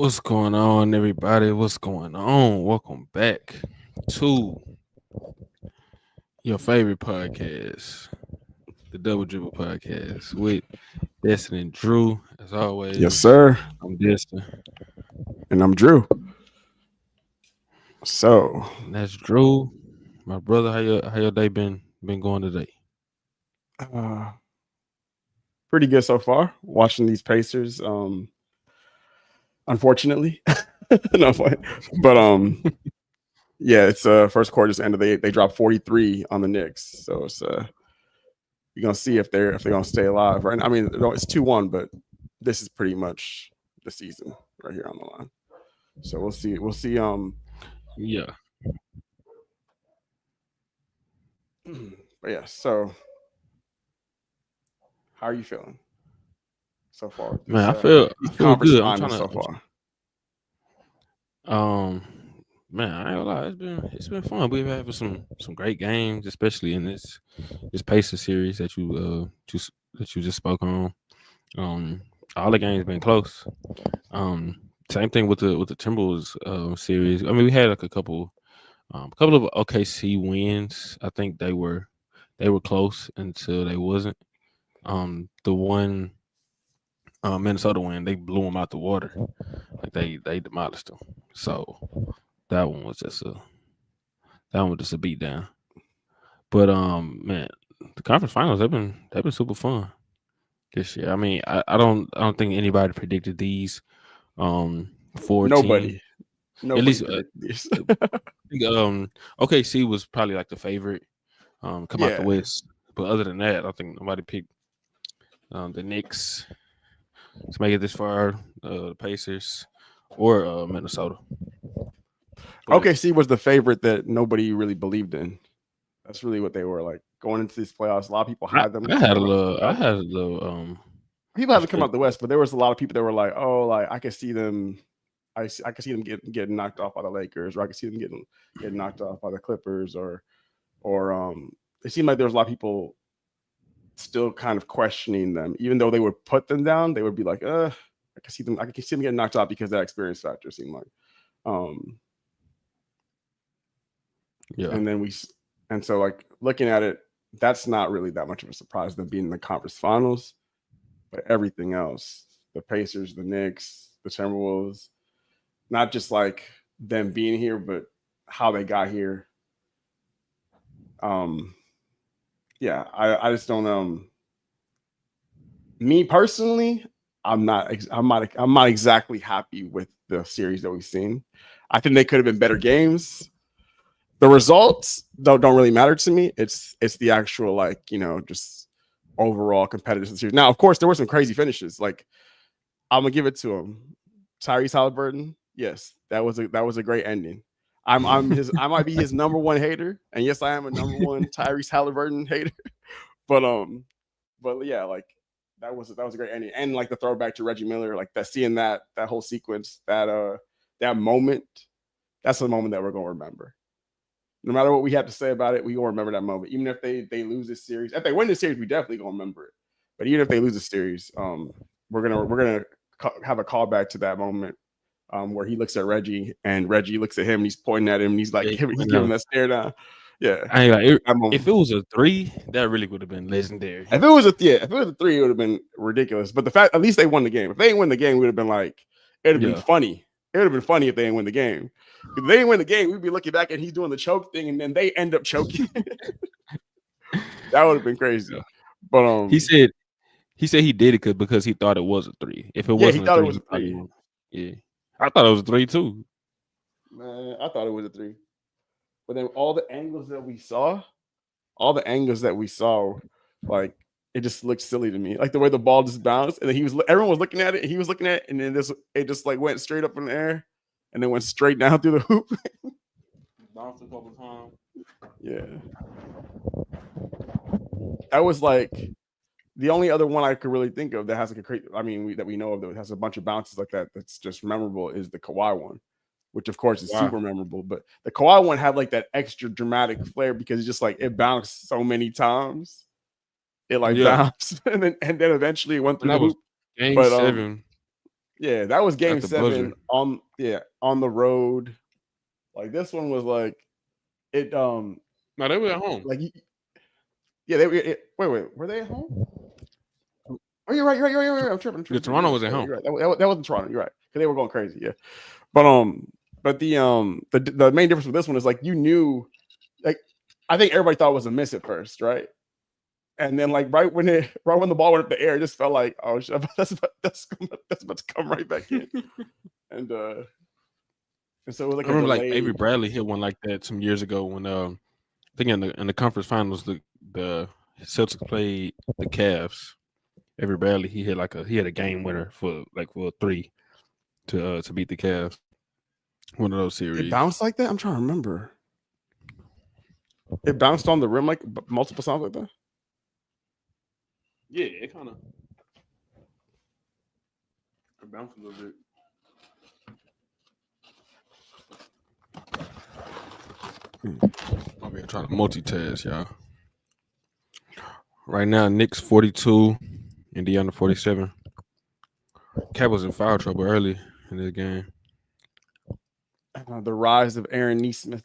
What's going on, everybody? What's going on? Welcome back to your favorite podcast, the Double Dribble Podcast, with Destin and Drew. As Yes, always, sir. I'm Destin, And I'm Drew. So, and that's Drew. My brother, how your day been going today? uh, pretty good so far. Watching these Pacers. Unfortunately, no, but yeah, it's first quarter just ended. They dropped 43 on the Knicks, so it's you're gonna see if they're gonna stay alive. Right? I mean, it's 2-1, but this is pretty much the season right here on the line. So we'll see. We'll see. Yeah, But yeah. So, how are you feeling so far? With man, this, I these feel conference good. finals so far. Um, man, I ain't gonna lie, it's been fun. We've had some great games, especially in this Pacer series that you just spoke on. Um, all the games been close. Um, Same thing with the Timberwolves series. I mean, we had like a couple of OKC wins. I think they were close until they wasn't. The one Minnesota win, they blew them out the water. Like they demolished them. So that one was just a beat down. But man, the conference finals they've been super fun this year. I mean, I don't think anybody predicted these four teams. Nobody. At Nobody least predicted this. think, OKC was probably like the favorite come out the Yeah. West. But other than that, I think nobody picked the Knicks to make it this far, the Pacers, or Minnesota. But OKC was the favorite that nobody really believed in. That's really what they were like going into these playoffs. A lot of people I, had them I had a coming little, I out. had a little, People haven't come respect. out the West, but there was a lot of people that were like, "Oh, like I could see them. I could see them getting knocked off by the Lakers, or I could see them getting knocked off by the Clippers, or it seemed like there was a lot of people still kind of questioning them, even though they would put them down. They would be like, I could see them. I could see them getting knocked off because of that experience factor seemed like. Um, Yeah, and then and so like looking at it, that's not really that much of a surprise them being in the conference finals, but everything else, the Pacers, the Knicks, the Timberwolves, not just like them being here, but how they got here. Um, yeah, I just don't me personally, I'm not exactly happy with the series that we've seen. I think they could have been better games. The results don't really matter to me. It's the actual just overall competitive series. Now, of course, there were some crazy finishes. Like I'm gonna give it to him. Tyrese Halliburton, yes, that was a great ending. I might be his number one hater, and yes, I am a number one Tyrese Halliburton hater. But yeah, like that was a great ending, and like the throwback to Reggie Miller, like that seeing that whole sequence, that moment, that's the moment that we're gonna remember. No matter what we have to say about it, we gonna remember that moment. Even if they lose this series, if they win this series, we definitely gonna remember it. But even if they lose the series, we're gonna have a callback to that moment where he looks at Reggie and Reggie looks at him and he's pointing at him and he's like yeah, he's giving that stare down. Yeah, I ain't like that moment. if it was a three, that really would have been legendary. If it was a three, it would have been ridiculous. But the fact, at least they won the game. If they didn't win the game, we would have been like, it'd have been Yeah, funny. It would have been funny if they didn't win the game. If they didn't win the game, we'd be looking back and he's doing the choke thing, and then they end up choking. That would have been crazy. yeah. But He said he did it because he thought it was a three. If it yeah, he wasn't a thought it three, was he a probably three. wouldn't. Yeah, I thought it was a three too. Man, I thought it was a three. But then all the angles that we saw, like it just looked silly to me. Like the way the ball just bounced, and then everyone was looking at it, and he was looking at it, and then it just like went straight up in the air, and then went straight down through the hoop. Bounced a couple times. Yeah, that was like the only other one I could really think of that has like a crazy. I mean, that we know of that has a bunch of bounces like that. That's just memorable is the Kawhi one, which of course is Wow. super memorable. But the Kawhi one had like that extra dramatic flair because it's just like it bounced so many times. It like Yeah, bounced and then eventually it went and through the that was hoop. game But seven. Yeah, that was game At the 7 buzzer. on the road. Like this one was like it No, they were at home. like yeah, they were they at home? Oh, you're right. You're right. I'm Yeah, tripping. Toronto was at home. You're right. That wasn't Toronto. You're right. Because they were going crazy. Yeah. But the main difference with this one is like you knew, like I think everybody thought it was a miss at first, right? And then like right when the ball went up the air, it just felt like, oh shit, that's about to come right back in. And so it was like I remember like delayed. Avery Bradley hit one like that some years ago when I think in the conference finals the Celtics played the Cavs. Avery Bradley he had a game winner for a three to beat the Cavs. One of those series. It bounced like that. I'm trying to remember. It bounced on the rim like multiple times like that. Yeah, it kind of bounced a little bit. I'll be trying to multitask, y'all. Right now, Knicks 42, Indiana 47. Cat was in foul trouble early in this game. The rise of Aaron Nesmith.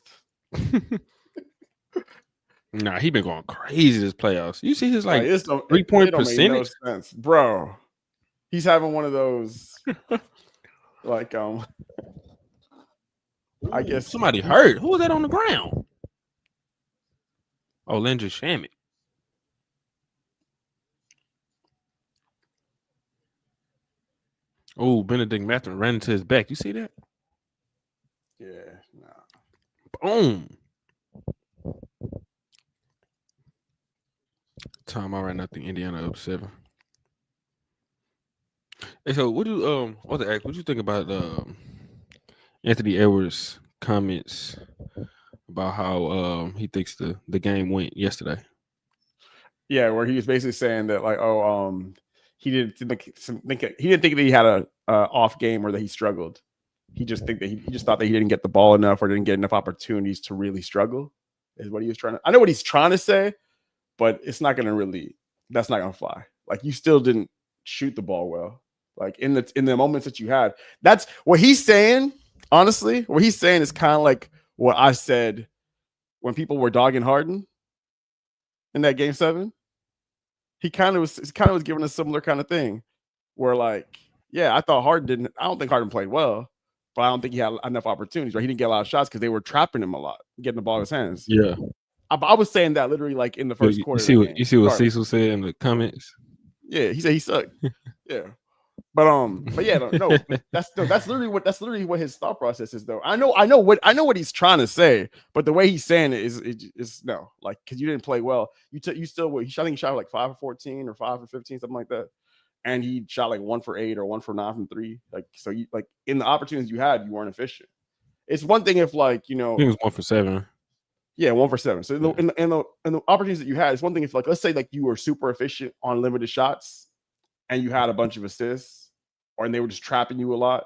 Nah, he been going crazy this playoffs. You see his 3-point percentage? No sense, bro. He's having one of those like I guess somebody hurt. Who was that on the ground? Oh, Landry Shamet. Oh, Benedict Mathurin ran into his back. You see that? Yeah, nah. Boom. Time out right now. I think Indiana up 7. Hey, so what do what you think about Anthony Edwards' comments about how he thinks the game went yesterday? Yeah, where he was basically saying that like, he didn't think that he had a off game or that he struggled. He just thought that he didn't get the ball enough or didn't get enough opportunities to really struggle. Is what he was trying to. I know what he's trying to say, but it's not going to really. That's not going to fly. Like you still didn't shoot the ball well. Like in the moments that you had. That's what he's saying. Honestly, what he's saying is kind of like what I said when people were dogging Harden in that game 7. He kind of was giving a similar kind of thing where like, yeah, I thought Harden I don't think Harden played well, but I don't think he had enough opportunities, right? He didn't get a lot of shots because they were trapping him a lot, getting the ball in his hands. Yeah. I was saying that literally like in the first quarter. You see what Cecil said in the comments? Yeah, he said he sucked. Yeah. But yeah, no, that's literally what his thought process is though. I know what he's trying to say, but the way he's saying it is no, like because you didn't play well. I think he shot like 5 for 14 or 5 for 15, something like that. And he shot like 1 for 8 or 1 for 9 from 3. Like so you like in the opportunities you had, you weren't efficient. It's one thing if like, you know, I think it was 1 for 7. Yeah, 1 for 7. So in the opportunities that you had, it's one thing if like let's say like you were super efficient on limited shots and you had a bunch of assists. And they were just trapping you a lot.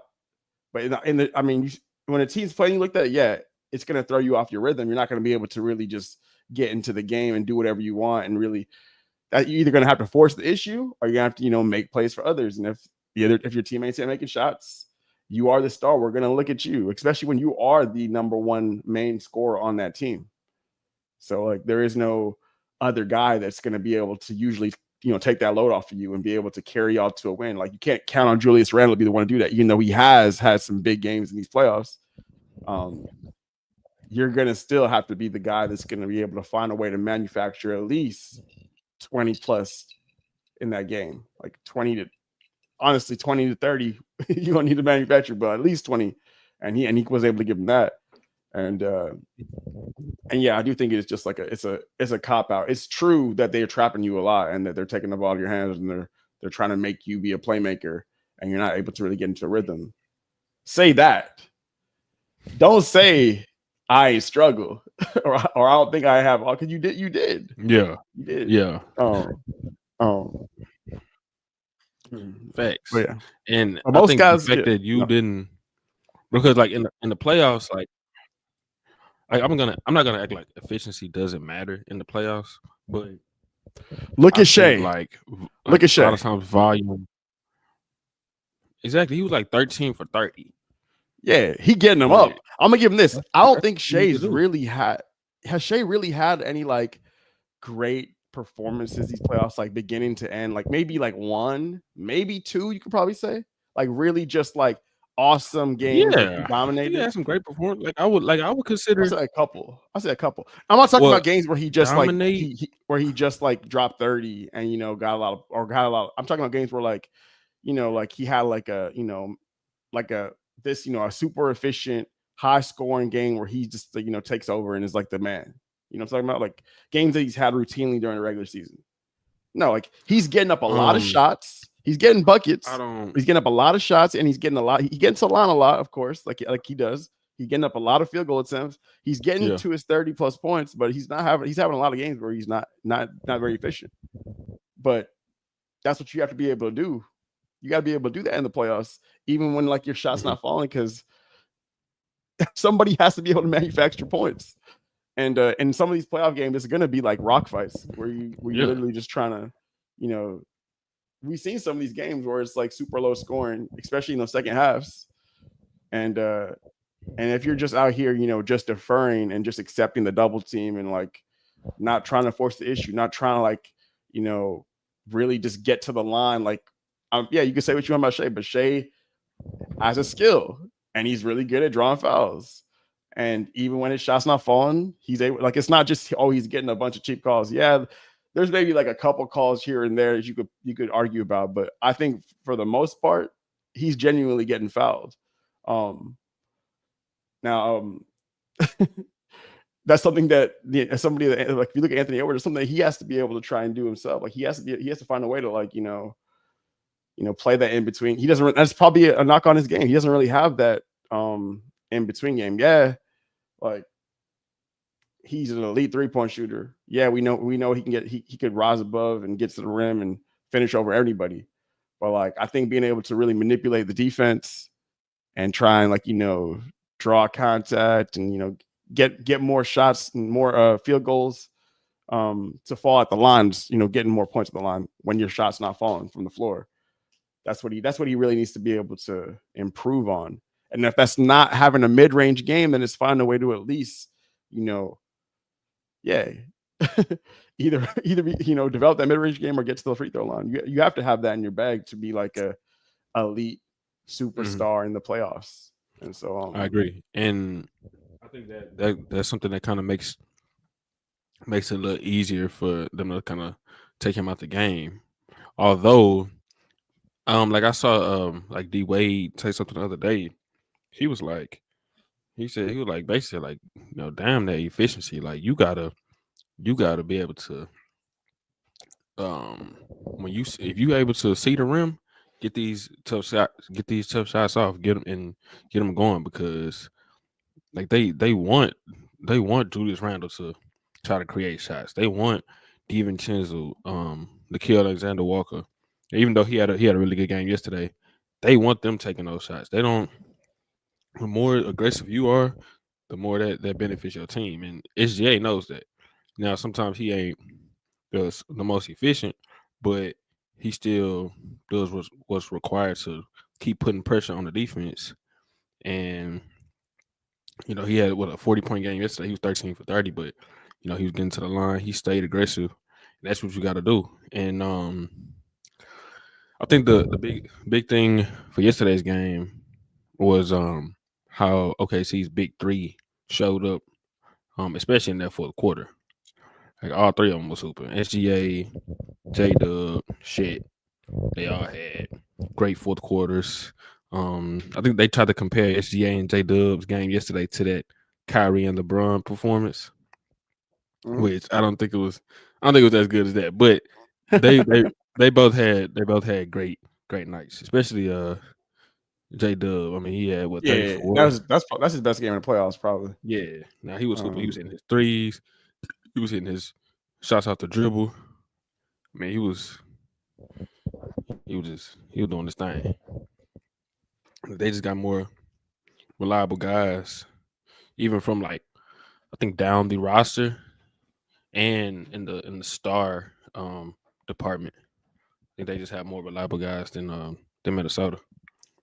But when a team's playing you like that, yeah, it's going to throw you off your rhythm. You're not going to be able to really just get into the game and do whatever you want. And really, you're either going to have to force the issue or you're going to have to, make plays for others. And if your teammates ain't making shots, you are the star. We're going to look at you, especially when you are the number one main scorer on that team. So like there is no other guy that's going to be able to usually take that load off of you and be able to carry y'all to a win. Like you can't count on Julius Randle to be the one to do that, even though he has had some big games in these playoffs. You're going to still have to be the guy that's going to be able to find a way to manufacture at least 20 plus in that game. Like 20 to 30, you don't need to manufacture, but at least 20. And he was able to give him that. And yeah, I do think it's just like it's a cop out. It's true that they're trapping you a lot and that they're taking the ball out of your hands and they're trying to make you be a playmaker and you're not able to really get into a rhythm. Say that. Don't say I struggle or I don't think I have all because you did. Yeah. You did. Yeah. Facts. Yeah. And most guys the fact that you didn't because like in the playoffs, like I'm not gonna act like efficiency doesn't matter in the playoffs, but look at Shea. Like look at Shea. A lot of times volume exactly. He was like 13 for 30. Yeah, he getting them But up. I'm gonna give him this. that's I don't that's think what you need to Shea's do. really had has Shea really had any like great performances these playoffs, like beginning to end, like maybe like one, maybe two, you could probably say, like really just like awesome games, like he Yeah, I think he dominated. had some great performance. I would I consider said a couple. I said a couple. I'm not talking well about games where he just like dominate. where he just like dropped 30 and got a lot of or got a lot. I'm talking about games where like like he had like a like a this a super efficient high scoring game where he just like, takes over and is like the man. You know what I'm talking about? Like games that he's had routinely during the regular season. No, like he's getting up a lot of Um, shots. He's getting I buckets. don't. He's getting up a lot of shots, and he's getting a lot. He gets to the line a lot, of course, like he does. He's getting up a lot of field goal attempts. He's getting Yeah. to his 30 plus points, but he's having a lot of games where he's not very efficient. But that's what you have to be able to do. You got to be able to do that in the playoffs, even when like your shots Mhm. not falling, because somebody has to be able to manufacture points. And in some of these playoff games, it's gonna be like rock fights where you Yeah. literally just trying to, you know, we've seen some of these games where it's like super low scoring, especially in the second halves. And and if you're just out here, just deferring and just accepting the double team and like not trying to force the issue, not trying to like, you know, really just get to the line. Like, yeah, you can say what you want about Shea, but Shea has a skill and he's really good at drawing fouls. And even when his shot's not falling, he's able, like, it's not just, oh, he's getting a bunch of cheap calls. Yeah, there's maybe like a couple calls here and there that you could argue about, but I think for the most part, he's genuinely getting fouled. Um, now, that's something that as somebody that, like, if you look at Anthony Edwards, it's something that he has to be able to try and do himself. Like he has to find a way to like play that in between. He doesn't. That's probably a knock on his game. He doesn't really have that in between game. Yeah, like he's an elite 3-point shooter. Yeah, we know he can get he could rise above and get to the rim and finish over anybody. But like I think being able to really manipulate the defense and try and like draw contact and get more shots and more field goals to fall at the lines, getting more points at the line when your shot's not falling from the floor. That's what he really needs to be able to improve on. And if that's not having a mid-range game, then it's finding a way to at least, you know, yeah, either develop that mid-range game or get to the free throw line. You have to have that in your bag to be like a elite Mhm. superstar in the playoffs. And so I agree, and I think that's something that kind of makes it a little easier for them to kind of take him out the game. Although, like I saw, like D Wade say something the other day. He was like, he said he was like basically like, damn that efficiency. Like you gotta be able to, when if you able to see the rim, get these tough shots off, get them going because like they want Julius Randle to try to create shots. They want DiVincenzo, Nikhil Alexander Walker, even though he had a really good game yesterday. They want them taking those shots. They don't. The more aggressive you are, the more that benefits your team. And SGA knows that. Now sometimes he ain't the most efficient, but he still does what's required to keep putting pressure on the defense. And he had a 40-point game yesterday. He was 13 for 30, but he was getting to the line. He stayed aggressive. That's what you got to do. And I think the big thing for yesterday's game was how OKC's big three showed up, especially in that fourth quarter. Like all three of them was hooping. SGA, J Dub, shit. They all had great fourth quarters. I think they tried to compare SGA and J Dub's game yesterday to that Kyrie and LeBron performance, mhm. which I don't think it was. I don't think it was as good as that. But they they they both had great nights, especially J Dub. I mean, he had what Yeah, 34. that's his best game in the playoffs, probably. Yeah. Now he was hooping. He was Um, hitting his threes. He was hitting his shots out the dribble. I mean, he was doing this thing. They just got more reliable guys, even from like I think down the roster and in the star department. I think they just have more reliable guys than Minnesota.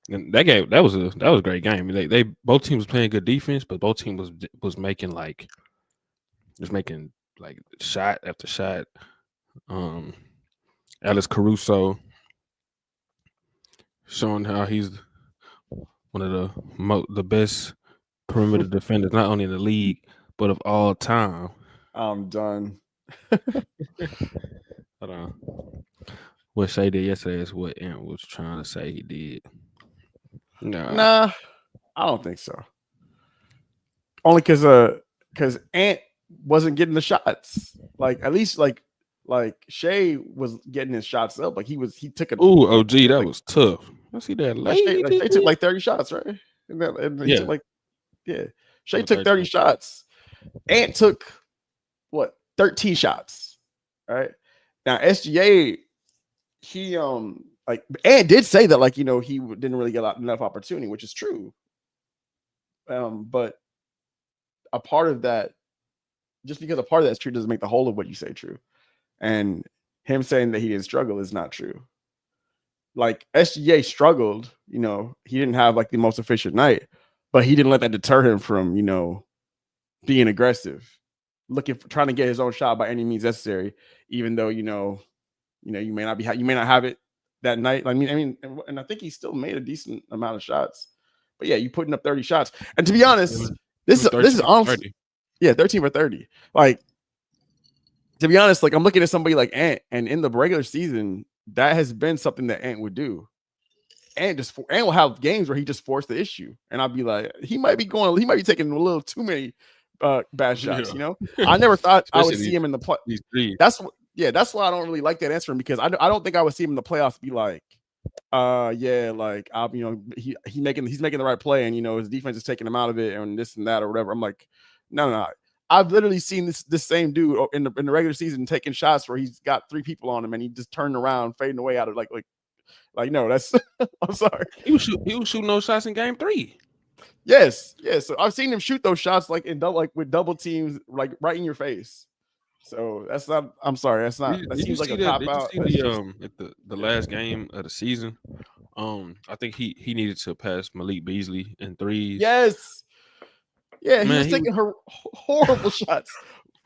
And that game, that was a great game. They both teams was playing good defense, but both teams was making like shot after shot. Um, Alex Caruso showing how he's one of the best perimeter defenders, not only in the league but of all time. I'm done. Hold on. What Shay did yesterday is what Ant was trying to say he did. Nah. Nah, I don't think so. Only because Ant wasn't getting the shots. Like at least like Shea was getting his shots up. Like he took a Ooh, OG, that like, was tough. I see that like late. Shea took like 30 shots, right? And he took Yeah. like Shea took 30 shots. Ant took what 13 shots. Right now, SGA he like Ant did say that like he didn't really get enough opportunity, which is true. But a part of that, just because a part of that's true doesn't make the whole of what you say true. And him saying that he didn't struggle is not true. Like SGA struggled, he didn't have like the most efficient night, but he didn't let that deter him from, being aggressive, trying to get his own shot by any means necessary, even though, you may not have it that night. I mean, and I think he still made a decent amount of shots, but yeah, you putting up 30 shots. And to be honest, this is honestly, 13 for 30. Like, to be honest, like I'm looking at somebody like Ant, and in the regular season, that has been something that Ant would do. Ant will have games where he just forced the issue, and I'll be like, he might be taking a little too many bad shots. I never thought I would see him in the play. That's why I don't really like that answer, because I don't think I would see him in the playoffs be like, like he's making the right play, and his defense is taking him out of it, and this and that or whatever. I'm like, no. I've literally seen this same dude in the regular season taking shots where he's got 3 people on him and he just turned around, fading away out of like no, that's I'm sorry. He was shooting those shots in game 3. Yes. So I've seen him shoot those shots like with double teams, like right in your face. So that's not. I'm sorry. That's not. That seems like a cop out. Did you see at the last game of the season? I think he needed to pass Malik Beasley in threes. Yes. Yeah, he was taking horrible shots,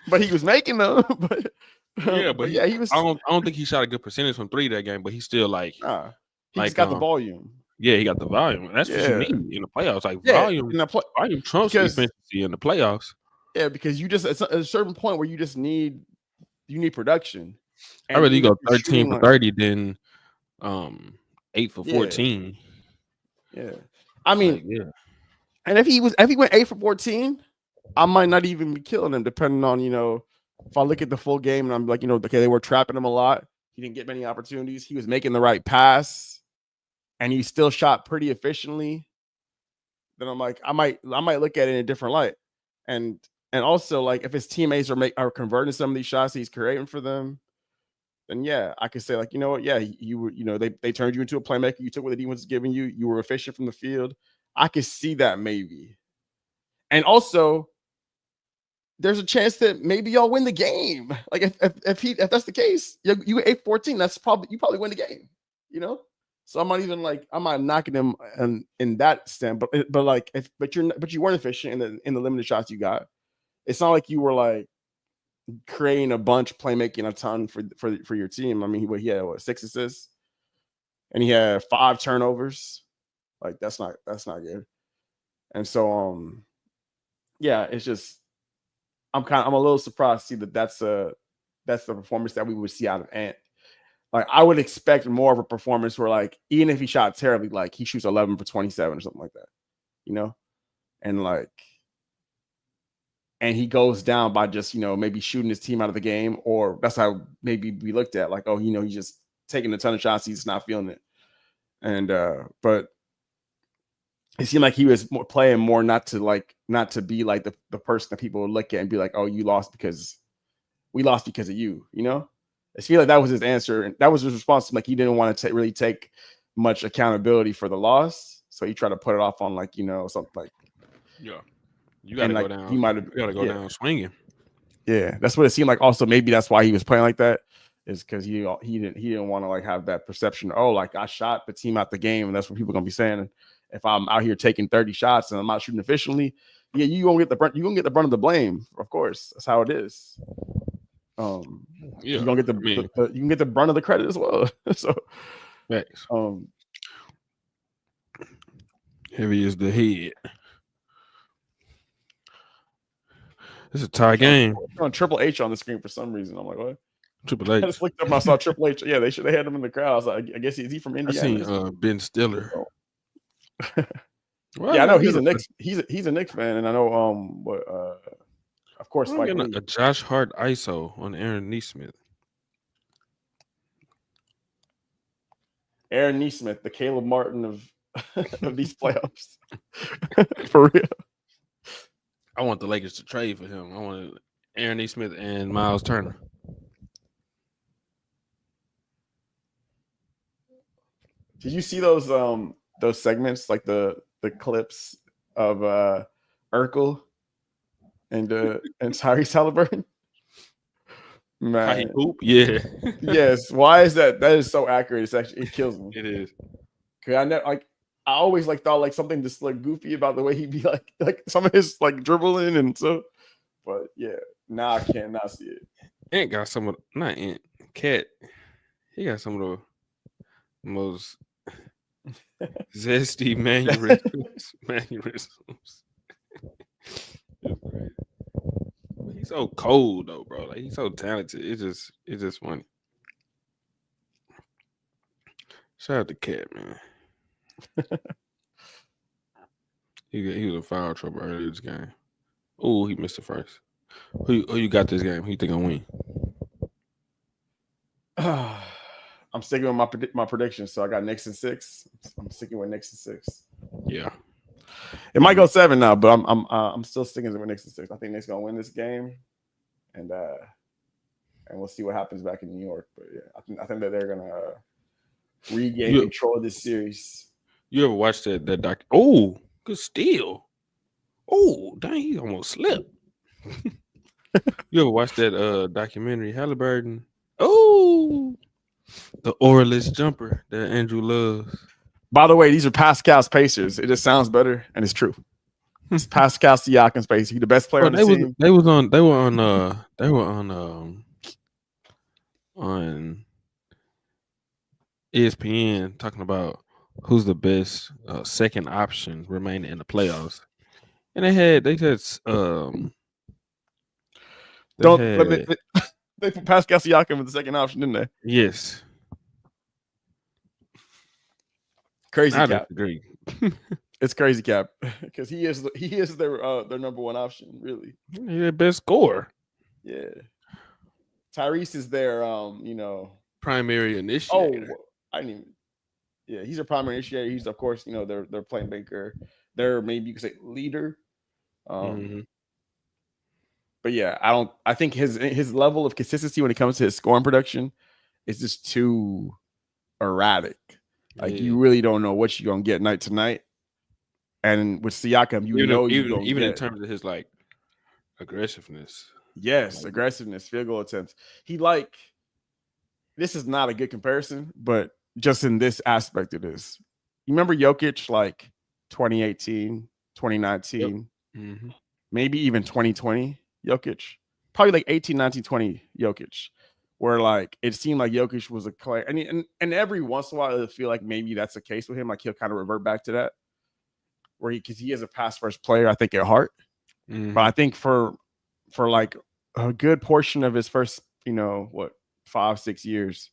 but he was making them. But he was. I don't think he shot a good percentage from 3 that game, but he's still like, he just got the volume. Yeah, he got the volume. That's what you need in the playoffs. Like volume trumps efficiency in the playoffs. Yeah, because you just at a certain point where you just need production. I'd rather you go 13 for 30 than 8 for 14. Yeah. I mean, and if he went 8 for 14, I might not even be killing him, depending on, if I look at the full game and I'm like, okay, they were trapping him a lot. He didn't get many opportunities. He was making the right pass and he still shot pretty efficiently. Then I'm like, I might look at it in a different light. And also, like, if his teammates are converting some of these shots he's creating for them, then yeah, I could say, like, you know what, yeah, you were, they turned you into a playmaker. You took what the defense was giving you. You were efficient from the field. I could see that maybe. And also, there's a chance that maybe y'all win the game. Like if that's the case, you 8-14, you probably win the game. So I'm not knocking him in that sense, but like you weren't efficient in the limited shots you got. It's not like you were like creating a bunch, playmaking a ton for your team. I mean, he had 6 assists, and he had 5 turnovers. Like that's not good. And so yeah, it's just I'm a little surprised to see that's the performance that we would see out of Ant. Like I would expect more of a performance where, like, even if he shot terribly, like he shoots 11 for 27 or something like that, and he goes down by just, maybe shooting his team out of the game, or that's how maybe we looked at, like, oh, he's just taking a ton of shots, he's not feeling it. And but it seemed like he was playing more not to be like the person that people would look at and be like, oh, we lost because of you, I feel like that was his answer, and that was his response. Like he didn't want to really take much accountability for the loss, so he tried to put it off on something like, yeah, you gotta go down. You gotta go down swinging. Yeah, that's what it seemed like. Also, maybe that's why he was playing like that. is because he didn't want to like have that perception. Oh, like I shot the team out the game, and that's what people are gonna be saying. If I'm out here taking 30 shots and I'm not shooting efficiently, yeah, you gonna get the brunt. You gonna get the brunt of the blame. Of course, that's how it is. Yeah, you gonna get you can get the brunt of the credit as well. So, facts. Heavy is the head. It's a tie game. On Triple H on the screen for some reason. I'm like, what? Triple H. I just looked up and I saw Triple H. Yeah, they had him in the crowd. I was like, I guess is he from Indiana? I seen Ben Stiller. Yeah, I know he's a Knicks. He's a Knicks fan, and I know of course, like a Josh Hart ISO on Aaron Neesmith. Aaron Neesmith, the Caleb Martin of these playoffs. For real. I want the Lakers to trade for him. I want Aaron Neesmith and Miles Turner. Did you see those segments, like the clips of Urkel and Tyrese Halliburton? Man, How he hoop? Yeah. Yes. Why is that? That is so accurate. It kills me. It is. Cause I always like thought like something just like goofy about the way he'd be like some of his like dribbling and so. But yeah, now I cannot see it. Ant got some of not Ant Cat. He got some of the most zesty mannerisms. He's so cold though, bro. Like he's so talented. It's just funny. Shout out to Cat, man. he was in foul trouble earlier this game. Oh, he missed the first. Who you got this game? Who you think gonna win? I'm sticking with my predictions. So I got Knicks in 6. I'm sticking with Knicks in 6. Yeah, it might go 7 now, but I'm still sticking with Knicks in 6. I think Knicks gonna win this game, and we'll see what happens back in New York. But yeah, I think that they're gonna regain control of this series. You ever watched that doc? Oh, good steal. Oh, dang, he almost slipped. You ever watched that documentary, Halliburton? Oh, the auraless jumper that Andrew loves. By the way, these are Pascal's Pacers. It just sounds better, and it's true. It's Pascal Siakam's Pacers. He's the best player on the team. They were on ESPN talking about who's the best second option remaining in the playoffs, and they put Pascal Siakam as the second option, didn't they? Yes. Crazy I cap. Disagree. It's crazy cap because he is their number one option, really. He's their best scorer. Yeah. Tyrese is their primary initiator. Oh, I didn't even. Yeah, he's a primary initiator. He's of course their playmaker. They're maybe you could say leader. But yeah, I think his level of consistency when it comes to his scoring production is just too erratic. Like you really don't know what you're gonna get night to night. And with Siakam, even in terms of his like aggressiveness. Yes, aggressiveness, field goal attempts. This is not a good comparison, but just in this aspect it is. You remember Jokic like 2018, 2019, maybe even 2020 Jokic? Probably like 18, 19, 20 Jokic. Where like it seemed like Jokic was a player, and every once in a while I feel like maybe that's the case with him. Like he'll kind of revert back to that, where because he is a pass first player, I think at heart. But I think for like a good portion of his first, 5-6 years,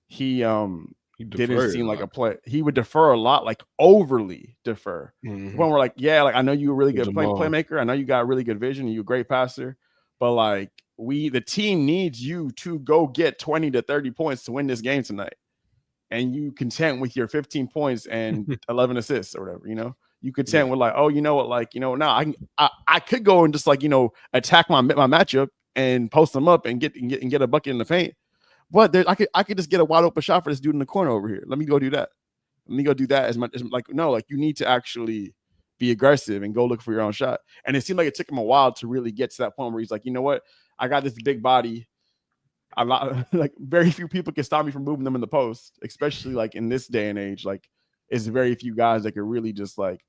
he didn't seem like a play. He would defer a lot, like overly defer. When we're like, yeah, like I know you're a really good playmaker. I know you got a really good vision. And you're a great passer, but like. The team needs you to go get 20 to 30 points to win this game tonight. And you content with your 15 points and 11 assists or whatever, you content with like, oh, you know what? Like, now I could go and just like, attack my matchup and post them up and get a bucket in the paint. But I could just get a wide open shot for this dude in the corner over here. Let me go do that. As much as like, no, like you need to actually be aggressive and go look for your own shot. And it seemed like it took him a while to really get to that point where he's like, you know what? I got this big body. a lot like very few people can stop me from moving them in the post, especially like in this day and age. Like, it's very few guys that can really just like,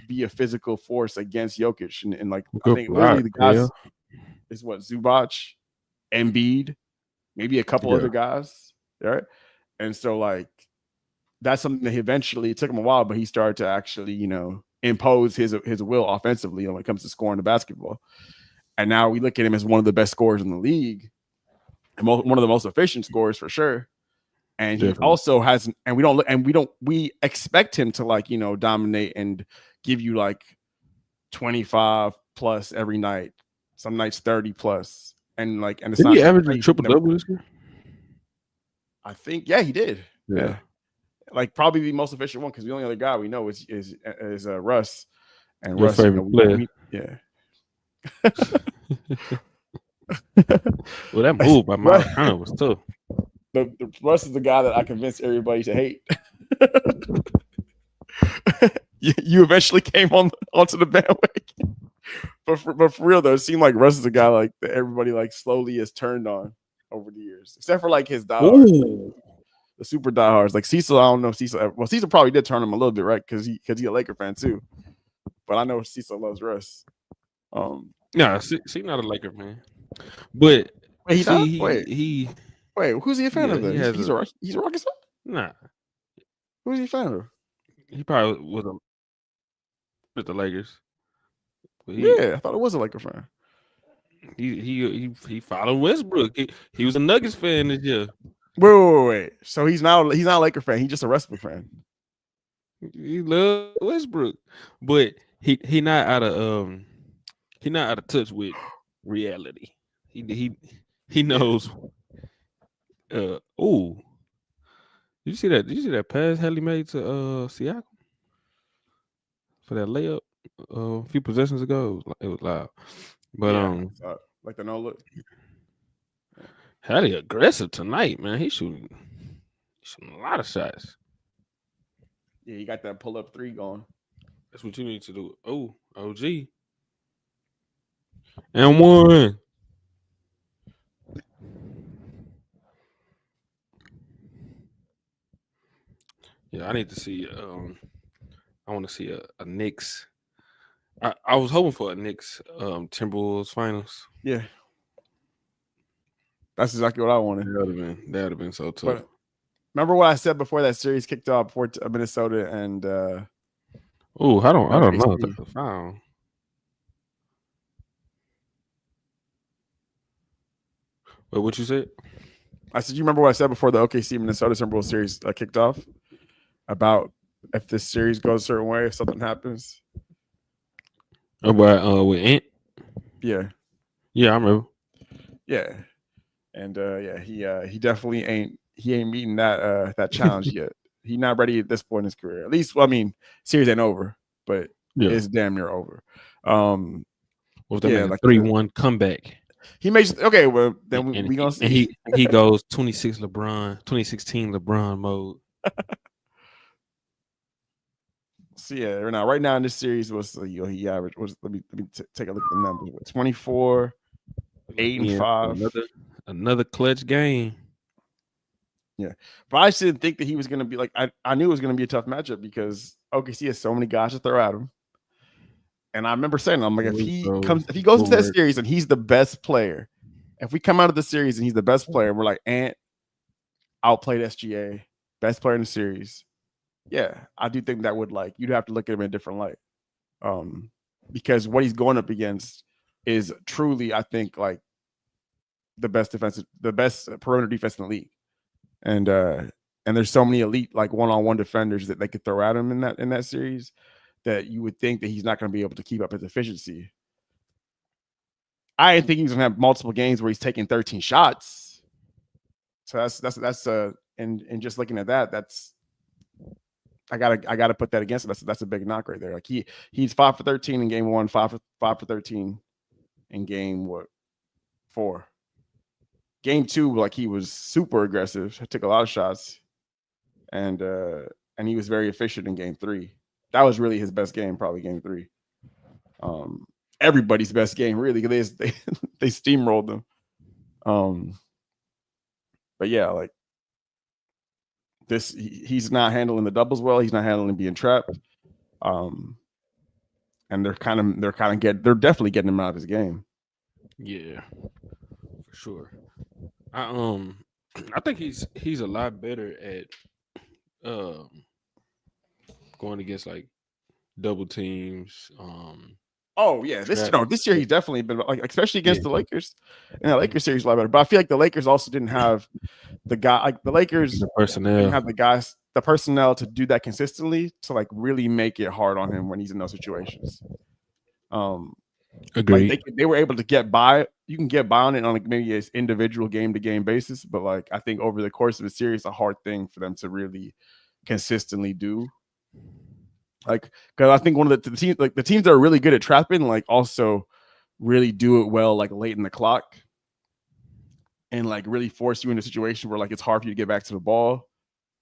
be a physical force against Jokic. And like, I Good think literally block, the yeah. guys is what Zubac, Embiid, maybe a couple Yeah. other guys, right? And so like that's something that eventually, it took him a while, but he started to actually, impose his will offensively when it comes to scoring the basketball. And now we look at him as one of the best scorers in the league, and one of the most efficient scorers for sure. And he Definitely. also has, and we expect him to like, dominate and give you like 25 plus every night, some nights 30 plus, and it's Did not he some average a crazy triple number. double this year? I think, yeah, he did. Yeah. Yeah. Like probably the most efficient one, because the only other guy we know is Russ, and Your Russ, favorite player. yeah. Well, that move by Miles Turner was tough. The Russ is the guy that I convinced everybody to hate. You eventually came onto the bandwagon, but for real though, it seemed like Russ is a guy like that everybody like slowly has turned on over the years, except for like his diehards, Ooh. the super diehards. Like Cecil, I don't know if Cecil. Well, Cecil probably did turn him a little bit, right? Because he's a Laker fan too. But I know Cecil loves Russ. Nah, see, not a Laker fan, but Wait, he's not. see, Wait, who's he a fan yeah, of? Then he has he's a a Rockets fan. nah. Who's he a fan of? He probably was with the Lakers, but Yeah, I thought it was a Laker fan. he followed Westbrook. He was a Nuggets fan this year. Wait. So he's not a Laker fan. He's just a Westbrook fan. He loved Westbrook, but he not out of touch with reality. He knows. Oh, did you see that? Did you see that pass Haley made to Siakam for that layup a few possessions ago? It was loud, but like the no look. Haley aggressive tonight, man. He's shooting a lot of shots. Yeah, he got that pull up three going. That's what you need to do. Oh, OG. And one. Yeah, I need to see. I want to see a Knicks. I was hoping for a Knicks Timberwolves finals. Yeah, that's exactly what I wanted. That would have been so tough. But remember what I said before that series kicked off before Minnesota and oh, I don't know. That's a foul. But what you said? I said, you remember what I said before the OKC Minnesota Timberwolves series kicked off about if this series goes a certain way, if something happens. About with Ant? Yeah, I remember. Yeah, and he definitely ain't meeting that challenge yet. He's not ready at this point in his career. At least, well, I mean, series ain't over, but it's damn near over. Well, like 3-1 comeback. He makes okay. Well, then we gonna see. And he goes 2016 LeBron mode. So yeah, right now in this series he averaged let me take a look at the numbers. 24, 8 and 5. Another clutch game. Yeah, but I just didn't think that he was gonna be like I knew it was gonna be a tough matchup because OKC has so many guys to throw at him. And I remember saying, I'm like, if he goes into that series and he's the best player, if we come out of the series and he's the best player, we're like, Ant outplayed SGA, best player in the series. Yeah, I do think that would you'd have to look at him in a different light. Because what he's going up against is truly, I think, like the best perimeter defense in the league. And there's so many elite one-on-one defenders that they could throw at him in that series that you would think that he's not going to be able to keep up his efficiency. I didn't think he was going to have multiple games where he's taking 13 shots. So that's and just looking at that, that's I gotta put that against him. That's a big knock right there. Like he's 5 for 13 in game 1, 5 for 13 in game 4. Game 2, he was super aggressive. Took a lot of shots, and he was very efficient in game 3. That was really his best game, probably game 3. Everybody's best game, really. They steamrolled them. But yeah, like this, he's not handling the doubles well. He's not handling being trapped. And they're definitely getting him out of his game. Yeah, for sure. I I think he's a lot better at um going against like double teams. Oh yeah, Trap. this year he's definitely been like, especially against Yeah. the Lakers. And the Lakers series a lot better. But I feel like the Lakers also didn't have the guy, like the Lakers The didn't personnel. have the personnel to do that consistently, to like really make it hard on him when he's in those situations. Like Agreed. they were able to get by. You can get by on it on like maybe an individual game to game basis, but like I think over the course of a series, a hard thing for them to really consistently do. Like, because I think one of the teams, like the teams that are really good at trapping, like also really do it well, like late in the clock, and like really force you into a situation where like it's hard for you to get back to the ball,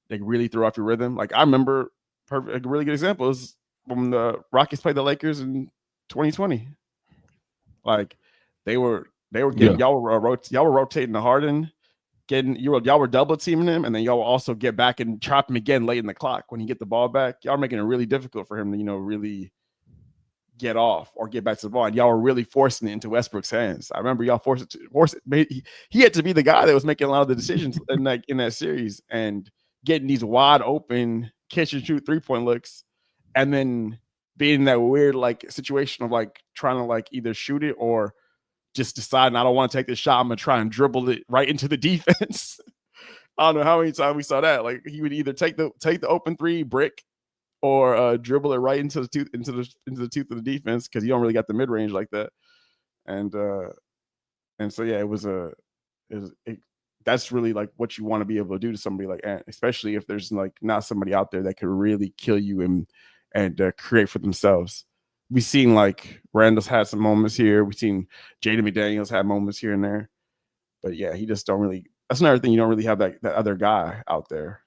like really throw off your rhythm. Like I remember, a really good example is when the Rockets played the Lakers in 2020. Like they were getting Yeah. y'all were rotating to Harden, y'all were double teaming him, and then y'all will also get back and trap him again late in the clock when he get the ball back. Y'all are making it really difficult for him to really get off or get back to the ball, and y'all were really forcing it into Westbrook's hands. I remember y'all force it. He had to be the guy that was making a lot of the decisions in that series and getting these wide open catch and shoot 3-point looks, and then being in that weird like situation of like trying to like either shoot it or just deciding I don't want to take this shot. I'm gonna try and dribble it right into the defense. I don't know how many times we saw that. Like he would either take the open three brick or dribble it right into the tooth of the defense because you don't really got the mid range like that. And so yeah, that's really like what you want to be able to do to somebody like Ant, especially if there's like not somebody out there that could really kill you and create for themselves. We've seen like Randall's had some moments here. We've seen Jaden McDaniels had moments here and there, but yeah, he just don't really. That's another thing. You don't really have that other guy out there.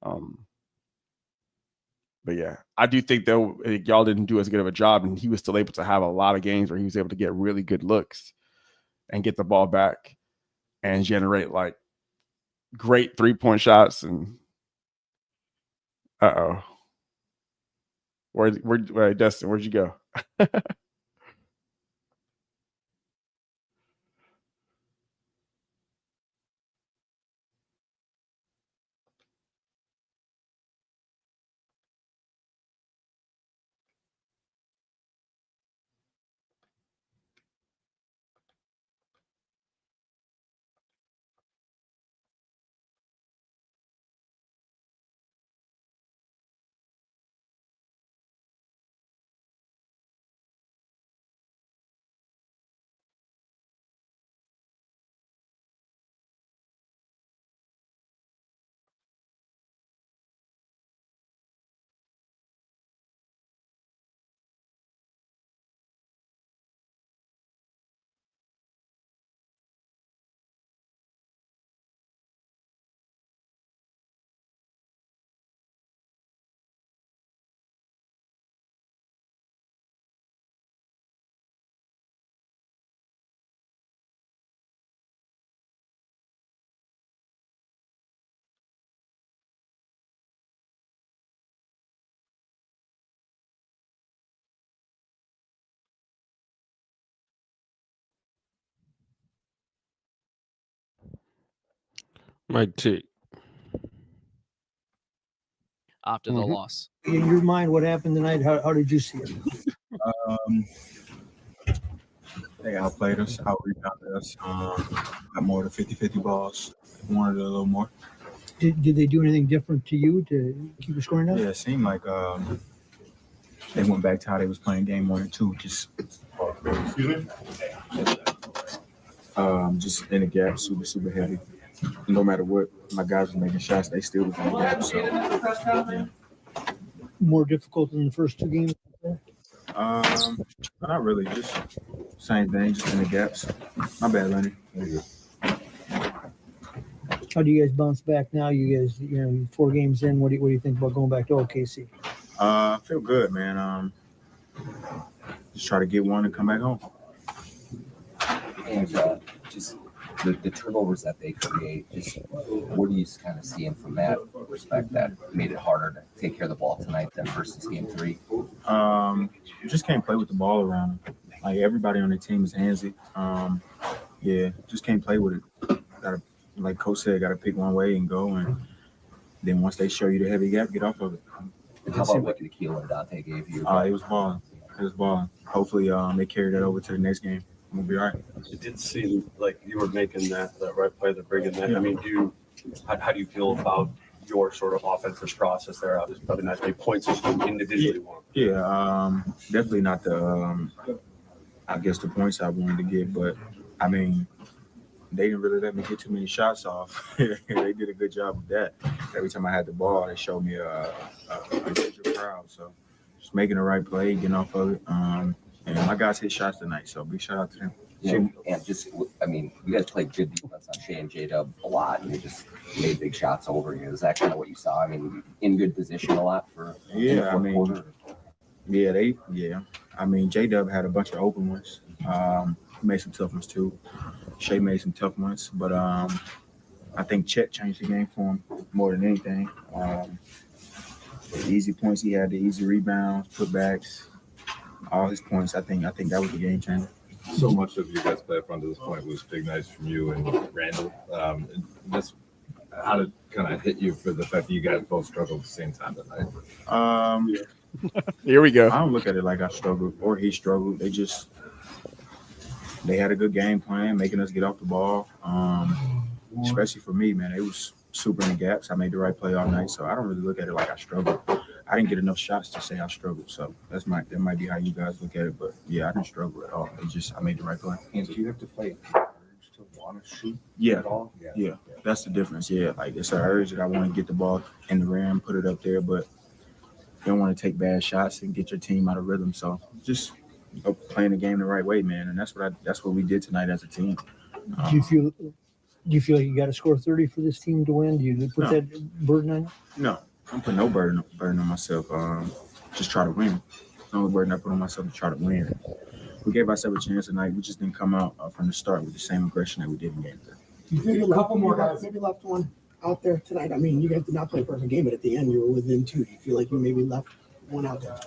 But yeah, I do think though y'all didn't do as good of a job, and he was still able to have a lot of games where he was able to get really good looks and get the ball back and generate like great 3-point shots. And where Dustin, where'd you go? Might check. After the loss. In your mind, what happened tonight? How did you see it? They outplayed us, out rebounded us. Got more than 50-50 balls. Wanted a little more. Did they do anything different to you to keep the scoring down? Yeah, it seemed like they went back to how they was playing game 1 and 2. Just in the gap, super heavy. No matter what, my guys were making shots, they still was in the gap. So yeah. More difficult than the first two games? Not really. Just same thing, just in the gaps. My bad, Lenny. How do you guys bounce back now? You guys, 4 games in. What do you think about going back to OKC? I feel good, man. Just try to get one and come back home. And just the turnovers that they create, just what do you kind of see from that respect that made it harder to take care of the ball tonight than versus game 3? You just can't play with the ball around. Like everybody on the team is handsy. Yeah, just can't play with it. Gotta, like Coach said, gotta pick one way and go, and then once they show you the heavy gap, get off of it. And how about what Nikhil and Dante gave you? It was balling. It was balling. Hopefully, they carry that over to the next game. We'll be all right. It did seem like you were making that right play, the bringing that. I mean, how do you feel about your sort of offensive process there? Obviously, probably not many points as you individually want. Yeah, definitely not the I guess the points I wanted to get, but I mean, they didn't really let me get too many shots off. They did a good job of that. Every time I had the ball, they showed me a major crowd. So just making the right play, getting off of it. And my guys hit shots tonight, so big shout out to them. Yeah, and just, I mean, you guys played good defense on Shea and J-Dub a lot, and they just made big shots over you. Is that kind of what you saw? I mean, in good position a lot for the fourth quarter? Yeah. I mean, J-Dub had a bunch of open ones. He made some tough ones too. Shea made some tough ones, but I think Chet changed the game for him more than anything. The easy points he had, the easy rebounds, putbacks, all his points. I think that was the game changer. So much of your guys' play up front to this point was big nights from you and Randall. That's how did it kind of hit you for the fact that you guys both struggled at the same time tonight? Here we go. I don't look at it like I struggled or he struggled. They had a good game plan, making us get off the ball. Especially for me, man, it was super in the gaps. I made the right play all night, so I don't really look at it like I struggled. I didn't get enough shots to say I struggled, so that might be how you guys look at it. But yeah, I didn't struggle at all. I made the right play. And do you have to play to want to shoot at all? Yeah, that's the difference. Yeah, like it's an urge that I want to get the ball in the rim, put it up there, but you don't want to take bad shots and get your team out of rhythm. So just playing the game the right way, man, and that's what we did tonight as a team. Do you feel like you got to score 30 for this team to win? Do you put that burden on you? No, I don't put no burden on myself. Just try to win. The only burden I put on myself is try to win. We gave ourselves a chance tonight. We just didn't come out from the start with the same aggression that we did in game 3. You think a couple more guys maybe left one out there tonight? I mean, you guys did not play a perfect game, but at the end you were within 2. Do you feel like you maybe left one out there?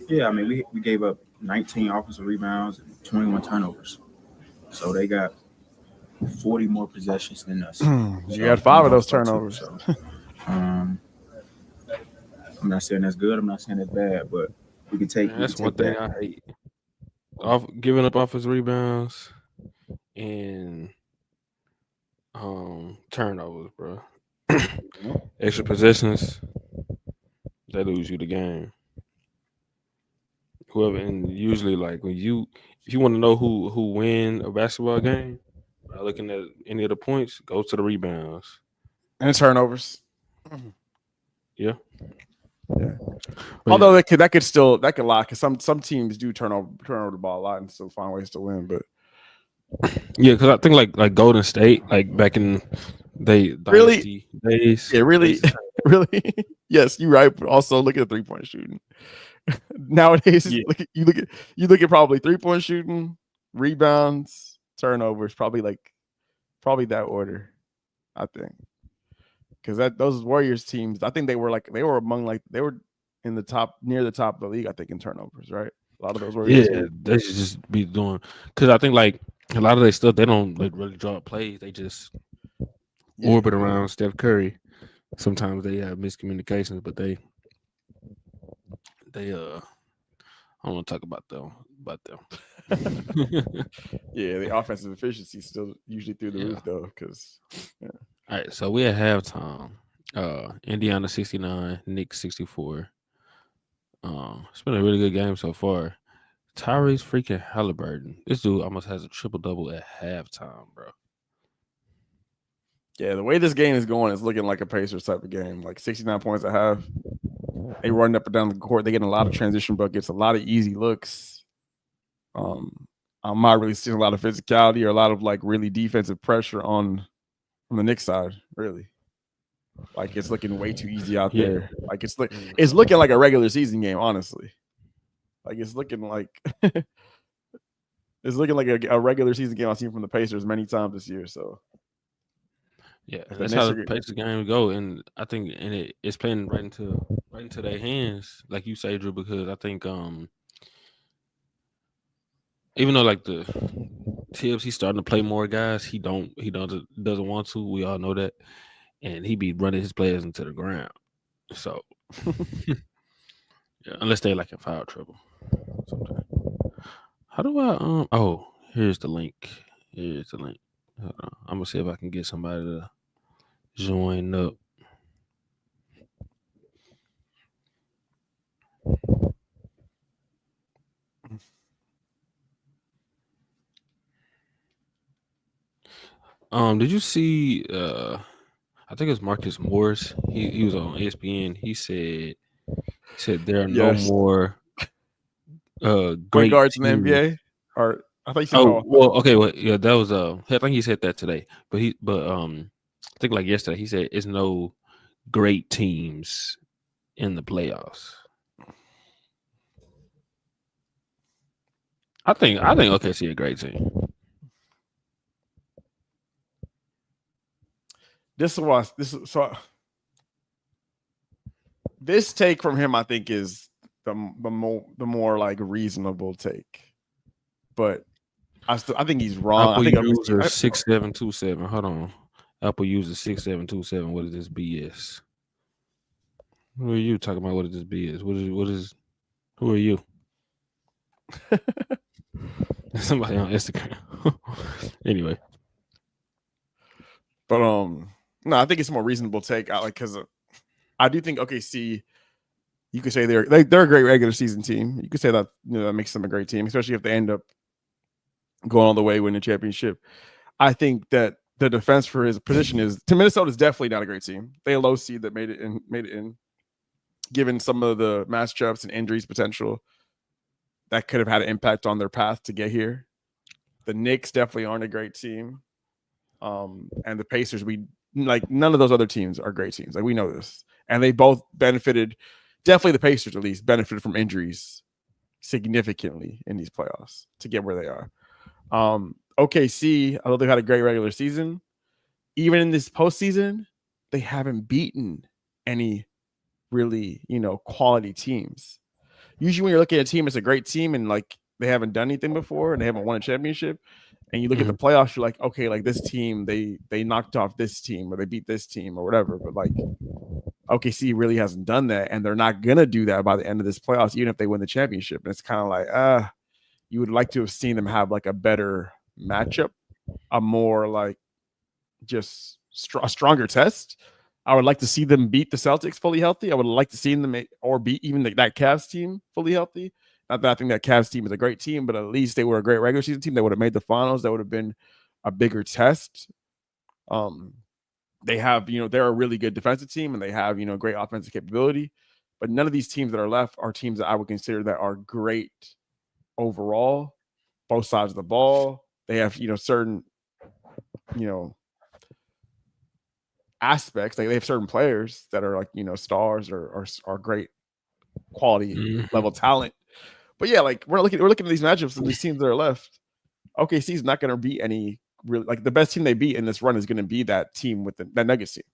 Yeah, I mean, we gave up 19 offensive rebounds and 21 turnovers. So they got 40 more possessions than us. You had 5 of those turnovers. So, I'm not saying that's good. I'm not saying that's bad, but we can take. That's one thing I hate. Giving up offensive rebounds and turnovers, bro. Extra possessions, they lose you the game. Whoever, and usually like if you want to know who win a basketball game, by looking at any of the points, go to the rebounds and turnovers. Yeah. Although that could lie, because some teams do turn over the ball a lot and still find ways to win. But yeah, because I think like Golden State, like back in really days, really. Yes, you're right. But also look at the 3-point shooting. Nowadays, you look at probably 3-point shooting, rebounds, turnovers, probably that order, I think. Because those Warriors teams, I think they were in the top, near the top of the league, I think, in turnovers, right? A lot of those Warriors teams. They should just be doing, because I think like a lot of their stuff, they don't like really draw up plays, they just orbit around Steph Curry. Sometimes they have miscommunications, but they I don't want to talk about them. Yeah, the offensive efficiency is still usually through the roof though. Because all right, so we at halftime. Indiana 69, Knicks 64. It's been a really good game so far. Tyrese freaking Halliburton. This dude almost has a triple-double at halftime, bro. Yeah, the way this game is going, it's looking like a Pacers type of game. Like 69 points at half. They running up and down the court. They getting a lot of transition buckets, a lot of easy looks. I'm not really seeing a lot of physicality or a lot of like really defensive pressure from the Knicks side, really. Like it's looking way too easy out there. Like it's looking like a regular season game, honestly. Like it's looking like a regular season game I've seen from the Pacers many times this year. So Yeah, If the that's Knicks how are the good- Pacers game go, and I think it's playing right into their hands, like you say, Drew. Because I think even though like the Tibbs, he's starting to play more guys, he doesn't want to. We all know that, and he be running his players into the ground. So yeah, unless they like in foul trouble. Sometimes. How do I Oh, here's the link. Here's the link. Hold on. I'm gonna see if I can get somebody to join up. Did you see I think it was Marcus Morris. He was on ESPN. He said there are no Yes. more Point great guards in the teams. NBA, or I thought you said Oh well, okay, well yeah, that was I think he said that today, but I think like yesterday he said it's no great teams in the playoffs. I think OKC a great team. this take from him, I think, is the more like reasonable take, but I think he's wrong. Apple I think user 6727. Hold on, Apple user 6727. What is this BS? Who are you talking about? What is this BS? What is? Who are you? Somebody on Instagram. Anyway, but no, I think it's a more reasonable take. Because I do think OKC. You could say they're a great regular season team. You could say that that makes them a great team, especially if they end up going all the way, win the championship. I think that the defense for his position is to Minnesota is definitely not a great team. They a low seed that made it in. Given some of the matchups and injuries potential, that could have had an impact on their path to get here. The Knicks definitely aren't a great team. And the Pacers, none of those other teams are great teams. Like we know this. And they both benefited, definitely the Pacers at least, benefited from injuries significantly in these playoffs to get where they are. OKC, although they've had a great regular season, even in this postseason, they haven't beaten any really, quality teams. Usually when you're looking at a team, it's a great team and like they haven't done anything before and they haven't won a championship. And you look at the playoffs, you're like, okay, like this team, they knocked off this team or they beat this team or whatever. But like OKC really hasn't done that, and they're not gonna do that by the end of this playoffs, even if they win the championship. And it's kind of like, you would like to have seen them have like a better matchup, a more like just a stronger test. I would like to see them beat the Celtics fully healthy. I would like to see them or beat even that Cavs team fully healthy. Not that I think that Cavs team is a great team, but at least they were a great regular season team. They would have made the finals. That would have been a bigger test. They have, they're a really good defensive team and they have, great offensive capability. But none of these teams that are left are teams that I would consider that are great overall, both sides of the ball. They have, certain, aspects. Like they have certain players that are like stars or are great quality level talent. But yeah, like we're looking at these matchups and these teams that are left. OKC is not going to beat any really, like the best team they beat in this run is going to be that team with that Nuggets team,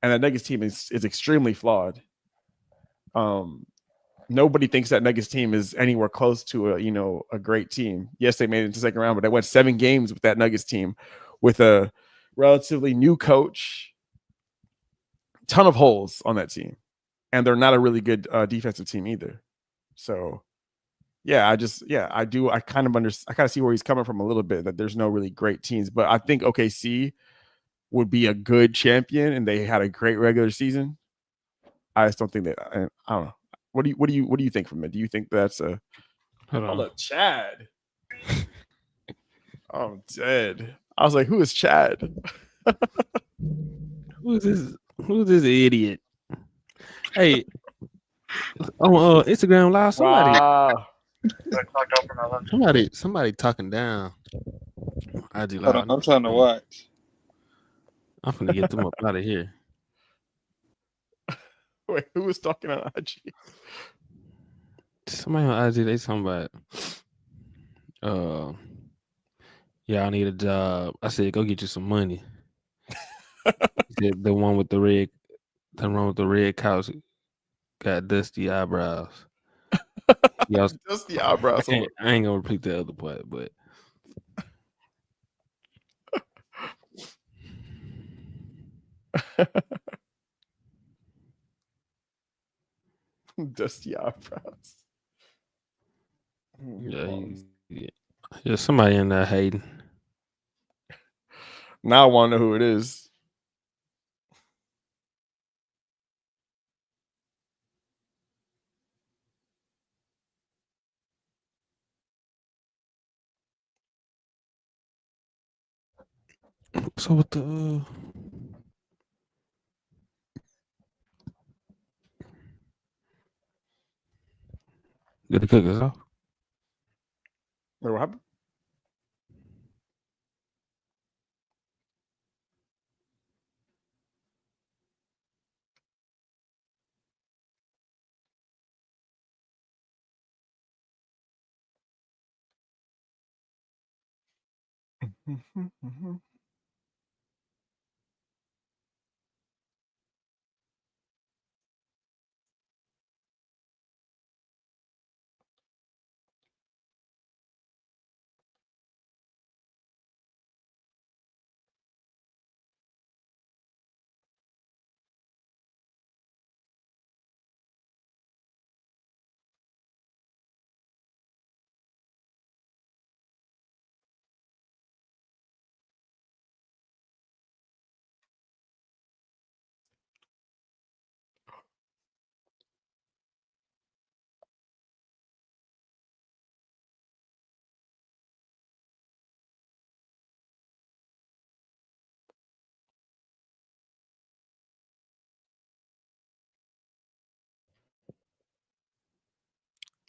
and that Nuggets team is extremely flawed. Nobody thinks that Nuggets team is anywhere close to a great team. Yes, they made it to the second round, but they went 7 games with that Nuggets team with a relatively new coach, ton of holes on that team, and they're not a really good defensive team either. So yeah, I kind of see where he's coming from a little bit, that there's no really great teams, but I think OKC would be a good champion and they had a great regular season. I just don't think that, I don't know. What do you think from it? Do you think that's a hold up, Chad? I'm dead. I was like, who is Chad? Who's this idiot? Hey, on Instagram Live, somebody talking down. IG Live. I'm trying to watch. I'm gonna get them up out of here. Wait, who was talking on IG? Somebody on IG, they talking about, yeah, I need a job. I said, go get you some money. The one with the red couch got dusty eyebrows. Y'all, Dusty eyebrows. I ain't gonna repeat the other part, but Dusty eyebrows. yeah, somebody in there hating. Now I want to know who it is. So with the did the cookers off? Wait, what happened?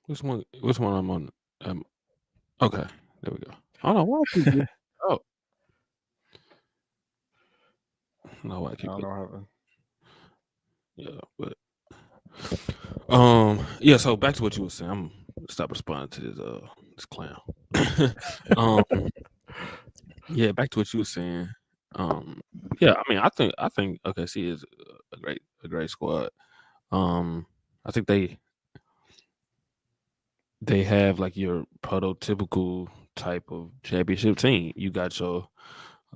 Which one? Which one I'm on? Okay, there we go. I don't know why I keep getting, oh, I don't know why I I keep don't know what happened. yeah, but yeah. So back to what you were saying. I'm gonna stop responding to this clown. um, yeah, back to what you were saying. Yeah, I mean, I think OKC is a great squad. I think they have like your prototypical type of championship team. You got your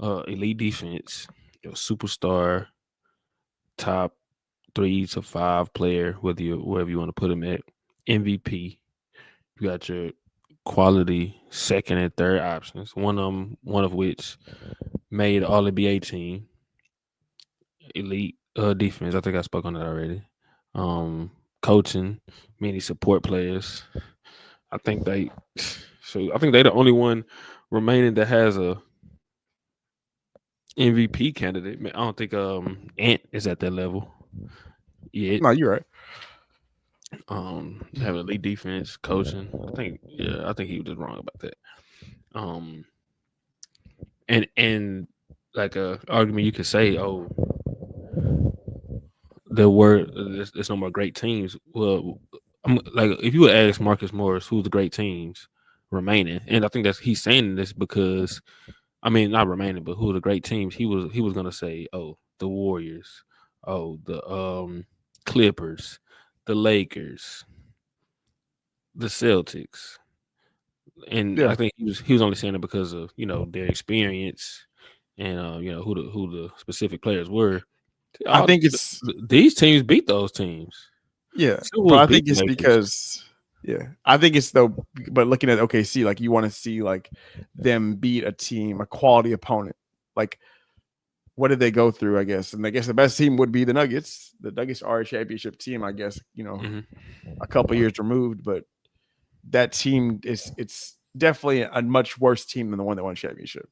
elite defense, your superstar, top 3 to 5 player, wherever you want to put him at, MVP. You got your quality second and third options. One of which made All NBA team. Elite defense. I think I spoke on that already. Coaching, many support players. I think they the only one remaining that has a MVP candidate. I don't think Ant is at that level yet. No, you're right. Have elite defense, coaching. I think he was just wrong about that. And like a argument you could say, oh, there's no more great teams. Well, like if you would ask Marcus Morris who's the great teams remaining, and I think he's saying this because I mean not remaining, but who are the great teams? He was gonna say, oh, the Warriors, oh, the Clippers, the Lakers, the Celtics, and I Yeah. think he was only saying it because of their experience and who the specific players were. I think it's These teams beat those teams. yeah, but Timberwolves I beat think the it's Lakers. because I think it's though. But looking at OKC, like you want to see like them beat a team, a quality opponent. Like what did they go through? I guess, and I guess the best team would be the Nuggets. The Nuggets are a championship team. I guess a couple years removed, but that team it's definitely a much worse team than the one that won championship.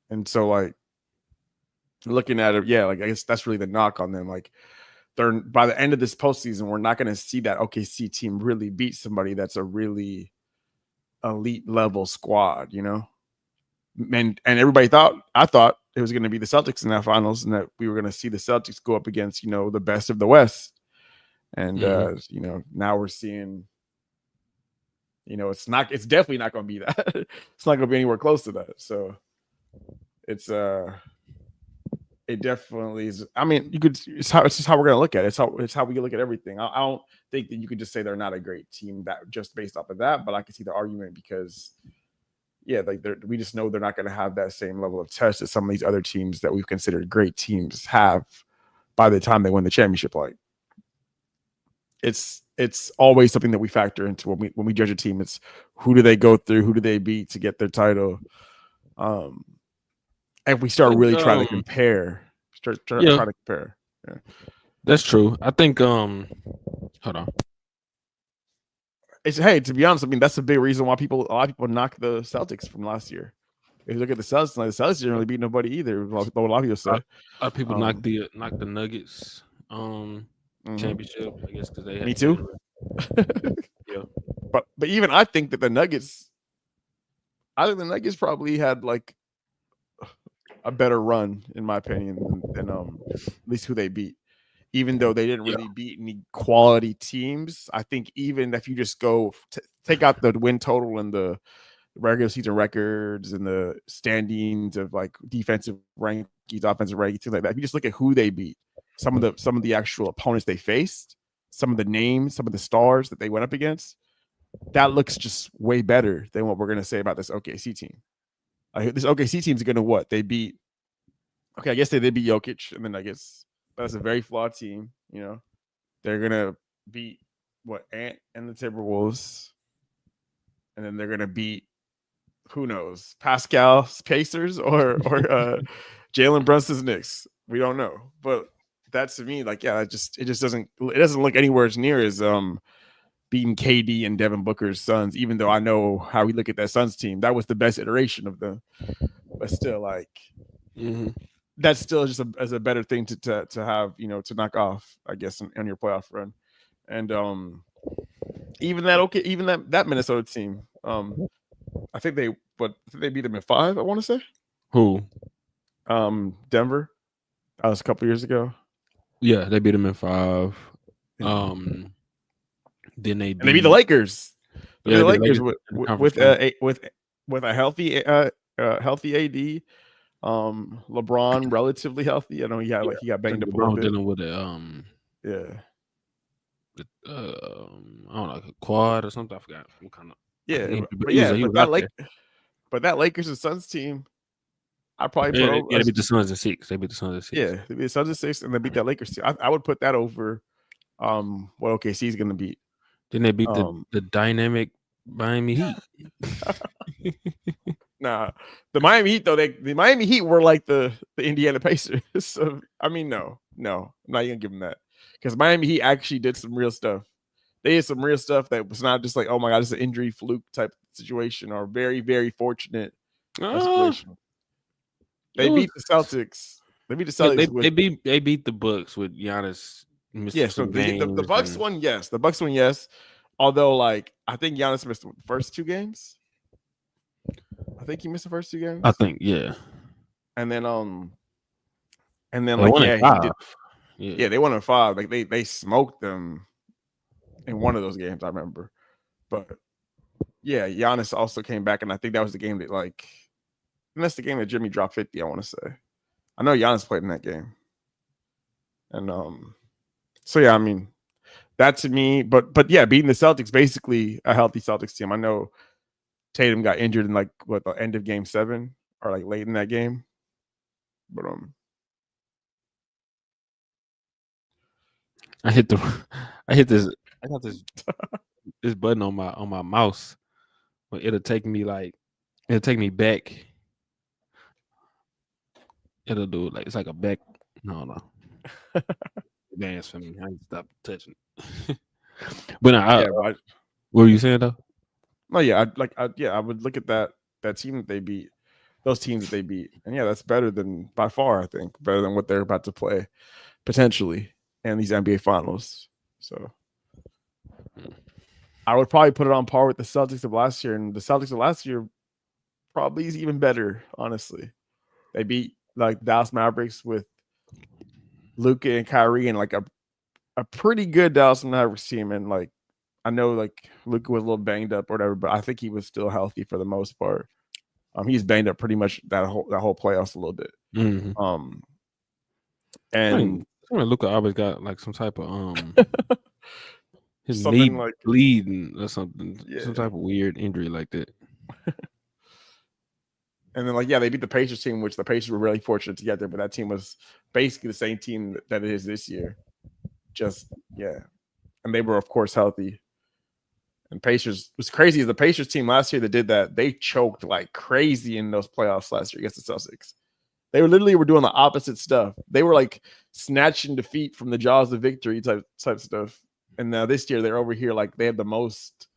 And so like looking at it, yeah, like I guess that's really the knock on them. Like they're by the end of this postseason, we're not going to see that OKC team really beat somebody that's a really elite level squad, And everybody I thought it was going to be the Celtics in that finals, and that we were going to see the Celtics go up against the best of the West. And now we're seeing, it's definitely not going to be that. It's not going to be anywhere close to that. So It's it definitely is. I mean, you could. It's just how we're gonna look at it. It's how we look at everything. I don't think that you could just say they're not a great team that just based off of that. But I can see the argument because, yeah, like we just know they're not gonna have that same level of test that some of these other teams that we've considered great teams have by the time they win the championship. Like, it's always something that we factor into when we judge a team. It's who do they go through, who do they beat to get their title. If we start really trying to compare, trying to compare. Yeah. That's true. I think hold on. It's hey, to be honest, I mean that's a big reason why a lot of people knock the Celtics from last year. If you look at the Celtics, the Celtics didn't really beat nobody either. What a lot of people say. A lot of people knock the Nuggets championship, I guess, because they had me too. Yeah. But even I think that the Nuggets probably had like a better run, in my opinion, than at least who they beat. Even though they didn't really beat any quality teams, I think even if you just go take out the win total and the regular season records and the standings of like defensive rankings, offensive rankings, things like that, if you just look at who they beat, some of the actual opponents they faced, some of the names, some of the stars that they went up against, that looks just way better than what we're going to say about this OKC team. This OKC team is going to what? They beat. Okay, I guess they did beat Jokic and the Nuggets, but that's a very flawed team. You know, they're going to beat Ant and the Timberwolves, and then they're going to beat who knows, Pascal's Pacers or Jalen Brunson's Knicks. We don't know, but that to me, like, yeah, it just doesn't look anywhere as near as beating KD and Devin Booker's Suns, even though I know how we look at that Suns team. That was the best iteration of them. But still, like, that's still just as a better thing to have, you know, to knock off, I guess, on your playoff run. And even that Minnesota team, I think they beat them in 5, I want to say. Who? Denver. That was a couple years ago. Yeah, they beat them in 5. Then they beat the Lakers. They beat the Lakers with a healthy AD. LeBron relatively healthy. I know he got banged up a little bit. Dealing with I don't know, like a quad or something. I forgot what kind of. But that Lakers and Suns team, I probably put over. They beat the Suns in 6. They beat the Suns in 6. Yeah, they beat the Suns in 6, and they beat that Lakers team. I would put that over what OKC is going to beat. Then they beat the dynamic Miami Heat. Nah, the Miami Heat though, the Miami Heat were like the Indiana Pacers. So I mean, no, I'm not even gonna give them that, because Miami Heat actually did some real stuff. They did some real stuff that was not just like, oh my god, it's an injury fluke type situation, or very, very fortunate situation. They beat the Celtics. They beat the Celtics. They beat the Bucks with Giannis. Yes, so the Bucks won. Yes, the Bucks won. Yes, although like I think Giannis missed the first 2 games. I think he missed the first 2 games. I think, yeah. And then they like won he did. Yeah, they won in 5. Like they smoked them in one of those games, I remember. But yeah, Giannis also came back, and I think that was the game that and that's the game that Jimmy dropped 50. I want to say. I know Giannis played in that game, and so yeah, I mean, that to me, but yeah, beating the Celtics, basically a healthy Celtics team. I know Tatum got injured in the end of game 7 or like late in that game. But I got this button on my mouse, but it'll take me back. It'll do like it's like a back. No. Advance for me. I need to stop touching it. But what were you saying though? No, yeah, I would look at that team that they beat, those teams that they beat, and yeah, that's better than, by far, I think, better than what they're about to play potentially in these NBA Finals. So I would probably put it on par with the Celtics of last year, and the Celtics of last year probably is even better. Honestly, they beat like Dallas Mavericks with Luka and Kyrie, and like a pretty good Dallas Mavericks team, and like. I know like Luka was a little banged up or whatever, but I think he was still healthy for the most part. He's banged up pretty much that whole playoffs a little bit. Mm-hmm. And Luka always got like some type of his something knee like bleeding or something, Yeah. some type of weird injury like that. And then, like, yeah, they beat the Pacers team, which the Pacers were really fortunate to get there, but that team was basically the same team that it is this year. Just, yeah. And they were, of course, healthy. And Pacers was crazy. As the Pacers team last year that did that, they choked like crazy in those playoffs last year against the Celtics. They were doing the opposite stuff. They were like snatching defeat from the jaws of victory type stuff. And now this year they're over here like they have the most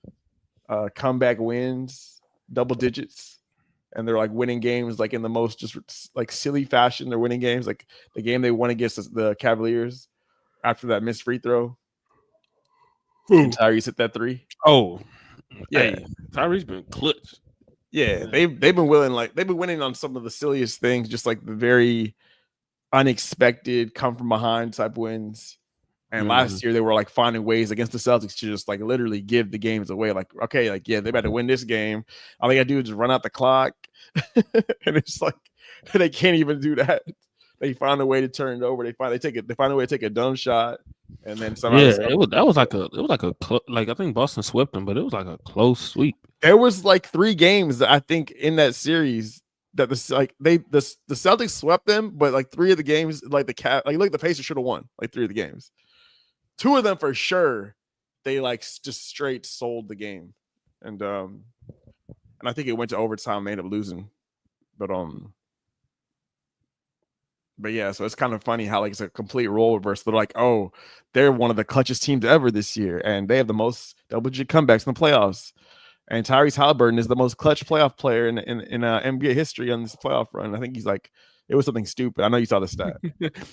comeback wins, double digits, and they're like winning games like in the most just like silly fashion. They're winning games like the game they won against the Cavaliers after that missed free throw. And Tyrese hit that 3. Oh, yeah, hey, Tyrese been clutch. Yeah, they've been winning on some of the silliest things, just like the very unexpected come from behind type wins. And last year they were like finding ways against the Celtics to just like literally give the games away. Like, okay, like yeah, they better win this game. All they gotta do is just run out the clock. And it's like they can't even do that. They find a way to turn it over. They find a way to take a dumb shot, and then somehow it was like I think Boston swept them, but it was like a close sweep. There was like 3 games I think in that series that the Celtics swept them, but like 3 of the games like the Pacers should have won like 3 of the games. 2 of them for sure they like just straight sold the game, and I think it went to overtime, made up losing, but yeah, so it's kind of funny how like it's a complete role reverse. They're like, oh, they're one of the clutchest teams ever this year, and they have the most double-digit comebacks in the playoffs. And Tyrese Halliburton is the most clutch playoff player in NBA history on this playoff run. I think he's like, it was something stupid. I know you saw the stat.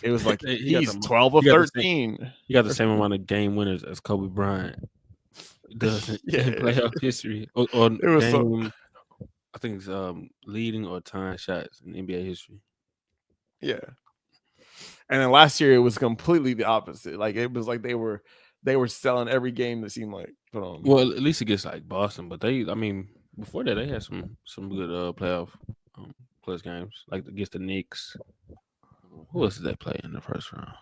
It was like he's 12 of 13. He got the same amount of game winners as Kobe Bryant does in playoff history. Or it was game, I think it's leading or tying shots in NBA history. Yeah. And then last year it was completely the opposite. Like it was like they were selling every game that seemed like. Well, at least against like Boston, but before that they had some good playoff plus games, like against the Knicks. Who else did they play in the first round?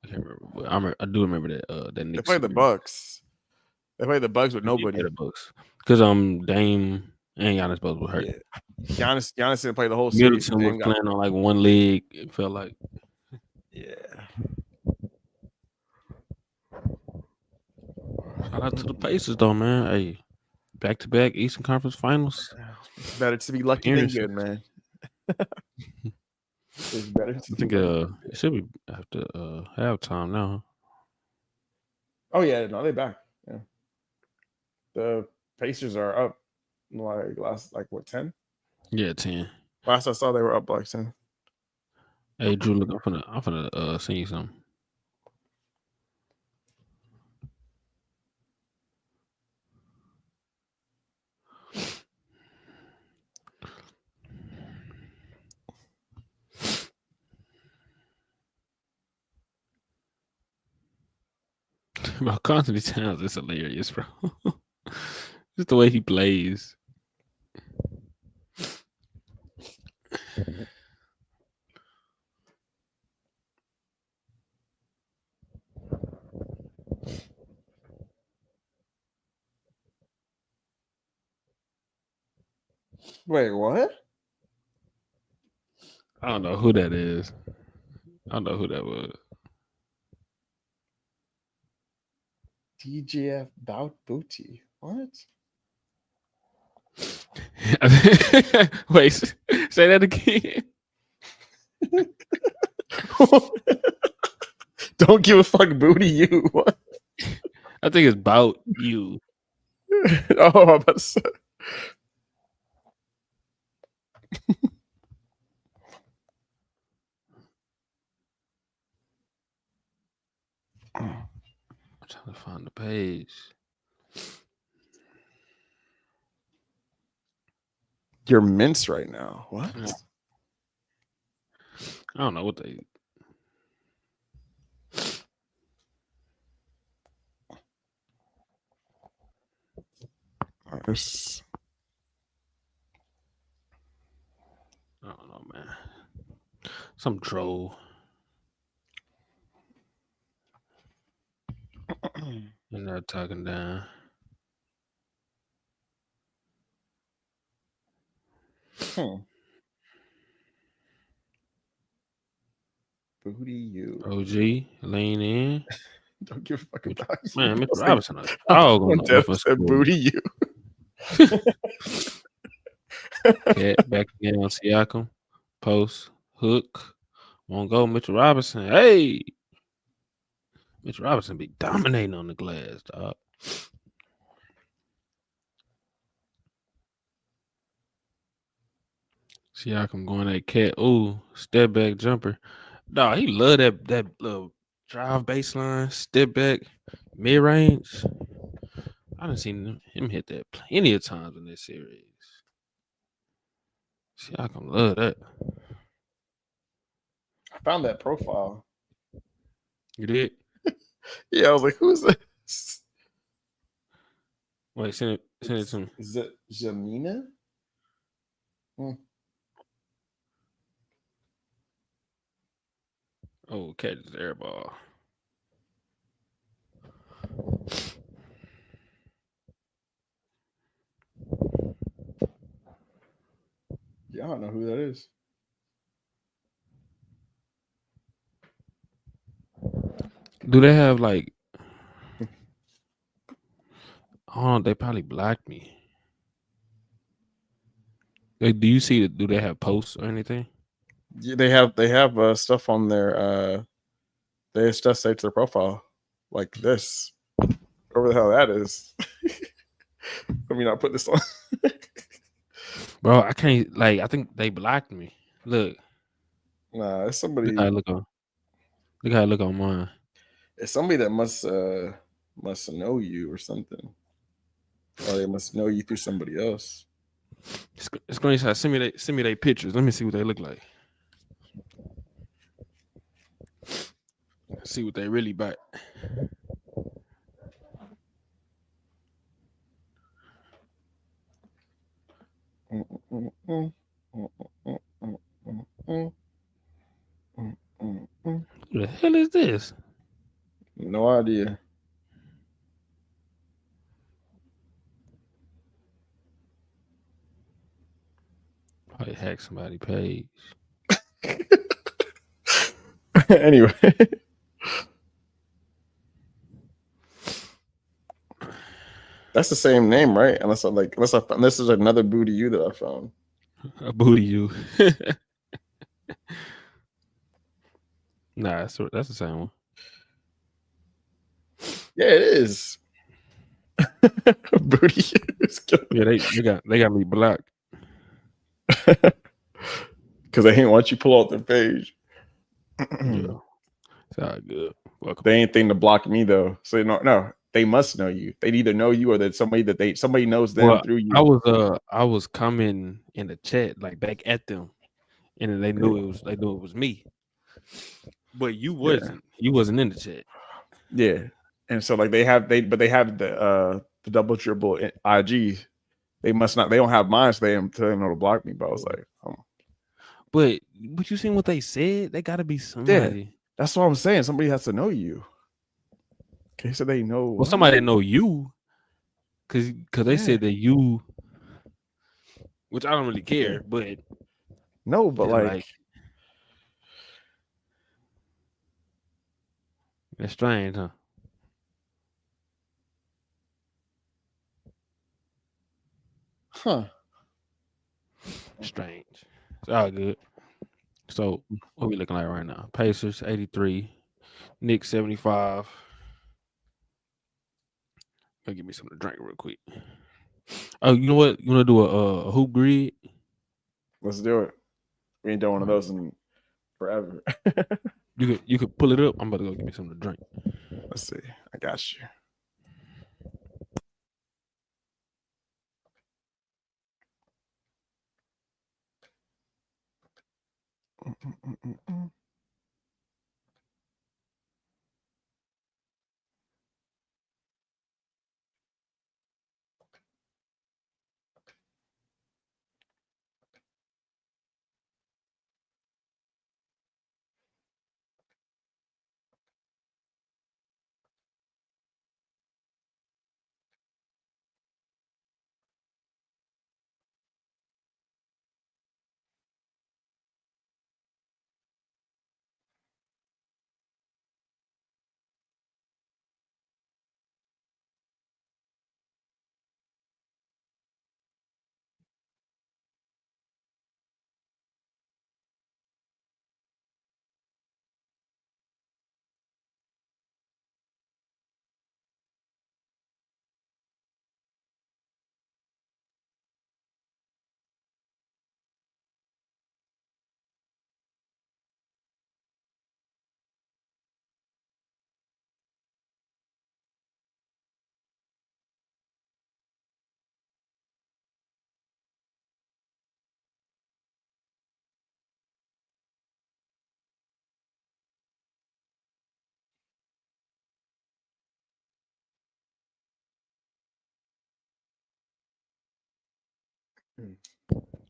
I can't remember. But I do remember that that Knicks. They played the Bucks. They played the Bucks with nobody. The Bucks because Dame and Giannis both were hurt. Yeah. Giannis didn't play the whole series. Middleton was playing on like one leg. It felt like. Yeah. Shout out to the Pacers though, man. Hey, back-to-back Eastern Conference Finals. It's better to be lucky than good, man. It's better. I think it should be after halftime now. Oh yeah, no, they're back. Yeah, the Pacers are up like 10? Yeah, 10. Last I saw, they were up like 10. Hey, Drew, look, I'm finna send you something. Bro, Anthony Towns is hilarious, bro. Just the way he plays. Wait, what? I don't know who that is. I don't know who that was. DJF Bout Booty. What? Wait, say that again. Don't give a fuck, booty. You. What? I think it's about you. Oh, I'm about to say. I'm trying to find the page. You're minced right now. What? I don't know what they. don't know, man. Some troll. You're not talking down. Booty you. OG, lean in. Don't give a fuck about you. Man, Mr. I was like, Robinson, a dog on the Dev offense. said booty you. Cat back again on Siakam. Post, hook. Won't go, Mitchell Robinson. Hey! Mitchell Robinson be dominating on the glass, dog. Siakam going at Cat. Ooh, step back jumper. Dog, he love that little drive baseline, step back, mid range. I done seen him hit that plenty of times in this series. Siakam love that. I found that profile. You did? Yeah, I was like, who's this? Wait, send it to me. Is it Jamina? Oh, catches air ball. Yeah, I don't know who that is. Do they have like? Oh, they probably blocked me. Like, do you see? Do they have posts or anything? Yeah, they have stuff on their they have stuff saved to their profile like this. Whatever the hell that is. Let me not put this on. Bro, I can't. Like, I think they blocked me. Look. Nah, it's somebody. Look how I look on mine. It's somebody that must know you or something, or they must know you through somebody else. Screenshot. Send me their pictures. Let me see what they look like. See what they really bite. Who the hell is this? No idea. Probably hack somebody's page. Anyway. That's the same name, right? Unless I found this is another booty you that I found. A booty you. Nah, that's the same one. Yeah, it is. Booty you. Yeah, they got me blocked. Because they ain't want you pull out their page. Yeah. It's all good. Welcome. They ain't think to block me though. So no, they must know you. They either know you or that somebody knows them through you. I was coming in the chat like back at them, and then they knew it was me. But you wasn't. You wasn't in the chat. Yeah. And so like they have the double dribble IG. They don't have mine, so they don't know to block me. But I was like, But you seen what they said? They gotta be somebody. Yeah, that's what I'm saying. Somebody has to know you. Okay, so they know. Well, somebody know you, cause they said that you, which I don't really care, but no, but like that's strange, huh? Huh. Strange. It's all good. So what we looking like right now? Pacers 83, Knicks 75. Gotta give me something to drink real quick. Oh, you know what? You want to do a hoop grid? Let's do it. We ain't done one of those in forever. You could pull it up. I'm about to go give me something to drink. Let's see. I got you.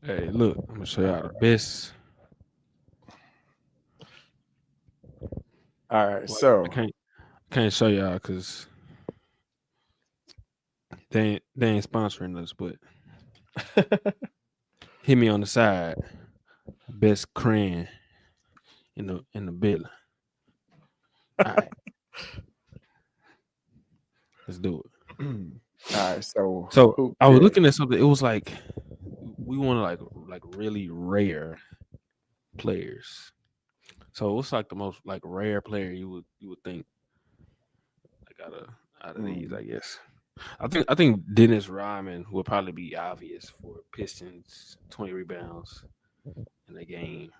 Hey, look, I'm gonna show y'all the best. All right, Well, so I can't show y'all because they ain't sponsoring us, but hit me on the side. Best crayon in the bill. All right, let's do it. all right, so So I was looking at something. It was like we want like really rare players. So what's like the most like rare player you would think like out of these? I guess I think Dennis Rodman would probably be obvious for Pistons 20 rebounds in a game.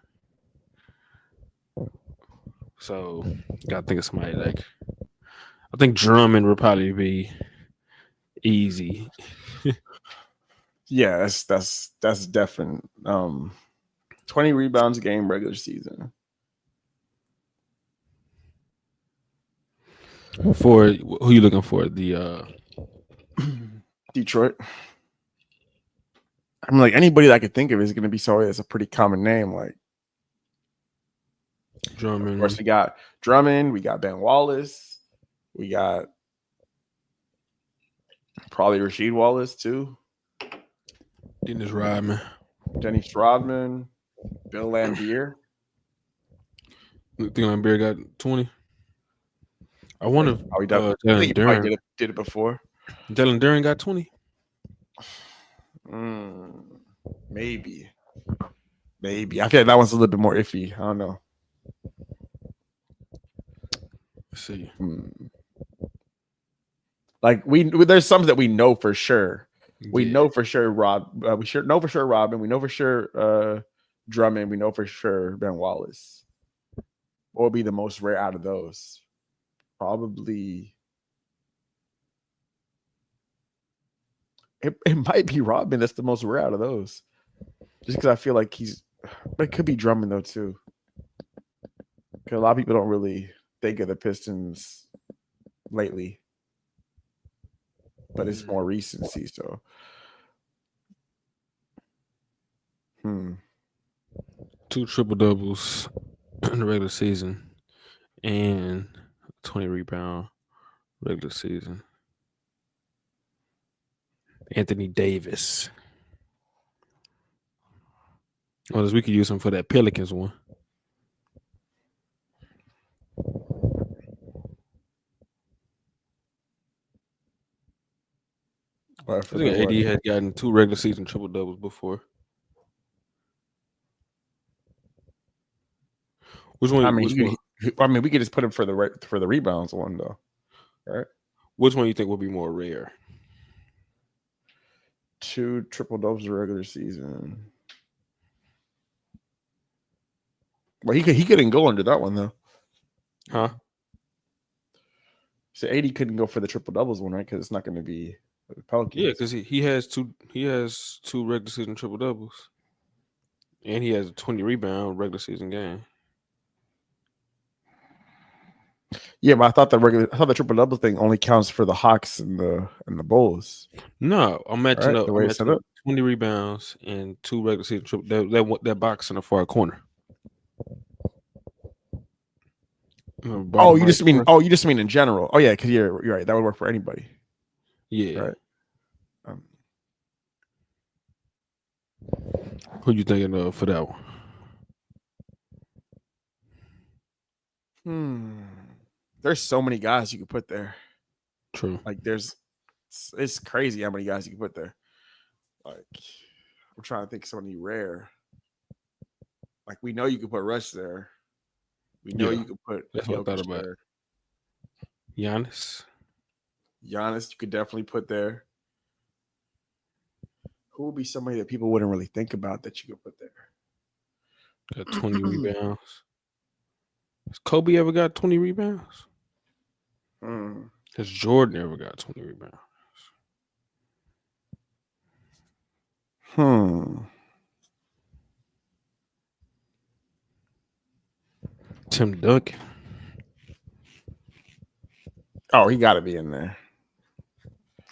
So gotta think of somebody like I think Drummond would probably be easy. Yeah, that's definite. 20 rebounds a game regular season. For who you looking for? The Detroit. I mean, like anybody that I could think of is going to be somebody that's a pretty common name. Like, Drummond. of course, we got Drummond, we got Ben Wallace, we got probably Rasheed Wallace too. Dennis Rodman. Dennis Rodman, Bill Laimbeer. You think Laimbeer got 20? I wonder if I Jalen think he Duren probably did it before. Jalen Duren got 20. Maybe. I feel like that one's a little bit more iffy. I don't know. Let's see. Like there's some that we know for sure. We know for sure know for sure Robin. We know for sure Drummond. We know for sure Ben Wallace. What would be the most rare out of those? Probably. It might be Robin. That's the most rare out of those. Just because I feel like it could be Drummond though too. Because a lot of people don't really think of the Pistons lately, but it's more recency. So, 2 triple doubles in the regular season and 20 rebound regular season. Anthony Davis. Well, we could use him for that Pelicans one. I think AD had gotten 2 regular season triple doubles before. Which one? I mean, we could just put him for the rebounds one though, right? Which one you think will be more rare? 2 triple doubles regular season. Well, he couldn't go under that one though, huh? So AD couldn't go for the triple doubles one, right? Because it's not going to be the Pelicans. Yeah, because he has 2 regular season triple doubles, and he has a 20 rebound regular season game. Yeah, but I thought the triple double thing only counts for the Hawks and the Bulls. No, I'm matching Right, up. the way I'm it's set matching up. 20 rebounds and 2 regular season triple. That box in the far corner. You just mean in general. Oh yeah, because you're right. That would work for anybody. Yeah. Right. Who you thinking of for that one? There's so many guys you could put there. True. Like it's crazy how many guys you can put there. Like I'm trying to think of somebody rare. Like we know you could put Rush there. We know you could put. That's what I thought about. There. Giannis, you could definitely put there. Who would be somebody that people wouldn't really think about that you could put there? Got 20 rebounds. Has Kobe ever got 20 rebounds? Has Jordan ever got 20 rebounds? Tim Duncan. Oh, he got to be in there.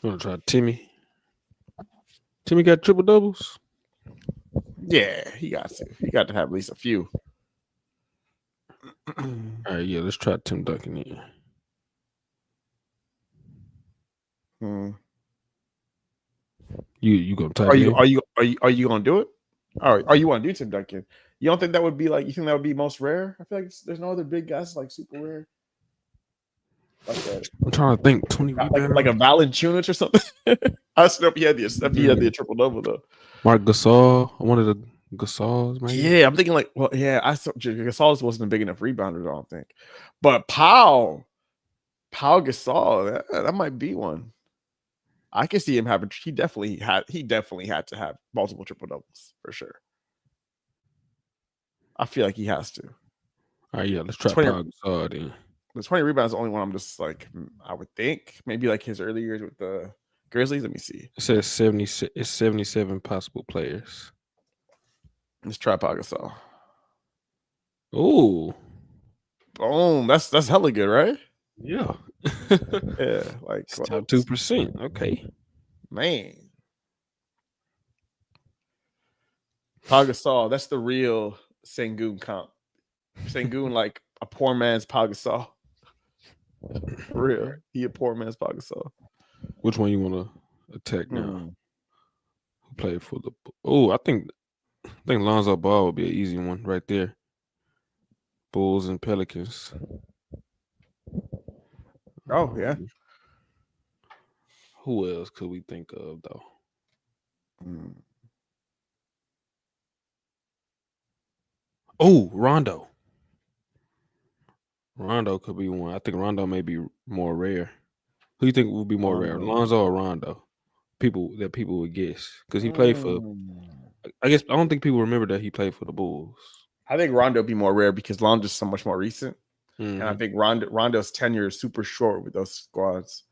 I'm gonna try Timmy. Timmy got triple doubles. Yeah, he got to. He got to have at least a few. All right, yeah, let's try Tim Duncan in. You gonna type Are it you in? are you gonna do it? All right, you want to do Tim Duncan? You don't think that would be like? You think that would be most rare? I feel like there's no other big guys like super rare. Like that. I'm trying to think. 20 Like rebounds. a Valanciunas or something. I still he had the triple double though. Mark Gasol, one of the Gasols, maybe. Yeah, I'm thinking like, well, yeah, I thought Gasol wasn't a big enough rebounder, I don't think. But Pau Gasol, that might be one. I can see him having. He definitely had to have multiple triple doubles for sure. I feel like he has to. All right, yeah, let's try 20 Pau Gasol then. The 20 rebounds is the only one I'm just like, I would think maybe like his early years with the Grizzlies. Let me see. It says 70. It's 77 possible players. Let's try Pau Gasol. Oh, boom! That's hella good, right? Yeah. Yeah, like top 2%. Okay, man. Pau Gasol, that's the real Sengun comp. Sengun, like a poor man's Pau Gasol. For real, he a poor man's Pau Gasol. Which one you want to attack now? Who played for the? Oh, I think Lonzo Ball would be an easy one right there. Bulls and Pelicans. Oh yeah. Who else could we think of though? Oh, Rondo. Rondo could be one. I think Rondo may be more rare. Who do you think would be more rare, Lonzo or Rondo? People would guess because he played for. I guess I don't think people remember that he played for the Bulls. I think Rondo would be more rare because Lonzo's so much more recent, and I think Rondo's tenure is super short with those squads.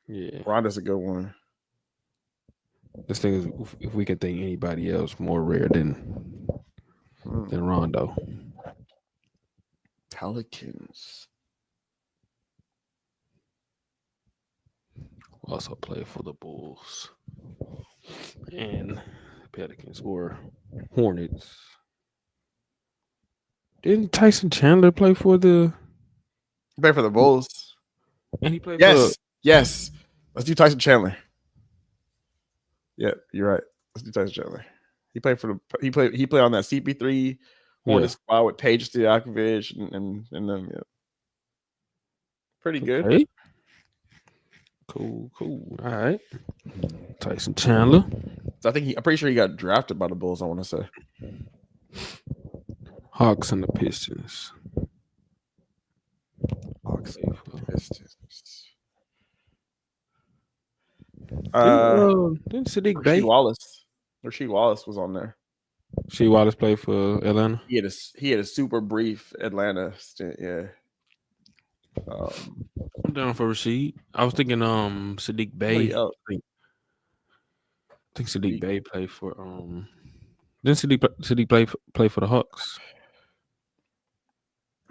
Yeah, Rondo's a good one. This thing is, if we can think anybody else more rare than Rondo. Pelicans also played for the Bulls and Pelicans or Hornets. Didn't Tyson Chandler play for the? He played for the Bulls, and he played. Yes. Let's do Tyson Chandler. Yeah, you're right. Let's do Tyson Chandler. He played he played on that CP3 Hornets squad with Paige Stojakovic and them. Yeah. Pretty good. Okay. Cool. All right. Tyson Chandler. So I'm pretty sure he got drafted by the Bulls, I want to say. Hawks and the Pistons. Hawks and the Pistons. Didn't Sadiq Bey? Rasheed Wallace was on there. Rasheed Wallace played for Atlanta. He had a super brief Atlanta stint. Yeah. I'm down for Rasheed. I was thinking Sadiq Bey. I think Sadiq Bey played for didn't Sadiq play for the Hawks?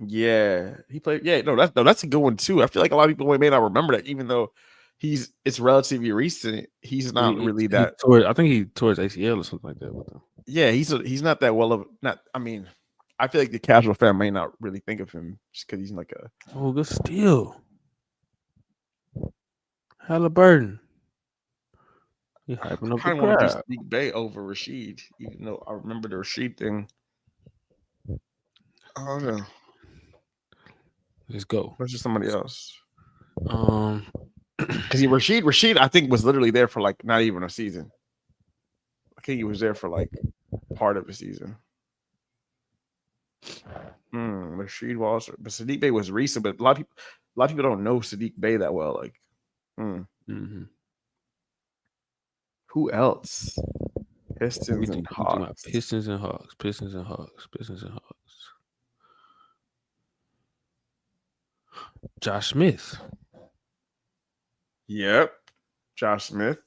Yeah, he played. Yeah, that's a good one too. I feel like a lot of people may not remember that, even though it's relatively recent. He's not really that. I think he tore his ACL or something like that with them. Yeah, he's not that well of not. I mean, I feel like the casual fan may not really think of him just because he's like a. Oh, good steal. Halliburton. He hyping up the crowd. Sadiq Bey over Rasheed, even though I remember the Rasheed thing. I don't know. Let's go. Let's just somebody else. Because Rasheed, I think was literally there for like not even a season. I think he was there for like part of the season. Rasheed Wallace, but Sadiq Bey was recent, but a lot of people don't know Sadiq Bey that well. Like, who else? Pistons and Hawks. Pistons and Hawks. Josh Smith. Yep. Josh Smith.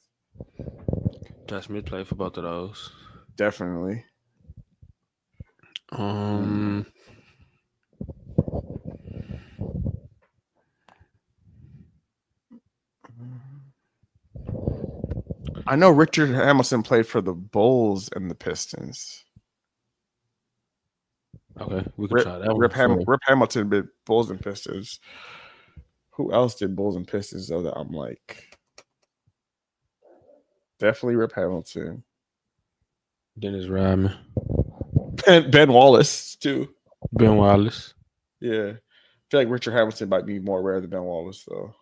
Josh Smith played for both of those. Definitely. I know Richard Hamilton played for the Bulls and the Pistons. Okay, we can try that one. Rip Hamilton did Bulls and Pistons. Who else did Bulls and Pistons though that I'm like? Definitely Rip Hamilton. Dennis Rodman. Ben Wallace too. Ben Wallace. Yeah. I feel like Richard Hamilton might be more rare than Ben Wallace though.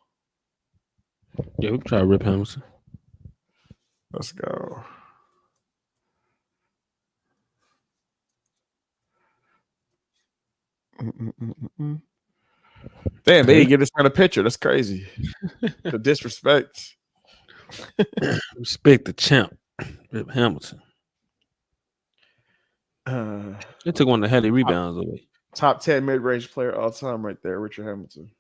Yeah, we can try Rip Hamilton. Let's go. Damn, they didn't give this kind of picture. That's crazy. The disrespect. Respect the champ, Rip Hamilton. They took one of the heavy rebounds away. Top 10 mid-range player all time right there, Richard Hamilton.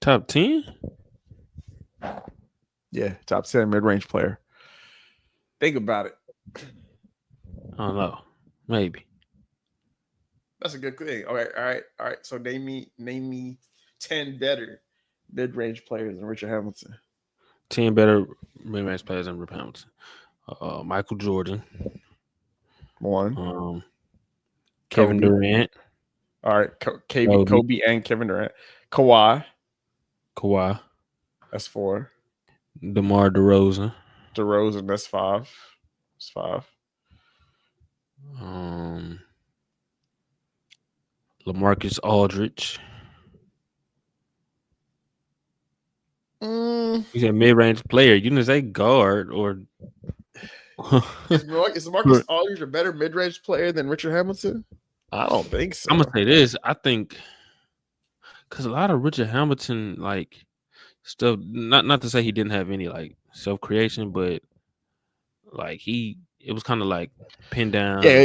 Top 10? Yeah, top 10 mid-range player. Think about it. I don't know. Maybe. That's a good thing. All right. So name me 10 better mid-range players than Richard Hamilton. 10 better mid-range players than Rip Hamilton. Michael Jordan. One. Kevin Durant. All right. Kobe and Kevin Durant. Kawhi. That's 4. DeMar DeRozan. That's 5. That's 5. LaMarcus Aldridge. He's a mid-range player. You didn't say guard or. Is LaMarcus Aldridge a better mid-range player than Richard Hamilton? I don't think so. I'm gonna say this. I think because a lot of Richard Hamilton like stuff. Not to say he didn't have any like self-creation, but like it was kind of like pinned down. Yeah.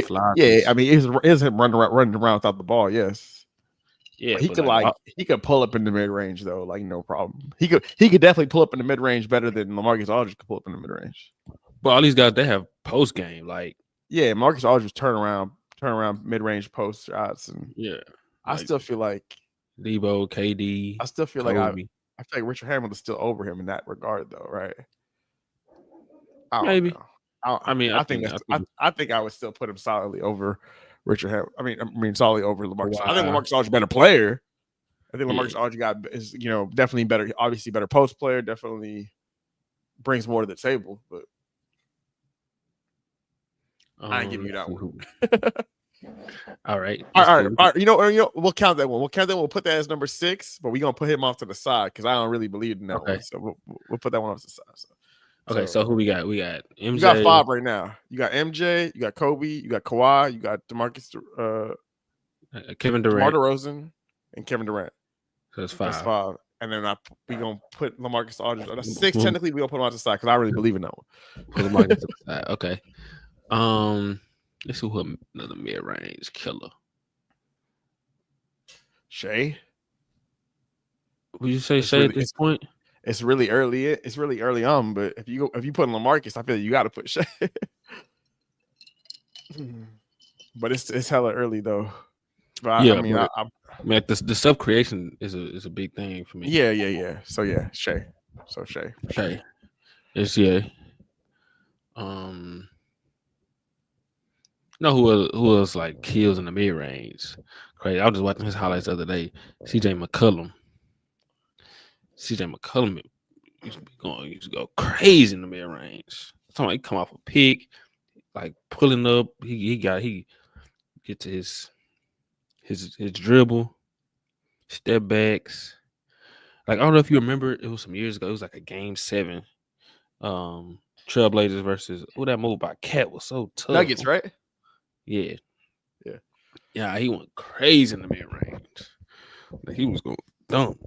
I mean, it was him running around without the ball. Yes. Yeah, but he could pull up in the mid range though, like no problem. He could definitely pull up in the mid range better than LaMarcus Aldridge could pull up in the mid range. But all these guys, they have post game, like Marcus Aldridge turn around mid range post shots, and I still feel like Debo, KD. I still feel Kobe. like I feel like Richard Hamilton's still over him in that regard though, right? Maybe. I think I would still put him solidly over Richard Hamilton. I mean solidly over LaMarcus. I think LaMarcus Aldridge is a better player. I think LaMarcus Aldridge is definitely better, obviously better post player, definitely brings more to the table, but I ain't giving you that one. All right. You know, we'll count that one. We'll put that as number 6, but we're gonna put him off to the side because I don't really believe in that one. So we'll put that one off to the side. So who we got? We got MJ. You got 5 right now. You got MJ, you got Kobe, you got Kawhi, you got Kevin Durant, DeMar DeRozan, and Kevin Durant. So that's 5. That's 5. And then we gonna put LaMarcus Aldridge. That's 6 technically. We gonna put him off to the side because I really believe in that one. Okay. Let's see who another mid-range killer. Shea. Would you say Shea at this point? It's really early. It's really early on, but if you put in LaMarcus, I feel like you got to put Shea. But it's hella early though. But the self creation is a big thing for me. Yeah. So Shea. Shea. It's You know who else like kills in the mid range? Crazy. I was just watching his highlights the other day. CJ McCollum used to go crazy in the mid range. Sometimes he come off a pick, like pulling up. He get to his dribble, step backs. Like I don't know if you remember, it was some years ago. It was like a game 7, Trailblazers versus that move by Cat was so tough. Nuggets, right? Yeah. He went crazy in the mid range. He was going dump.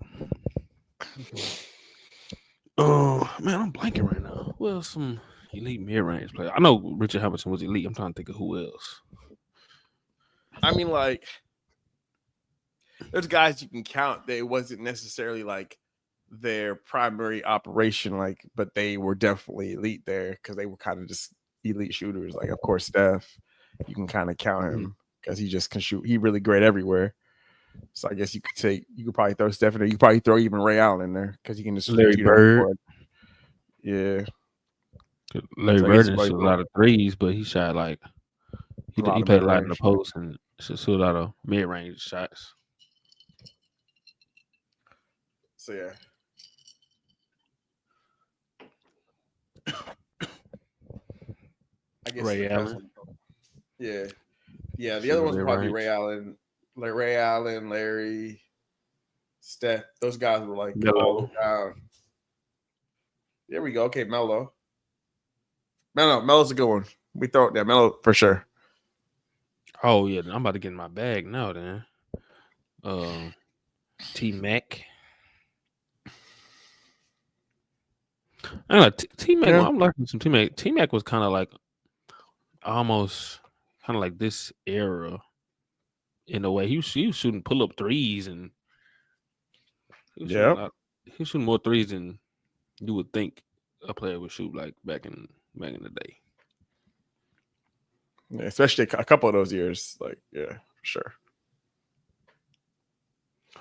Man, I'm blanking right now. Who else some elite mid range player? I know Richard Hamilton was elite. I'm trying to think of who else. I mean, like, there's guys you can count. They wasn't necessarily like their primary operation, like, but they were definitely elite there because they were kind of just elite shooters. Like, of course, Steph, you can kind of count him because he just can shoot. He really great everywhere. So I guess you could probably throw Steph in there. You could probably throw even Ray Allen in there because he can just Larry Bird. Yeah. Larry Bird shot a lot of threes, but he He lot of played a lot in the mid-range. post and shoot a lot of mid-range shots. So yeah. I guess Ray the best Allen. one. Yeah. Yeah, the Shooting other ones would probably be mid-range. Ray Allen, Larry, Steph. Those guys were like Melo. all the way down. There we go. Okay, Melo. Melo's a good one. We throw it there. Melo for sure. Oh yeah, I'm about to get in my bag now. Then, T Mac. I don't know, T Mac. Yeah. I'm liking some T Mac. T Mac was kind of like almost kind of like this era in a way. He was shooting pull up threes and he was shooting he was shooting more threes than you would think a player would shoot like back in the day. Yeah, especially a couple of those years. Like, yeah, for sure.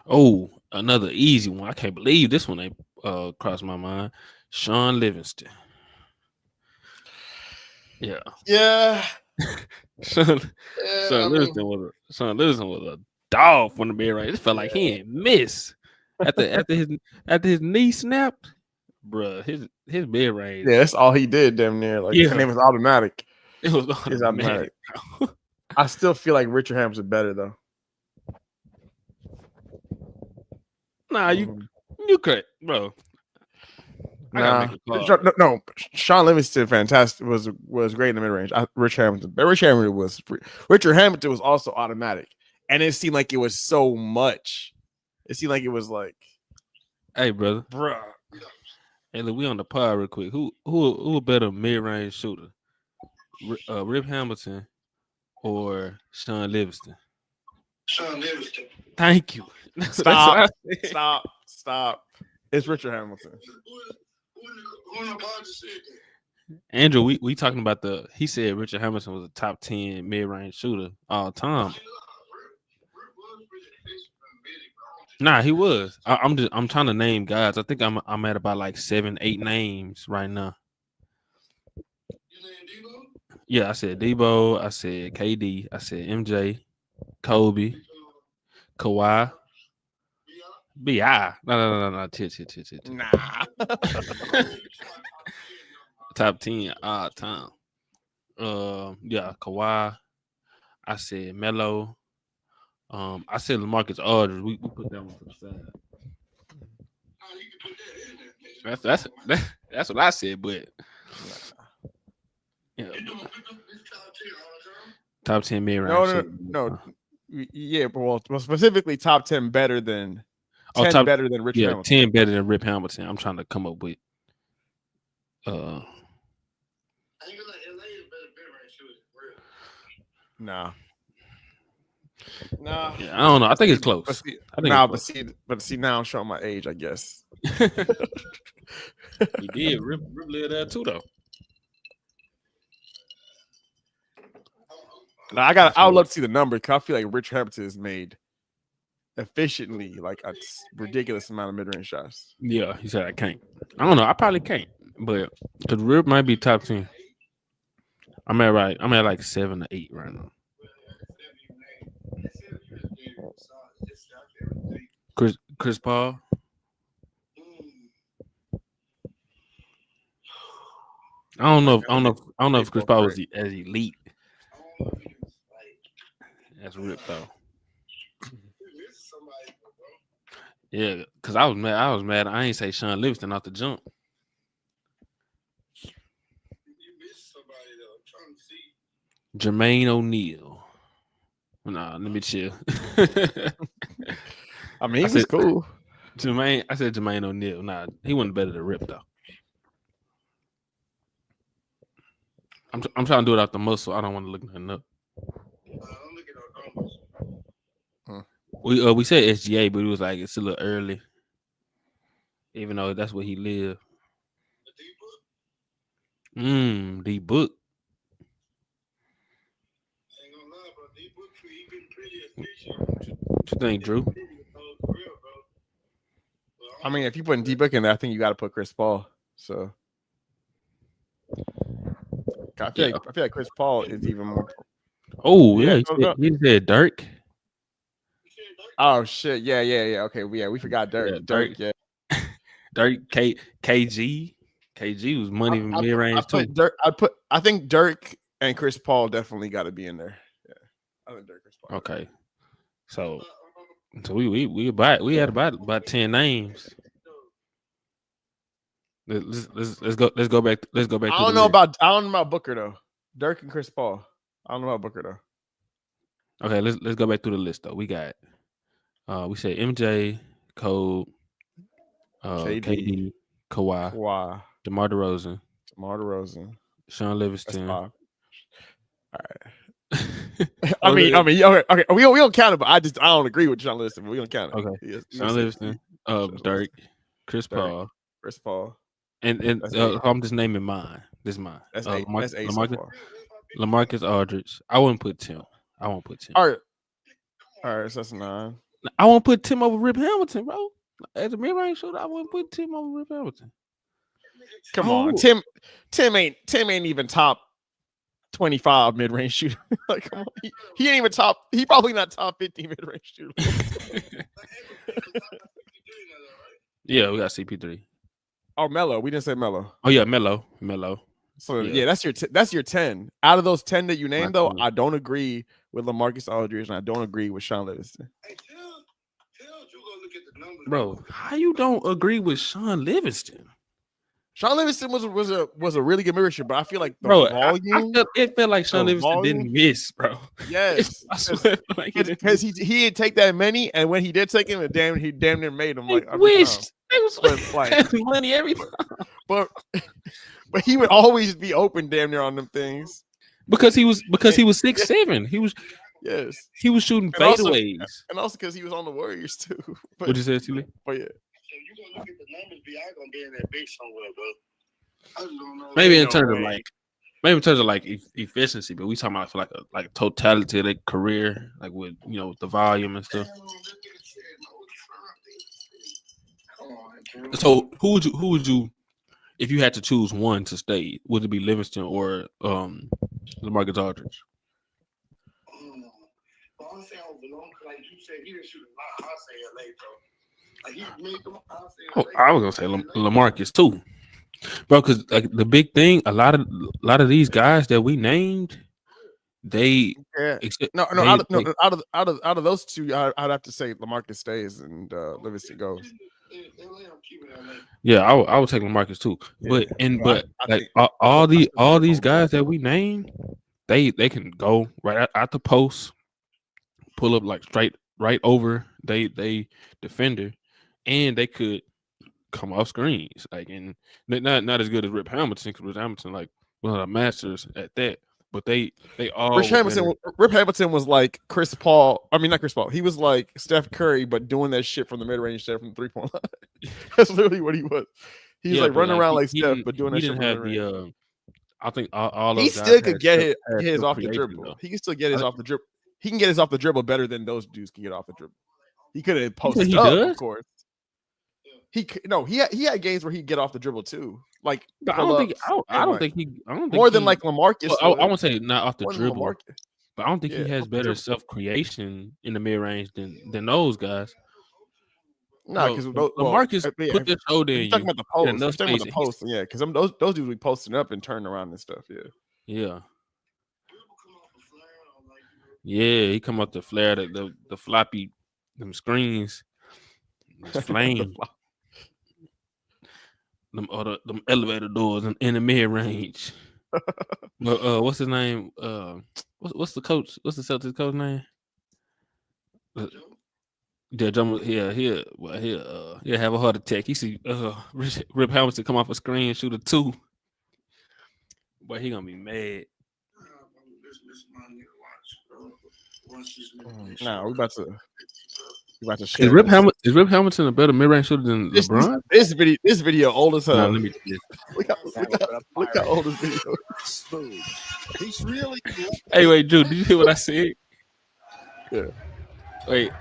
Oh, another easy one. I can't believe this one ain't crossed my mind. Sean Livingston. Yeah. Yeah. Sean Livingston was a dog from the mid range. It felt like he didn't miss. After his knee snapped, bruh, his mid range. Yeah, that's all he did, damn near. Like his name was automatic. It was automatic. I still feel like Richard Hamilton better though. Nah, you correct, bro. No. Sean Livingston, fantastic, was great in the mid range. Richard Hamilton was also automatic, and it seemed like it was so much. It seemed like it was like, hey, brother, bruh. Hey, look, we on the pod real quick. Who a better mid range shooter, Rip Hamilton or Sean Livingston? Sean Livingston. Thank you. Stop. It's Richard Hamilton. Andrew, we talking about he said Richard Hamilton was a top 10 mid-range shooter all time. Nah, he was. I'm trying to name guys. I think I'm at about like 7-8 names right now. Yeah, I said Debo, I said KD, I said MJ, Kobe, Kawhi, B.I. No. Chill. Nah. Top 10 all time. Yeah, Kawhi. I said Melo. I said LaMarcus Aldridge. We put that one to the side. That's what I said, but yeah. Top 10 mid-range. No. Yeah, but specifically top 10 better than 10 better than Richard Hamilton. 10 better than Rip Hamilton. I'm trying to come up with Nah. Yeah, I don't know. I think it's close. But see, now I'm showing my age, I guess. He did. Rip lived there too, though. Now I would love to see the number because I feel like Rich Hamilton is made efficiently like a ridiculous amount of mid-range shots. Yeah, he said I can't. I don't know. I probably can't, but because Rip might be top 10. I'm at like 7 or 8 right now. Chris Paul. I don't know if Chris Paul was as elite as Rip though. Yeah, because I was mad. I ain't say Sean Livingston off the jump. Jermaine O'Neal. Nah, let me chill. I mean, he was cool. I said Jermaine O'Neal. Nah, he wasn't better than Rip though. I'm trying to do it off the muscle. I don't want to look nothing up. We said SGA, but it was like it's a little early, even though that's where he lived. D Book. What you think, Drew? I mean, if you put D Book in there, I think you got to put Chris Paul. So I feel like Chris Paul is even more. Oh yeah, Yeah, he said Dirk. Oh shit! Yeah. Okay, we forgot Dirk. Yeah, Dirk. Yeah. Dirk KG. KG was money mid range too. Dirk. I think Dirk and Chris Paul definitely got to be in there. Yeah. I think Dirk, Chris Paul. Okay. So we had about 10 names. Let's go back. Let's go back. I don't know about Booker though. Dirk and Chris Paul. I don't know about Booker though. Okay, let's go back through the list though. We got we said MJ, Cole, KD, Kawhi, DeMar DeRozan, Sean Livingston. All right. I mean, okay. We don't count it, but I don't agree with Sean Livingston. But we don't count it. Okay, Sean Livingston, Dirk, Chris Paul, and I'm just naming mine. This is mine. That's eight. That's eight so far. LaMarcus Aldridge. I wouldn't put Tim. All right. So that's 9. I won't put Tim over Rip Hamilton, bro. As a mid-range shooter, I wouldn't put Tim over Rip Hamilton. Come on, Tim ain't even top 25 mid-range shooter. Like, come on. He ain't even top. He probably not top 50 mid-range shooter. Yeah, we got CP3. Oh, Melo. We didn't say Melo. Oh yeah, Melo. So yeah, that's your 10. Out of those 10 that you named, though, I don't agree with LaMarcus Aldridge and I don't agree with Sean Livingston. Bro, how you don't agree with Sean Livingston? Sean Livingston was a really good mid-range shooter, but I feel like the volume. It felt like Sean Livingston didn't miss, bro. Yes, because he didn't take that many, and when he did take him, he damn near made him. Like I wished it was like money every time, but he would always be open damn near on them things because he was 6'7". He was shooting fadeaways, and also because he was on the Warriors too. What you say, Chile? But yeah. You gonna look at the numbers, B. I gonna be in that big somewhere, bro. I just don't know. Maybe in terms of like efficiency, but we talking about for like totality of their career, like with the volume and stuff. So who would you if you had to choose one to stay? Would it be Livingston or LaMarcus Aldridge? I'm saying overall, like you said, he didn't shoot a lot. I say LA, bro. I was gonna say LaMarcus too, bro. Because like the big thing, a lot of these guys that we named, they out of those two, I'd have to say LaMarcus stays and Livingston goes. Yeah, I would take LaMarcus too, but all these guys that we named, they can go right at the post, pull up like straight right over they defender. And they could come off screens, like, and not as good as Rip Hamilton, because Rip Hamilton like one of the masters at that. But they all Rip Hamilton was like Chris Paul. I mean, not Chris Paul. He was like Steph Curry, but doing that shit from the mid range, from the 3-point line. That's literally what he was. He's like running around like Steph, but doing that shit. He didn't have the. I think all he still could get his off the dribble. Though. He can still get his off the dribble. He can get his off the dribble better than those dudes can get off the dribble. He could have posted up, of course. He had games where he'd get off the dribble too. Like I don't think more than like LaMarcus. Well, I won't say not off the dribble, but I don't think he has better self creation in the mid range than those guys. No, because LaMarcus put their shoulder in you. Talking about the post. Talking about the post. Yeah, because those dudes be posting up and turning around and stuff. Yeah. He come up the flare, the floppy, them screens, flame. Them elevator doors in the mid range. What's his name? What's the coach? What's the Celtics coach name? He'll have a heart attack. He see Rip Hamilton come off a screen, shoot a 2. But he gonna be mad. Nah, we about to share. Is Rip Hamilton a better mid-range shooter than LeBron? This video old as hell. No, let me look how old this video is. He's really Hey, wait, Drew, did you hear what I said? Yeah. Wait.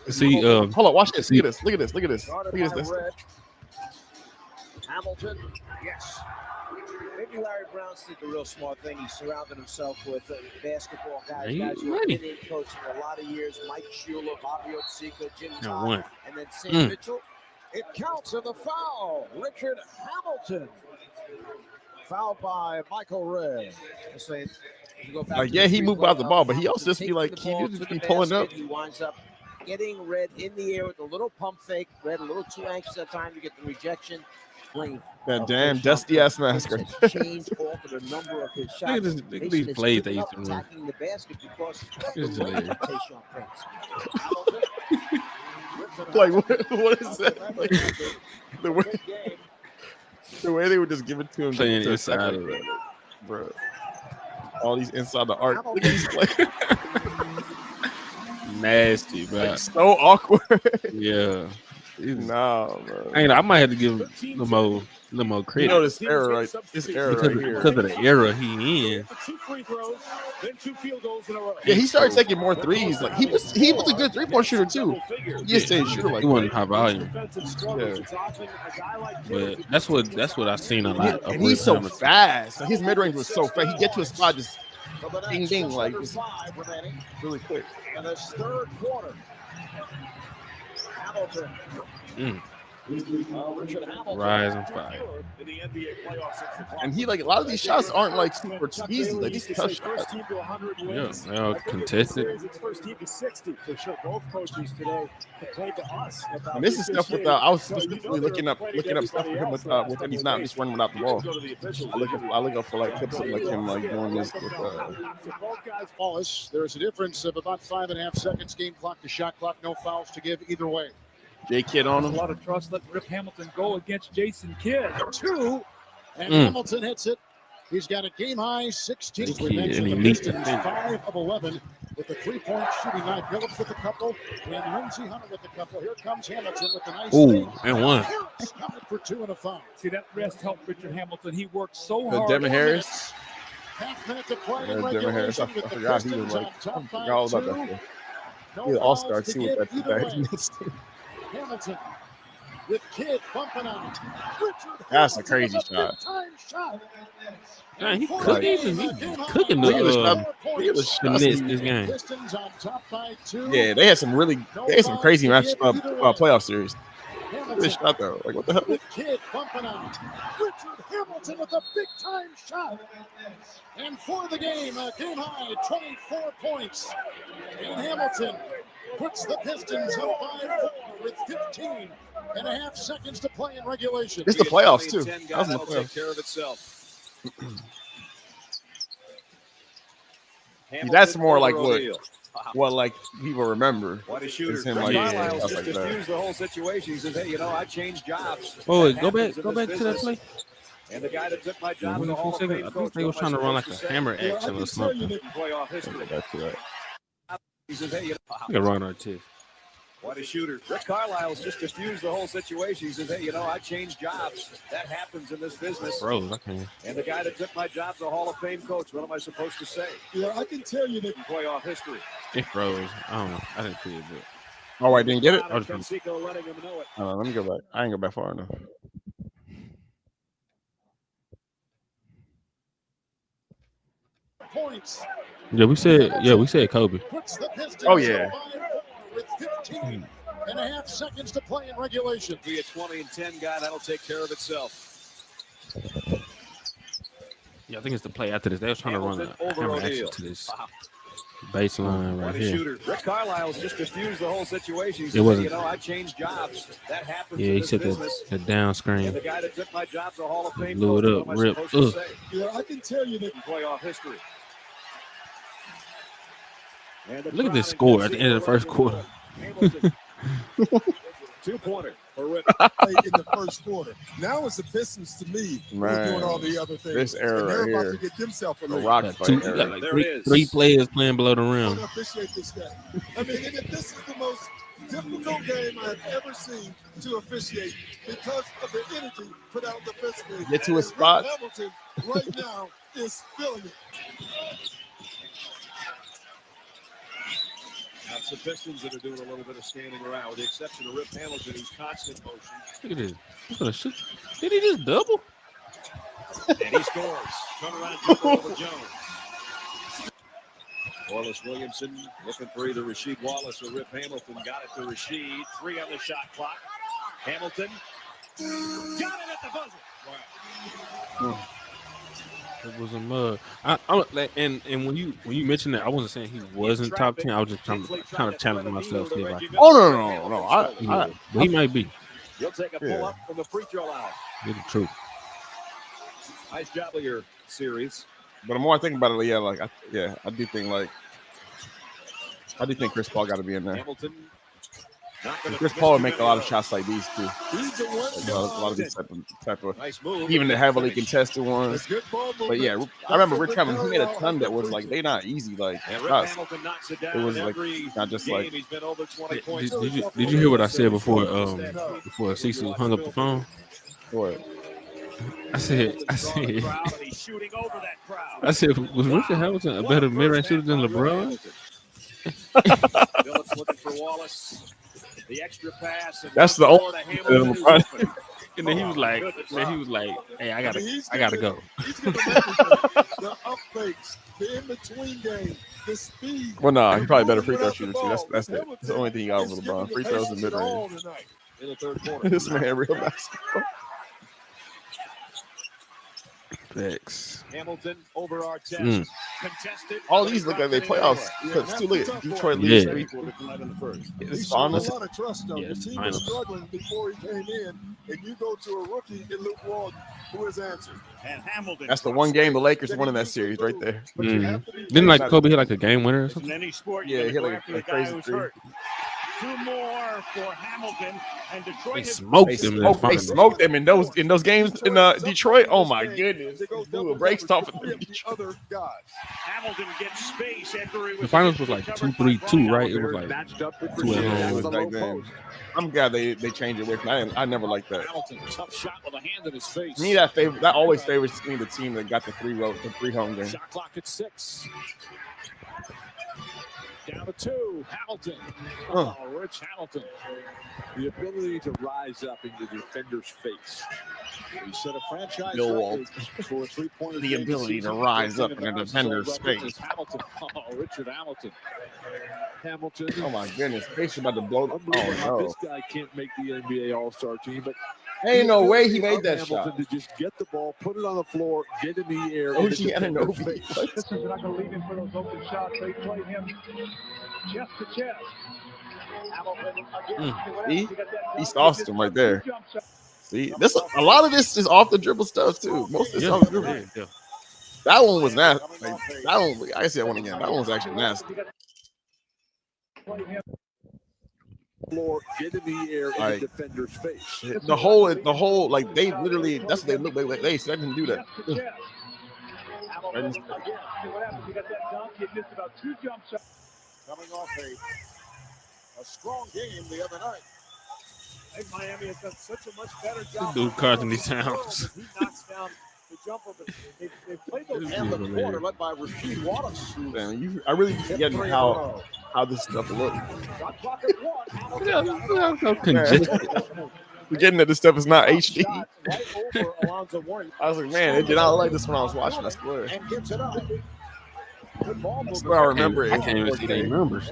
See, hold on, watch this. Look at this. Hamilton, yes. Maybe Larry Brown's did the real smart thing. He surrounded himself with basketball guys, He guys who have ready. been in coaching a lot of years. Mike Shula, Bobby Otsika, Jim Now Todd, one. and then Sam Mitchell. It counts in the foul. Richard Hamilton. Fouled by Michael Ray. Yeah, he moved out the ball, but he also just be like, he used to be pulling up. He winds up getting Red in the air with a little pump fake. Red a little too anxious at time to get the rejection. That damn dusty ass mask. Changed, altered a number of his shots. Look at these plays they used to run. Attacking the basket because This is hilarious. Like what is that? Like, the way they would just give it to him Playing to inside of it. bro. All these inside the arc. Look at these plays. Nasty, bro. Like, so awkward. Yeah. Nah, bro. I might have to give him a little more credit. You know this era right here. Because of the era he in. 2 free throws, then 2 field goals in a row. Yeah, he started taking more threes. Like he was a good 3-point shooter too. He just stayed shooter like He wasn't high volume. Yeah. But that's what I've seen a lot of. And he's so fast. Like, his mid range was so fast. He get to a spot just ding ding like just really quick. And this third quarter. Hamilton. Richard Hamilton. Rise and fire. In the NBA playoffs since the And he like a lot of these shots aren't like super easy. Like these tough shots. first team to 100 wins. Yeah, they're all contested. It's first team to 60 for sure. Both coaches today complained to us about And this is stuff with I was specifically looking up stuff for him with when he's not just running without the ball. I look up for like clips of like him like doing this with both guys polish. There's a difference of about 5.5 seconds. Game clock to shot clock. No fouls to give either way. J Kidd on him. A lot of trust. Let Rip Hamilton go against Jason Kidd. 2, and Hamilton hits it. He's got a game high 16. We mentioned the Pistons 5 of 11 with the 3-point shooting night. Phillips with a couple, and Lindsey Hunter with a couple. Here comes Hamilton with a nice Ooh, and one. Coming for 2 and a 5. See, that rest helped Richard Hamilton. He worked so The hard. Devin Harris. Half minute to play in Devin Harris. I regulation with the forgot he was Pistons like on top I by forgot all about 2. that. He No was all-star fouls to too with give either way. that. Hamilton with Kidd bumping out. Richard That's a Hamilton crazy with shot. big-time shot. Man, he And cooking. for the He's game, cooking Look at the the shot. Look at the shots. this game. Pistons on top by 2. Yeah, they had some crazy match playoff series. Look at this shot though. Like what the hell? With Kidd bumping out. Richard Hamilton with a big-time shot. And for the game, a game high 24 points. And Hamilton puts the Pistons up by 4 with 15.5 seconds to play in regulation. It's the playoffs too. That was in the playoffs. Care of itself. See, that's more like what like people remember. What a shooter. Is him like Carlisle stuff just like that. diffused the whole situation. He says, hey, I changed jobs. Oh, wait, That go happens back in this to that business. play. And the guy that took my job Wait as a a Hall of second. Fame I coach. think they was trying to run like a hammer action or something. Playoff history. He says, hey, Look at Ron Artest. what a shooter. Rick Carlisle's just diffused the whole situation. He says, hey, I changed jobs. That happens in this business. Bro, I can't. And the guy that took my job's a Hall of Fame coach. What am I supposed to say? Yeah, I can tell you that Playoff history. It froze. I don't know. I didn't see it, but Oh, I didn't get it. Canseco letting him know it. Let me go back. I ain't go back far enough. points. yeah, we said Kobe. Puts the Pistons Oh, yeah. up by 4 with 15.5 seconds to play in regulation. Be a 20 and 10 guy. That'll take care of itself. Yeah, I think it's the play after this. They was trying to run Hamilton a over hammer O'Neal. action to this baseline What right a here. shooter. Rick Carlisle's just diffused the whole situation. He It said, wasn't- I changed jobs. That happens Yeah, in he this said business. the down And screen. the guy that took my job's a Hall of Fame Blew it coach. up, What am I ripped. supposed to say? Yeah, I can tell you that Playoff history. And the Look at this crowd score and at the end of the first quarter. Hamilton. 2-pointer for Rip. in the first quarter. Now it's the Pistons to me who are doing all the other things. This era and they're right about here. to get themselves a The lead. rock Got fight two, you era. got like There three, it is. three players playing below the I rim. want to officiate this game. I mean, and this is the most difficult game I've ever seen to officiate because of the energy put out defensively. Get to a And spot. Rick Hamilton right now is feeling it. That's the Pistons that are doing a little bit of standing around, with the exception of Rip Hamilton, who's constant motion. Look at this. He's gonna shoot. Did he just double? And he scores. Turnaround jumper over Jones. Corliss Williamson looking for either Rasheed Wallace or Rip Hamilton. Got it to Rasheed. 3 on the shot clock. Hamilton got it at the buzzer. Wow. It was a mug. And when you mentioned that, I wasn't saying he wasn't top 10. I was just trying to kind of challenge myself. See if I can. Oh no! But he might be. He'll take a pull up from the free throw line. Get the truth. Nice job of your series. But the more I think about it, I do think Chris Paul got to be in there. Hamilton. Chris Paul would make a lot of shots like these too. A lot of these type of even the heavily contested ones. But yeah, I remember Rich Hamilton. He made a ton that was like they not easy like shots. It was like not just like. Did you hear what I said before Cecil hung up the phone? What? I said, was Richard Hamilton a better mid-range shooter than LeBron? Phillips looking for Wallace. The extra pass. That's the only. And then he was like, "Hey, I gotta go." The up fakes, the in between game, the speed. Well, no, he probably better free throw shooter too. That's it. That's the only thing he got over LeBron. Free throws and mid range. In the third quarter. This man real basketball. Thanks. Hamilton over our test. Contested. All these look like they playoffs. Because look at Detroit leads week. It's finals. A lot of trust though. The team was struggling before he came in, and you go to a rookie in Luke Walton who has answered. And Hamilton. That's the one game the Lakers won in that series right there. Didn't like Kobe hit like a game winner or something? Yeah, he hit like a crazy three. 2 more for Hamilton, and Detroit. They smoked them in those games in Detroit. Oh my goodness! Dude, breaks off of Hamilton gets space after the finals was like 2-3-2, right? It was like 2 at home. I'm glad they changed it. I never liked that. Hamilton, tough shot with a hand in his face. To me, that always favors me the team that got the three home game. Shot clock at 6. Down to 2. Hamilton. Rich Hamilton. The ability to rise up into the defender's face. He set a franchise record for a 3-pointer. The ability to rise up in a defender's face. Hamilton. Richard Hamilton. Hamilton. Oh my goodness. Pace about to blow. Oh no. This guy can't make the NBA All-Star team, but ain't no way he made that shot. To just get the ball, put it on the floor, get in the air. OG Anunoby. They're not going to leave him for those open shots. They play him chest to chest. He sauced him right there. See, a lot of this is off the dribble stuff too. Most of it's off the dribble. Yeah. That one was nasty. That one, I see that one again. That one was actually nasty. Floor, get in the air in the defender's face. The whole, like they literally, that's what they look like. They said didn't do that. Coming off a strong game the other night. I think Miami has done such a much better job. Dude, Carson Towns. He knocks down the jumper, but they played those in the quarter led by Rasheed Wallace. Man, I really forget how this stuff looks. We're getting that this stuff is not HD. I was like, man, it did not look like this when I was watching. I swear. I swear I remember it. I can't even see their numbers.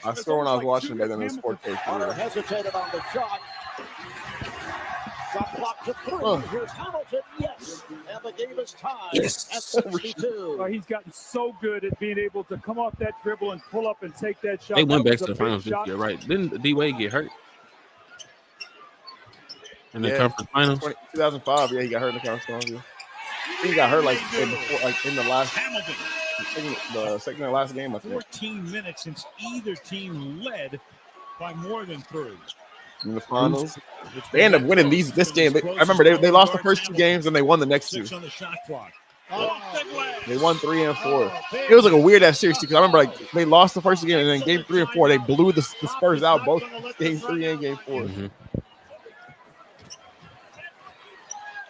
I swear when I was watching it, then it was 4K. Hesitated on the shot. Shot clock to 3. Here's Hamilton. Yes. And the game is tied at 62. He's gotten so good at being able to come off that dribble and pull up and take that shot. They went back to the finals this year, right? Didn't D-Wade get hurt? In the conference finals? 2005, yeah, he got hurt in the conference finals. Yeah. He got hurt like in the last, the second to last game. I think. 14 minutes since either team led by more than 3. In the finals, they end up winning this game. I remember they lost the first 2 games and they won the next 2. On the shot clock. They won 3 and 4. It was like a weird ass series because I remember like they lost the first game and then game 3 and 4 they blew the Spurs out both game 3 and game 4. Mm-hmm.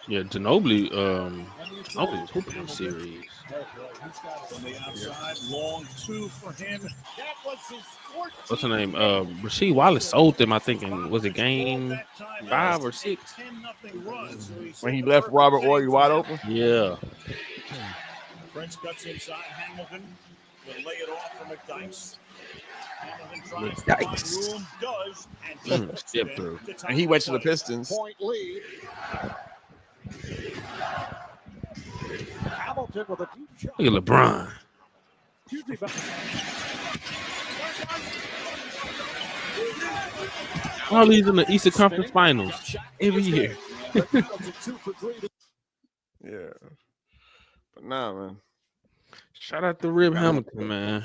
Yeah, Ginobili was hooping in series. From the outside, long 2 for him. That was his 14th. What's her name? Rasheed Wallace sold them, I think, in was it game 5 or 6? 10-0 run. So When he left Robert Ory wide open. Yeah. Prince cuts inside. Hamilton will lay it off for McDyess. Hamilton tries to find room, does, and step through. And he went to the Pistons. Point lead. Hamilton with a deep shot. Look at LeBron. All these in the Eastern Conference Finals every year. Yeah. But nah, man. Shout out to Rib Hamilton, man.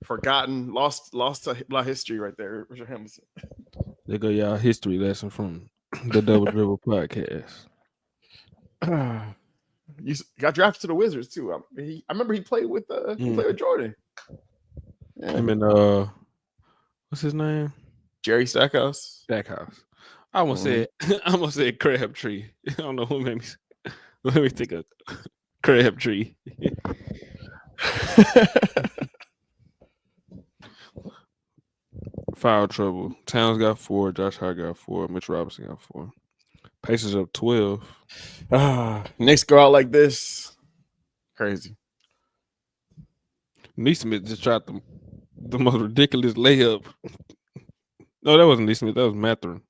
Forgotten, lost a lot of history right there, Richard Hamilton. There go y'all history lesson from the Double Dribble podcast. You got drafted to the Wizards too. I remember he played with Jordan. Yeah. Him and what's his name? Jerry Stackhouse. I almost said Crabtree. I don't know who made me think of Crabtree. Foul trouble. Towns got 4. Josh Hart got 4. Mitch Robinson got 4. Pacers up 12. Knicks go out like this. Crazy. Neesmith just tried the most ridiculous layup. No, that wasn't Neesmith. That was Mathurin.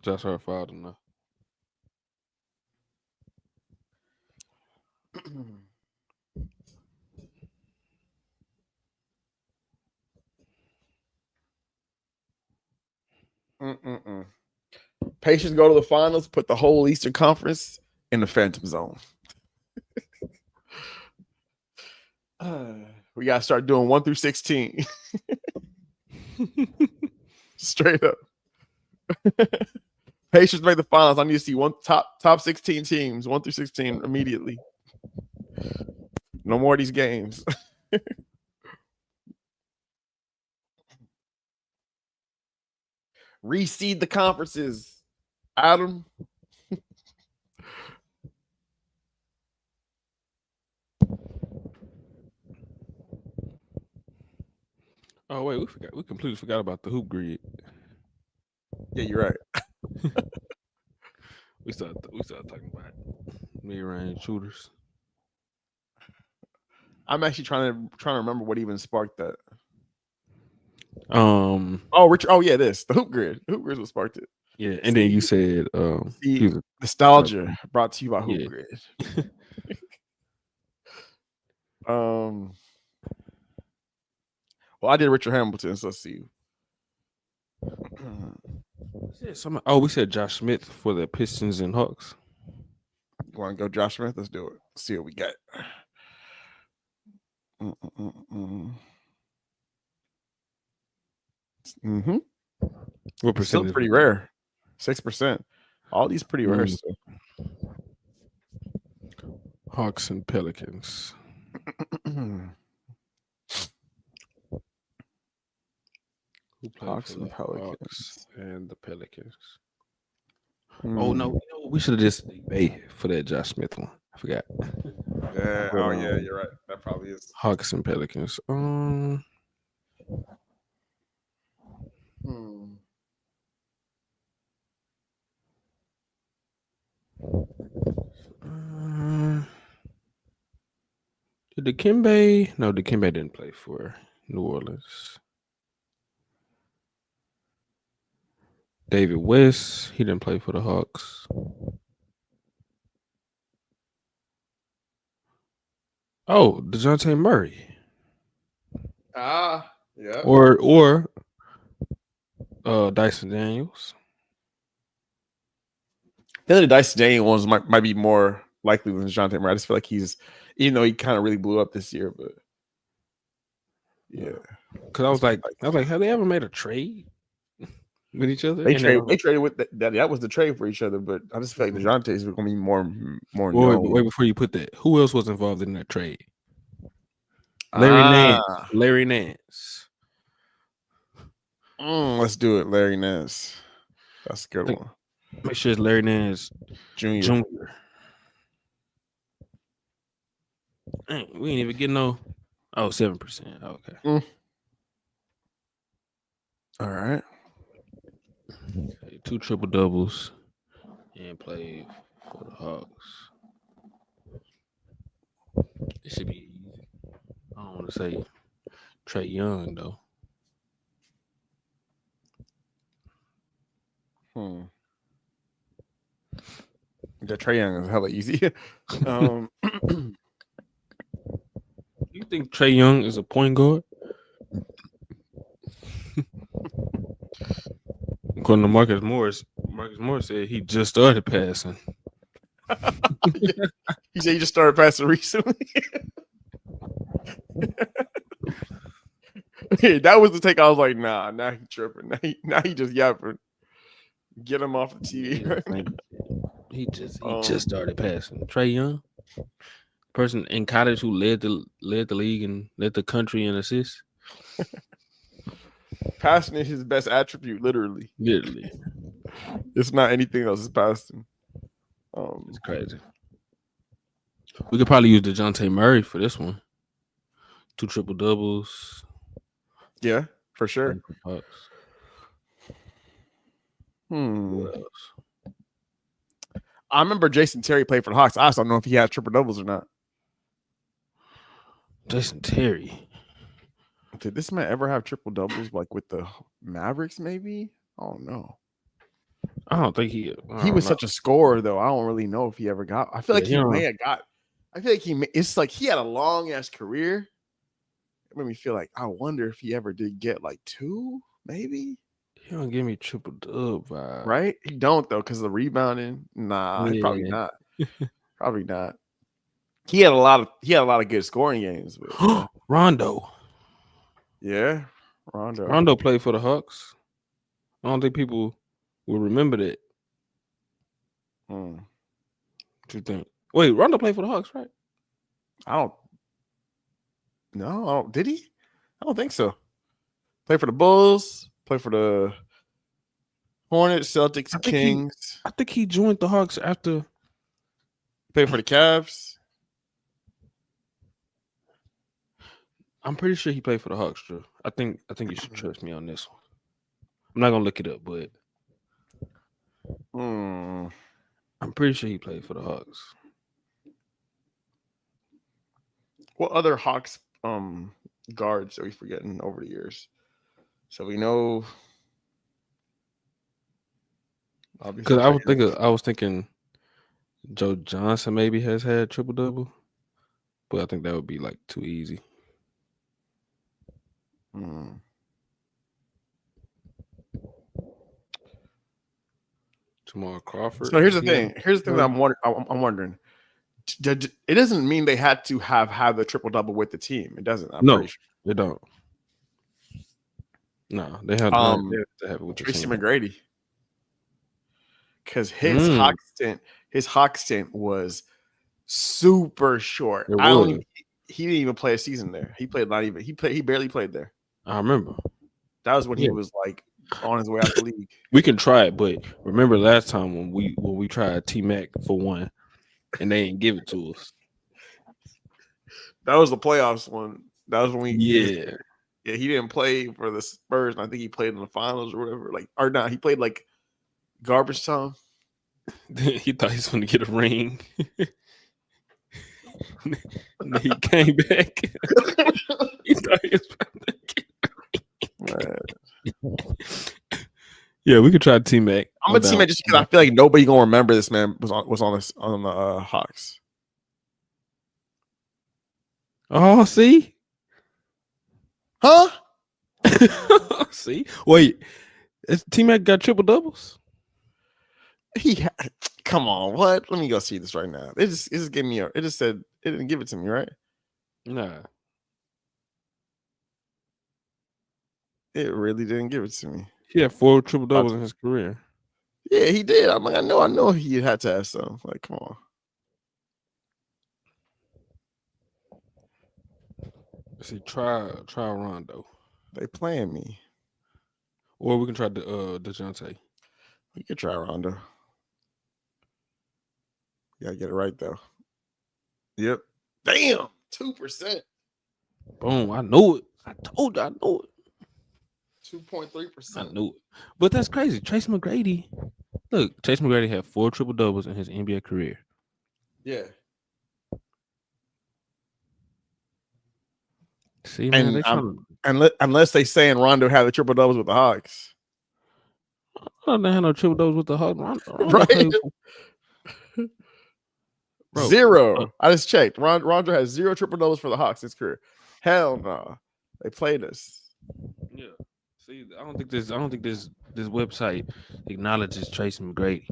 Josh Hart fouled enough. Pacers go to the finals, put the whole Eastern Conference in the Phantom Zone. We gotta start doing 1 through 16. Straight up. Pacers make the finals. I need to see top 16 teams, 1 through 16 immediately. No more of these games. Reseed the conferences. Adam. Oh wait, we completely forgot about the hoop grid. Yeah, you're right. we started talking about mid-range shooters. I'm actually trying to remember what even sparked that. Richard. Oh yeah, the hoop grid. The hoop grid was sparked it. Yeah, and then you said nostalgia brought to you by Hoop Grid. Well, I did Richard Hamilton, so let's see. We said Josh Smith for the Pistons and Hawks. You want to go Josh Smith? Let's do it. Let's see what we got. What percentage? Still pretty rare. 6%. All these pretty rare stuff. Hawks and Pelicans. Who played Hawks for and the Pelicans. Hawks and the Pelicans? Oh no, we should have just waited for that Josh Smith one. I forgot. Yeah. Oh yeah, you're right. That probably is. Hawks and Pelicans. Did Dikembe? No, Dikembe didn't play for New Orleans. David West, he didn't play for the Hawks. Oh, DeJounte Murray. Yeah. Or Dyson Daniels. The other Dyson Daniels ones might be more likely than DeJounte Murray. I just feel like he's, even though he kind of really blew up this year, but yeah. Because I was like, have they ever made a trade with each other? They traded with that was the trade for each other, but I just feel like DeJounte is going to be more. Wait, before you put that, who else was involved in that trade? Larry Nance. Let's do it, Larry Nance. That's a good one. Make sure it's Larry Nance Jr. Dang, we ain't even getting no. Oh, 7%. Okay. All right. Okay, 2 triple doubles and played for the Hawks. It should be easy. I don't want to say Trey Young though. The Trey Young is hella easy. You think Trey Young is a point guard? According to Marcus Morris said he just started passing. He said he just started passing recently. That was the take. I was like, nah, now he tripping. Now he just yapping. Get him off the TV. He just started passing. Trey Young, person in college who led the league and led the country in assists. Passing is his best attribute, literally. Literally. It's not anything else. It's passing. It's crazy. We could probably use DeJounte Murray for this one. 2 triple doubles. Yeah, for sure. What else? I remember Jason Terry played for the Hawks. I just don't know if he had triple doubles or not. Jason Terry. Did this man ever have triple doubles like with the Mavericks? Maybe I don't know. I don't think he was such a scorer though. I don't really know if he ever got. I feel like he may have got. I feel like it's like he had a long ass career. It made me feel like I wonder if he ever did get like 2, maybe. He don't give me triple dub vibe. Right? He don't though, because the rebounding. Nah, probably not. Probably not. He had a lot of good scoring games. But, Rondo. Yeah, Rondo. Rondo played for the Hawks. I don't think people will remember that. What you think? Wait, Rondo played for the Hawks, right? I don't. No, did he? I don't think so. Played for the Bulls. Played for the Hornets, Celtics, Kings. I think he joined the Hawks after. Played for the Cavs. I'm pretty sure he played for the Hawks, Drew. I think you should trust me on this one. I'm not gonna look it up, but I'm pretty sure he played for the Hawks. What other Hawks guards are we forgetting over the years? So we know. Because I was thinking Joe Johnson maybe has had triple double, but I think that would be like too easy. Jamal Crawford. So here's the thing. Here's the thing that I'm wondering. It doesn't mean they had to have the triple double with the team. It doesn't. I'm pretty sure. They don't. No, they have to have it with Tracy the team. McGrady. Because his Hawk stint was super short. He didn't even play a season there. He barely played there. I remember. That was when he was like on his way out the league. We can try it, but remember last time when we tried T-Mac for one and they didn't give it to us. That was the playoffs one. That was when we Yeah, he didn't play for the Spurs, and I think he played in the finals or whatever. He played like garbage time. He thought he was going to get a ring. And then he came back. He thought he was about to get a ring. Yeah, we could try T-Mac. I'm a T-Mac just because I feel like nobody gonna remember this man was on the Hawks. Oh, see? Huh? See? Wait, T-Mac got triple doubles? Come on, what? Let me go see this right now. It just gave me it just said it didn't give it to me, right? Nah. It really didn't give it to me. He had 4 triple doubles in his career. Yeah, he did. I'm like, I know he had to have some. Like, come on. Let's see, try Rondo. They playing me. Or we can try DeJounte. We could try Rondo. You gotta get it right though. Yep. Damn. 2%. Boom. I knew it. I told you I knew it. 2.3%. I knew it. But that's crazy. Tracy McGrady. Look, Tracy McGrady had 4 triple doubles in his NBA career. Yeah. See, man, they unless they saying Rondo had the triple doubles with the Hawks. I don't have no triple doubles with the Hawks. Right? Bro, 0. I just checked. Rondo has 0 triple doubles for the Hawks this career. Hell no. They played us. Yeah. See, I don't think this website acknowledges Tracy McGrady.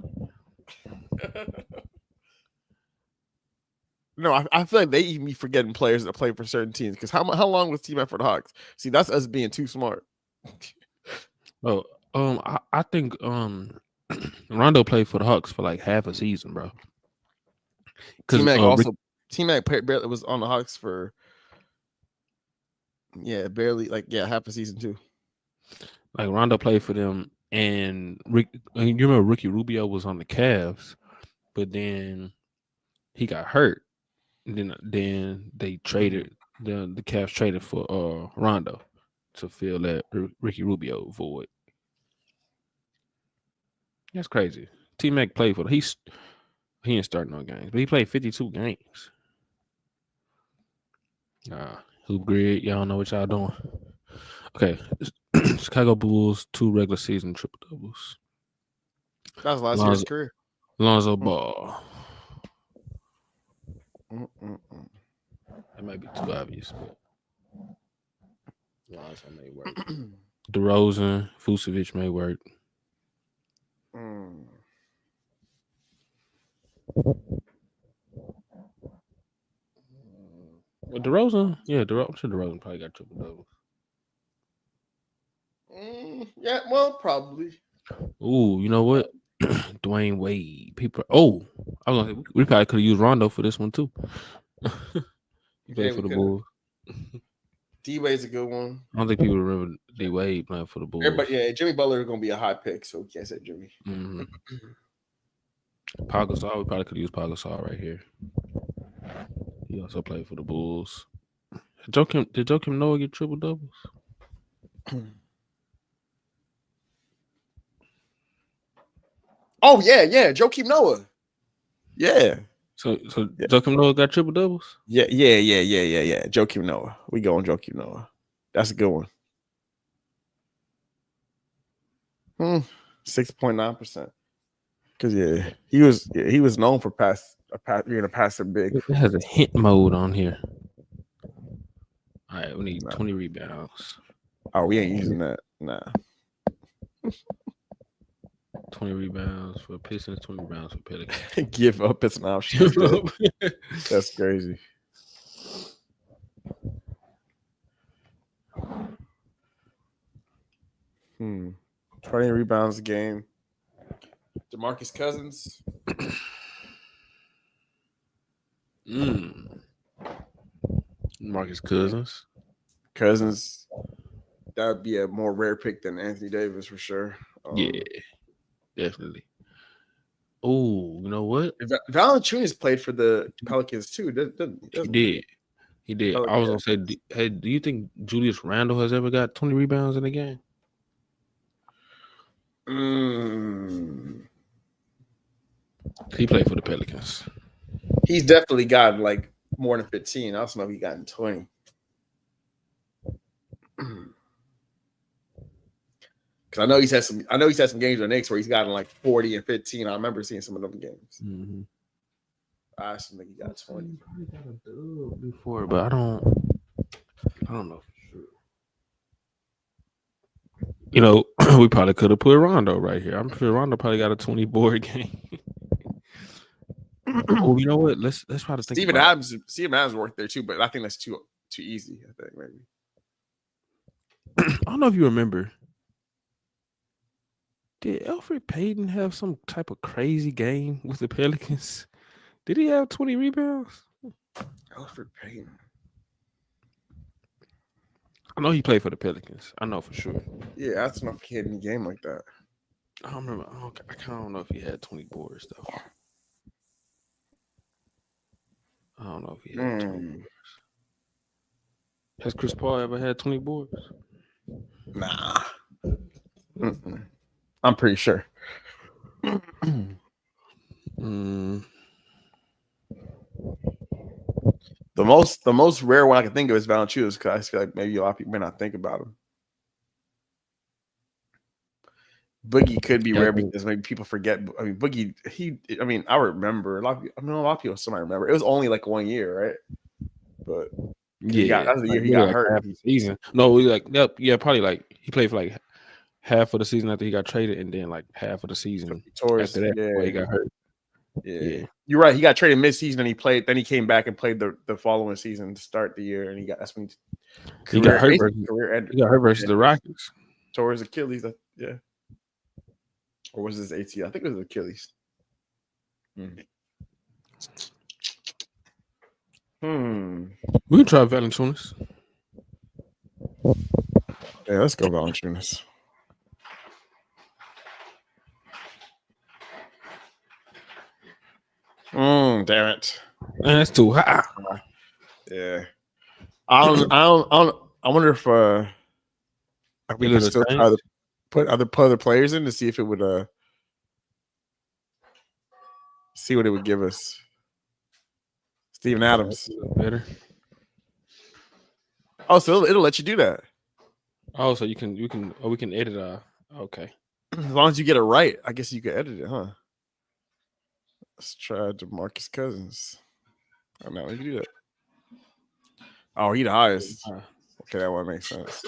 No, I feel like they even be forgetting players that play for certain teams. Because how long was T-Mac for the Hawks? See, that's us being too smart. I think Rondo played for the Hawks for like half a season, bro. T-Mac T-Mac barely was on the Hawks for barely half a season too. Like Rondo played for them, and you remember Ricky Rubio was on the Cavs, but then he got hurt. And then they traded the Cavs traded for Rondo to fill that Ricky Rubio void. That's crazy. T-Mac played for he didn't start no games, but he played 52 games. Hoop grid, y'all know what y'all doing. Okay, Chicago Bulls 2 regular season triple doubles. That was last year's career. Lonzo Ball. That might be too obvious, but Lonzo may work. DeRozan, Vucevic may work. Well, DeRozan, I'm sure DeRozan probably got triple doubles. Yeah, well, probably. Ooh, you know what? Dwayne Wade. People. Oh, I was gonna say we probably could have used Rondo for this one too. He played for the Bulls. D-Wade's a good one. I don't think people remember D-Wade playing for the Bulls. Everybody, Jimmy Butler is gonna be a high pick, so we can't say Jimmy. Mm-hmm. Pau Gasol, we probably could use Pau Gasol right here. He also played for the Bulls. Did Joakim Noah get triple doubles? Oh yeah, Joakim Noah. Yeah. So Joakim Noah got triple doubles? Yeah. Joakim Noah. We go on Joakim Noah. That's a good one. 6.9%. Because he was known for being a passer big. It has a hint mode on here. All right, we need 20 rebounds. Oh, we ain't using that. Nah. 20 rebounds for Pistons, 20 rebounds for Pelicans. Give up is an option. That's crazy. Hmm. 20 rebounds a game. DeMarcus Cousins. Marcus Cousins. That would be a more rare pick than Anthony Davis for sure. Yeah, definitely. Oh, you know what? Valanciunas played for the Pelicans too. He did. Pelicans. I was gonna say, hey, do you think Julius Randle has ever got 20 rebounds in a game? He played for the Pelicans. He's definitely gotten like more than 15. I also know he gotten 20. Because I know he's had some games on Knicks where he's gotten like 40 and 15. I remember seeing some of them games. Mm-hmm. I actually think he got 20 before, but I don't know for sure. You know, we probably could have put Rondo right here. I'm sure Rondo probably got a 20 board game. Oh, you know what? Let's try to think. Steven Adams worked there too, but I think that's too easy. I think maybe. I don't know if you remember. Did Elfrid Payton have some type of crazy game with the Pelicans? Did he have 20 rebounds? Elfrid Payton. I know he played for the Pelicans. I know for sure. Yeah, that's not he had any game like that. I don't remember. I kind of don't know if he had 20 boards though. I don't know if he had 20 boards. Has Chris Paul ever had 20 boards? Nah. I'm pretty sure. The most rare one I can think of is Valanciunas because I feel like maybe a lot of people may not think about him. Boogie could be rare because maybe people forget. I mean, Boogie, I remember a lot of people still might remember. It was only like 1 year, right? But that was the year he got hurt. Half the season. No, probably like he played for like half of the season after he got traded, and then like half of the season after that before he got hurt. Yeah, you're right. He got traded mid-season, and he played. Then he came back and played the following season to start the year, and that's when he got hurt. He got hurt versus the Rockets. Tore his Achilles. Yeah. Or was this ACL? I think it was Achilles. We can try Valanciunas. Yeah, let's go Valanciunas. Damn it. Man, that's too high. Yeah. I wonder if we could still try to put other players in to see if it would see what it would give us. Steven Adams. Better. Oh, so it'll let you do that. Oh, so we can edit okay. As long as you get it right, I guess you can edit it, huh? Let's try DeMarcus Cousins. Oh no, we can do that. Oh, he the highest. Okay, that one makes sense.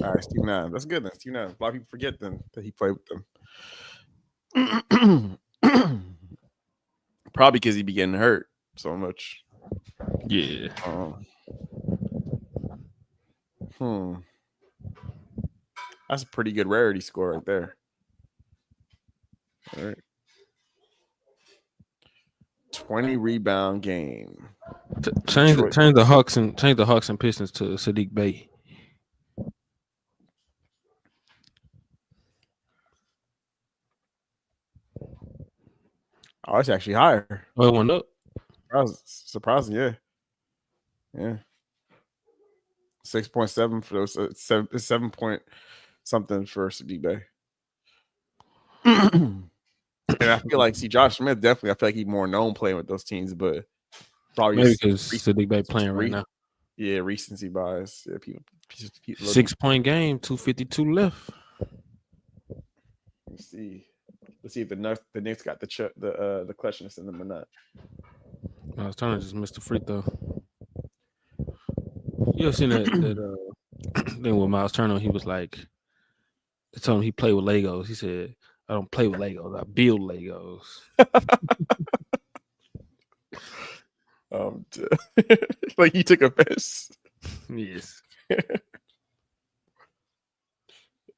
All right, Steven Adams. That's good then. Steven Adams. A lot of people forget then that he played with them. Probably because he be getting hurt so much. Yeah. That's a pretty good rarity score right there. All right. 20 rebound game. Change the Hawks and Pistons to Sadiq Bey. Oh, it's actually higher. Oh, it went up. Surprising, yeah. Yeah. 6.7 for those 7 point something for Sadiq Bey. And I feel like Josh Smith definitely. I feel like he's more known playing with those teams, but probably maybe because Sadiq Bey playing right now. Yeah, recency bias. Yeah, people 6-point game, 2:52 left. Let's see if the Knicks got the clutchness in them or not. I was trying to just miss the free throw. You ever seen that thing with Miles Turner? He was like, they told him he played with Legos. He said, I don't play with Legos. I build Legos. Like he took a piss. Yes.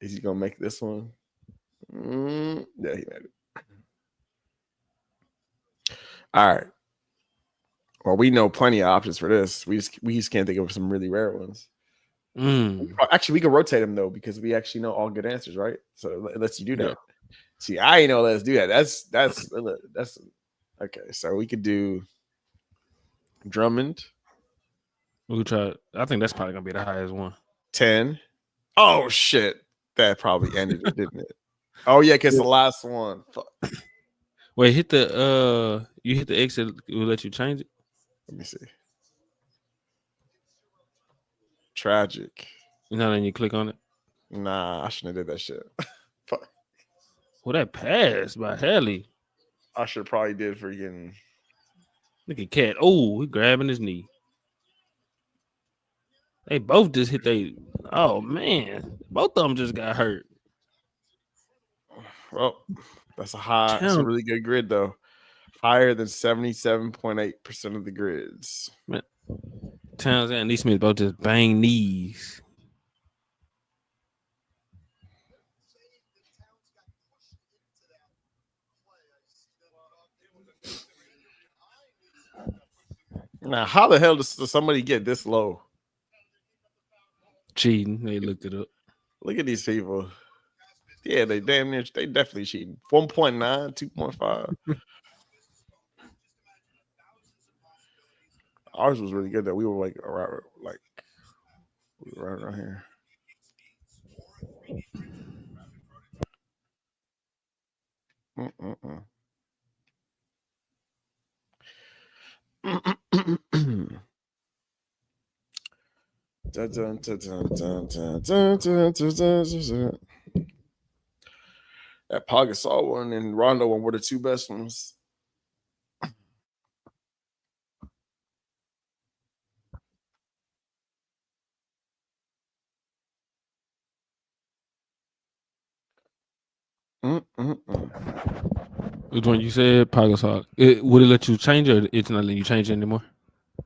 Is he gonna make this one? Yeah, he made it. All right. Well, we know plenty of options for this. We just can't think of some really rare ones. Actually, we can rotate them though because we actually know all good answers, right? So it lets you do that. Yeah. See, I ain't know let's do that. That's okay. So we could do Drummond. We could try. I think that's probably gonna be the highest one. 10. Oh shit, that probably ended it, didn't it? Oh yeah, because the last one. Fuck. Wait, hit the you hit the exit. It will let you change it. Let me see. Tragic. You know, then you click on it. Nah, I shouldn't have did that shit. Fuck. Well, that passed by Haley. I should probably did freaking. Look at Cat. Oh, he grabbing his knee. They both just hit oh man. Both of them just got hurt. Well, that's a really good grid though. Higher than 77.8% of the grids. Man. Towns and Neesmith both just bang knees. Now, how the hell does somebody get this low? Cheating. They looked it up. Look at these people. Yeah, they definitely cheating. 1.9, 2.5. Ours was really good though. We were right around here. That Pau Gasol one and Rondo one were the two best ones. Which one you said? Pau Gasol. Would it let you change it, or it's not letting you change it anymore?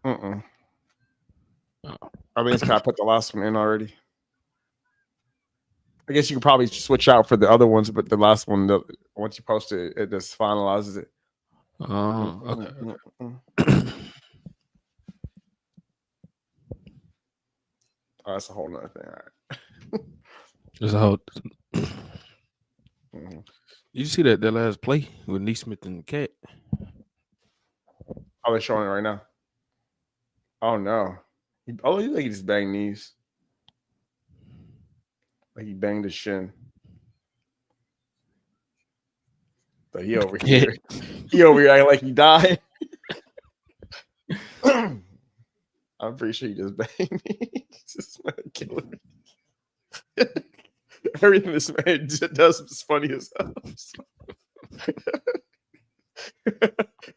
I mean, it's kind of put the last one in already. I guess you could probably switch out for the other ones, but the last one, once you post it, it just finalizes it. Oh, okay. Oh, that's a whole nother thing. All right. There's a whole. You see that last play with Neesmith and Cat? Oh, they're showing it right now. Oh no! You think he just banged knees? Like he banged his shin. But he over here. He over here acting like he died. I'm pretty sure he just banged me. This man killing me. Everything this man does is funny as hell.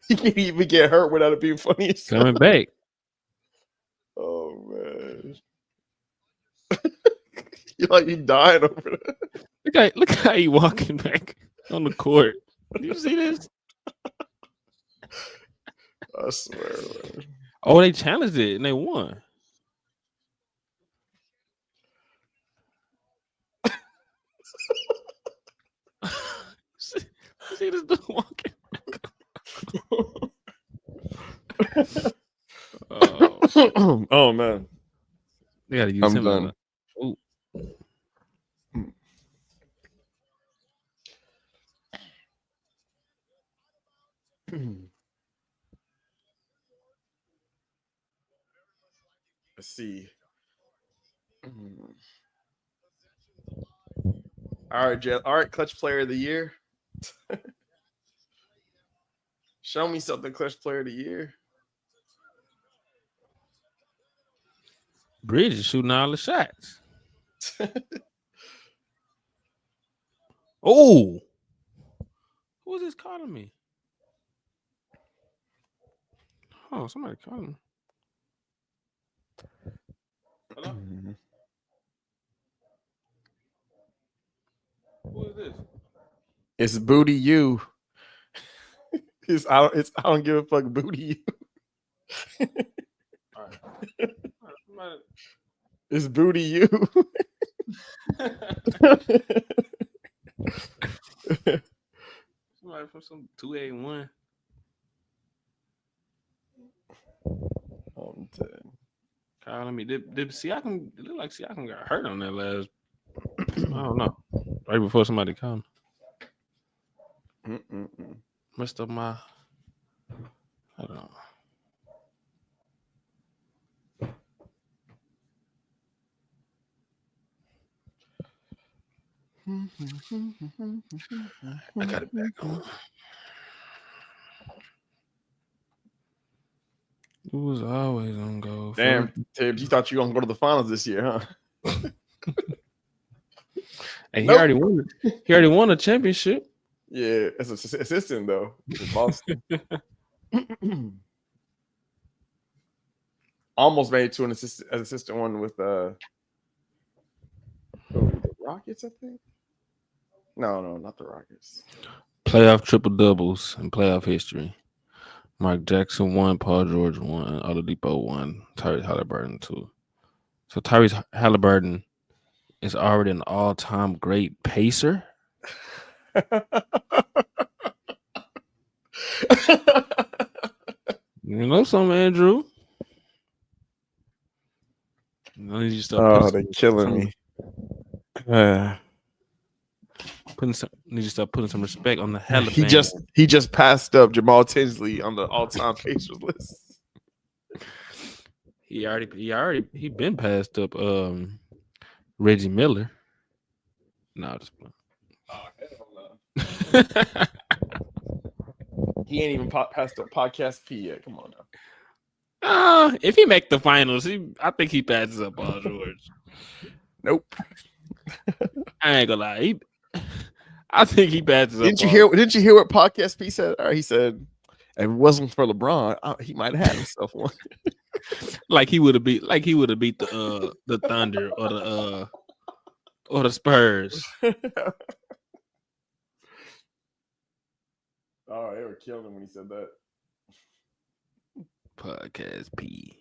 He can't even get hurt without it being funny as hell. Coming back. Oh man. You're like you dying over there. Look how he walking back on the court. Do you see this? I swear, man. Oh, they challenged it and they won. See this dude walking. Oh man. They gotta use I'm him. done. Ooh. Let's see. All right, Jeff. All right, clutch player of the year. Show me something, clutch player of the year. Bridge is shooting all the shots. Oh, who is this calling me? Oh, somebody calling me. Hello? Who is this? It's Booty You. I don't give a fuck, Booty You. All right. Somebody... It's Booty You. Somebody from some 281. I'm dead. Calling me. Did Siakam? It looked like Siakam got hurt on that last. I don't know. Right before somebody called me. Messed up my. I don't know. I got it back on. It was always on go. Damn, Tibbs, you thought you were gonna go to the finals this year, huh? And he already won. He already won a championship. Yeah, as an assistant though, in Boston. Almost made it to an assistant one with the Rockets, I think. No, not the Rockets. Playoff triple doubles in playoff history. Mark Jackson 1, Paul George 1, Oladipo 1, Tyrese Halliburton 2. So Tyrese Halliburton is already an all-time great pacer. You know something, Andrew? They're killing me. Need to start putting some respect on the Halliburton. He just passed up Jamal Tinsley on the all-time Pacers list. He been passed up Reggie Miller. No, just playing. He ain't even passed up podcast P yet. Come on now. If he make the finals, I think he passes up Paul George. Nope. I ain't gonna lie. I think he passes up. Didn't you hear what podcast P said? He said, if it wasn't for LeBron, he might have had himself one. Like he would have beat the Thunder or the Spurs. Oh, they were killing him when he said that. Podcast P.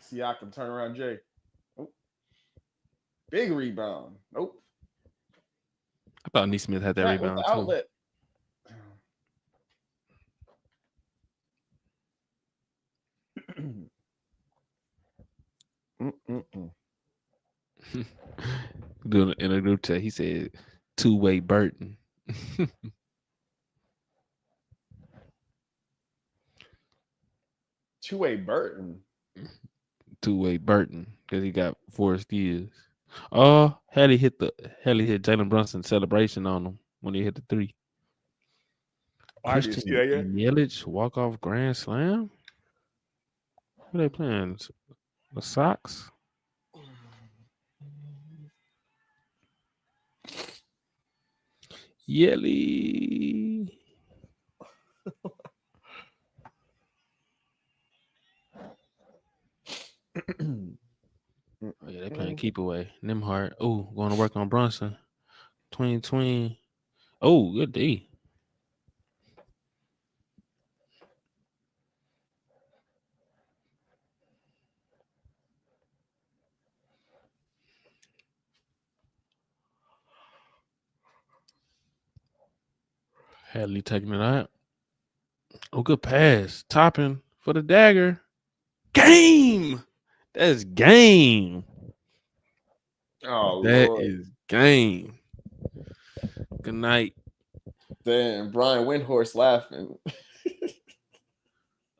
Siakam turn around Jay. Nope. Big rebound. Nope. I thought Neesmith had that Right, rebound with too. the outlet. Doing in a group chat, he said two-way Burton. Two-way Burton. Two-way Burton because he got 4 steals. Oh, Hallie hit Jalen Brunson celebration on him when he hit the 3. I didn't see that yet. Yelich walk-off grand slam. Who they playing? The Sox. Yelly. Oh, yeah, they playing keep away. Nimhart. Oh, going to work on Brunson. 2020. Oh, good D. Hadley taking it out. Oh, good pass. Topping for the dagger. Game. That's game. Oh, that Lord. is game. Good night. Damn, Brian Windhorse laughing.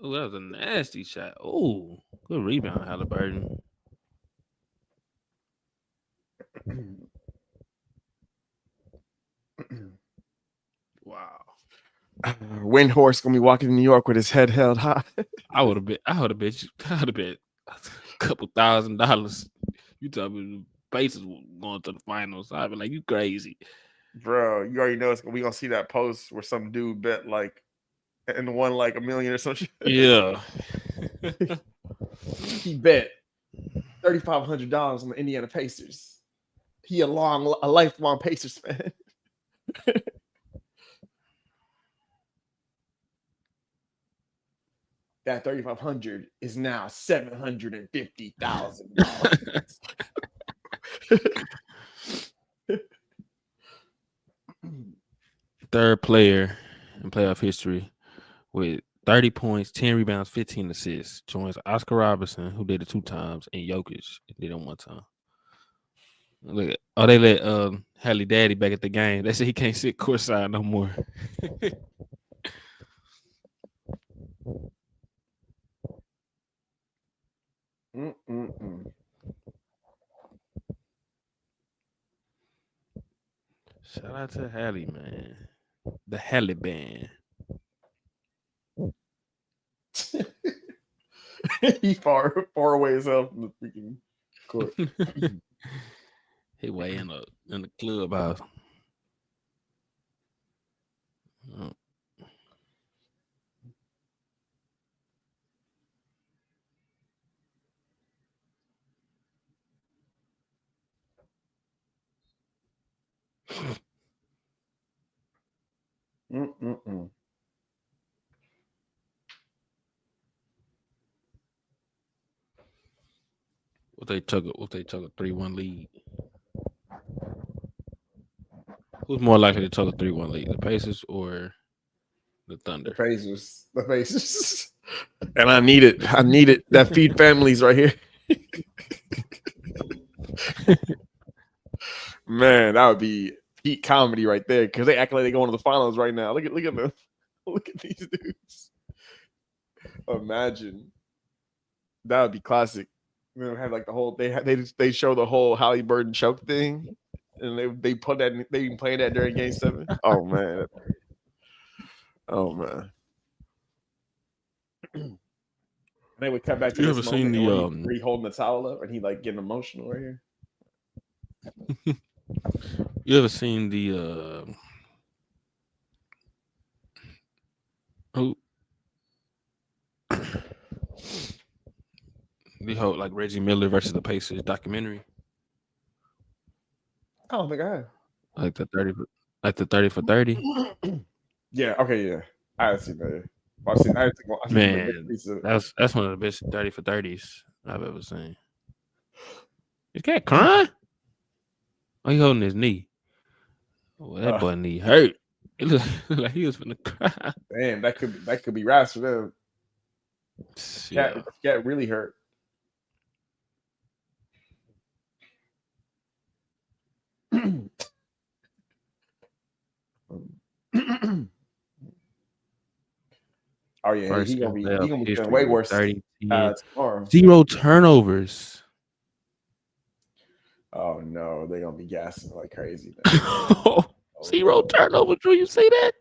Oh, that was a nasty shot. Oh, good rebound, Halliburton. Wow. Windhorse gonna be walking in New York with his head held high. I would have bet a couple $1,000. You tell me the Pacers going to the finals. I'd be like, you crazy. Bro, you already know we gonna see that post where some dude bet like and won like $1 million or some shit. Yeah. He bet $3,500 on the Indiana Pacers. He a lifelong Pacers fan. That 3,500 is now $750,000. Third player in playoff history with 30 points, 10 rebounds, 15 assists. Joins Oscar Robertson, who did it 2 times, and Jokic did it 1 time. Look, they let Hallie Daddy back at the game. They said he can't sit courtside no more. Shout out to Hallie, man. The Hallie band. He far away as hell from the freaking court. He way in the clubhouse. Oh. What they took a 3-1 lead. Who's more likely to take a 3-1 lead, the Pacers or the Thunder? The Pacers. And I need it. That feed families right here. Man, that would be peak comedy right there because they act like they going to the finals right now. Look at them. Look at these dudes. Imagine that would be classic. You know, have like the whole they show the whole Halliburton choke thing, and they put that they even play that during Game 7. Oh man, And they would cut back to You this ever seen moment the where he holding the towel up and he like getting emotional right here. You ever seen the the whole like Reggie Miller versus the Pacers documentary? I don't think I have. Like the 30 for 30. Yeah. Okay. Yeah. I haven't seen that. I've seen Man, that's one of the best 30 for 30s I've ever seen. Is cat crying? Oh, he holding his knee. Oh, that boy knee hurt. It looked like he was finna cry. Damn, that could be rash for them. Cat really hurt. Oh yeah, First he gonna be history doing way worse. 30, Tomorrow. 0 turnovers. Oh no, they're gonna be gassing like crazy. 0 turnovers. Do you see that?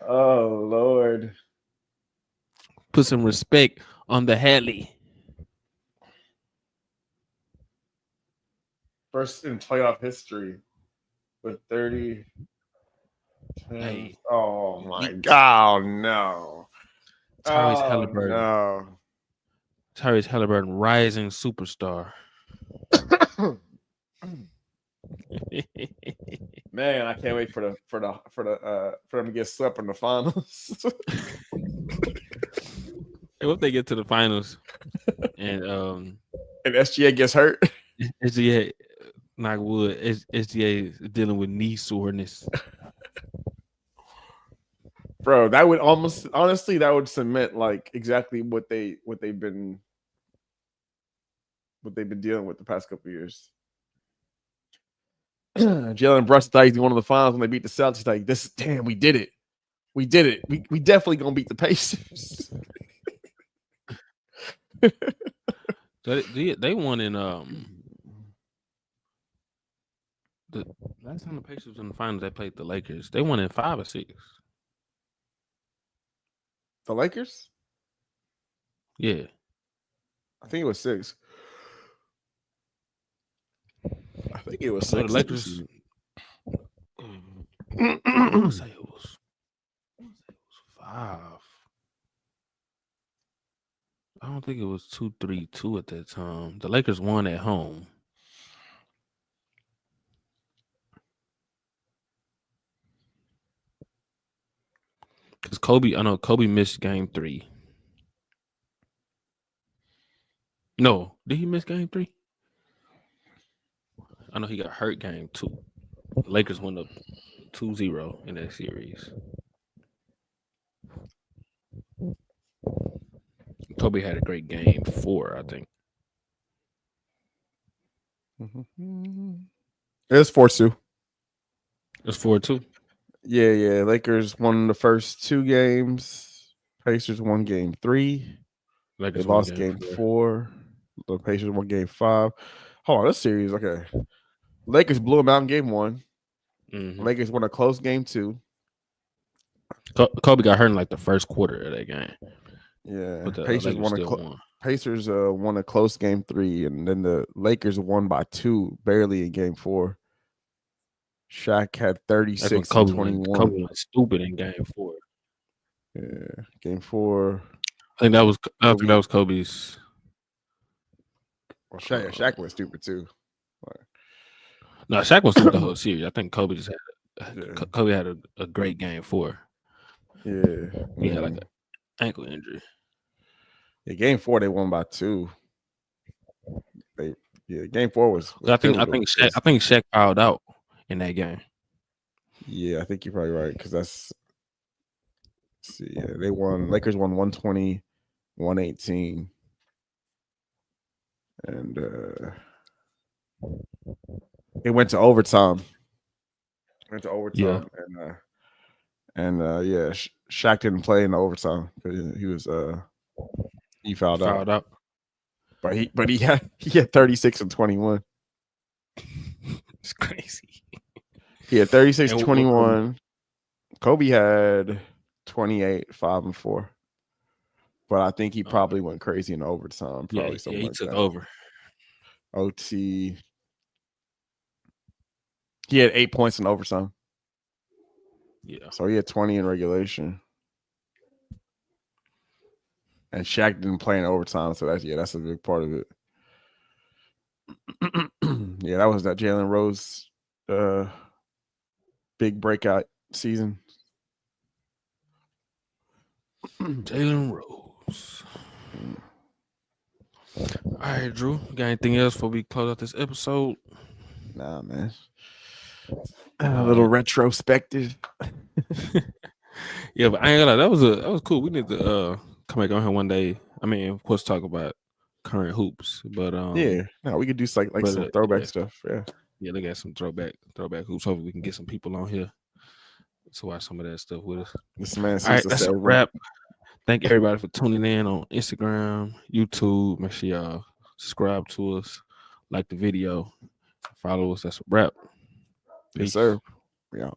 Oh Lord. Put some respect on the Hadley. First in playoff history with 30. Hey. Oh my God! Oh, no. Tyrese Halliburton. No. Tyrese Halliburton, rising superstar. Man, I can't wait for them to get swept in the finals. Hey, what if they get to the finals and SGA gets hurt? SGA, knock wood, SGA is dealing with knee soreness. Bro, that would honestly that would cement like exactly what they've been dealing with the past couple of years. Jalen Brunson thought he's one of the finals when they beat the Celtics. Like this, damn, we did it. We did it. We definitely gonna beat the Pacers. So they won in the last time the Pacers was in the finals. They played the Lakers. They won in 5 or 6. The Lakers? Yeah, I think it was 6. I think it was 6. So the Lakers. I want to say it was 5. I don't think it was 2-3-2 at that time. The Lakers won at home. Because Kobe missed game 3. No, did he miss game 3? I know he got hurt game 2. The Lakers went up 2-0 in that series. Kobe had a great game 4, I think. It was 4-2. It was 4-2. Yeah. Lakers won the first 2 games. Pacers won game 3. They lost game 4. The Pacers won game 5. Hold on, this series, okay. Lakers blew them out in game 1. Mm-hmm. Lakers won a close game 2. Kobe got hurt in like the first quarter of that game. Yeah, but the Pacers won a close game 3, and then the Lakers won by 2, barely in game 4. Shaq had 36 and 21. Kobe went stupid in game 4. Yeah, game 4. I think that was Kobe's. Well, Shaq went stupid too. No, Shaq went stupid the whole series. I think Kobe just had a great game 4. Yeah, he had like an ankle injury. Yeah, game 4 they won by 2. Game 4 was I think Shaq fouled out in that game. Yeah, I think you're probably right because that's. See, yeah, they won. Lakers won 120, 118, and it went to overtime. went to overtime, and yeah, Shaq didn't play in the overtime because he was he fouled out. But he had 36 and 21. It's crazy. He had 36, 21. Kobe had 28, 5 and 4. But I think he probably went crazy in overtime. Probably something he like took that. over. OT. He had 8 points in overtime. Yeah. So he had 20 in regulation. And Shaq didn't play in overtime, so that's a big part of it. Yeah, that was that Jalen Rose big breakout season. Jalen Rose. All right, Drew. You got anything else before we close out this episode? Nah, man. A little retrospective. Yeah, but I ain't gonna lie, that was cool. We need to come back on here one day. I mean, of course, talk about current hoops, but yeah, no, we could do some some throwback stuff. Yeah, look at some throwback hoops. Hopefully, we can get some people on here to watch some of that stuff with us. This man seems all right, to that's say a wrap. Thank everybody for tuning in on Instagram, YouTube. Make sure y'all subscribe to us, like the video, follow us. That's a wrap. Yes, sir. Yeah.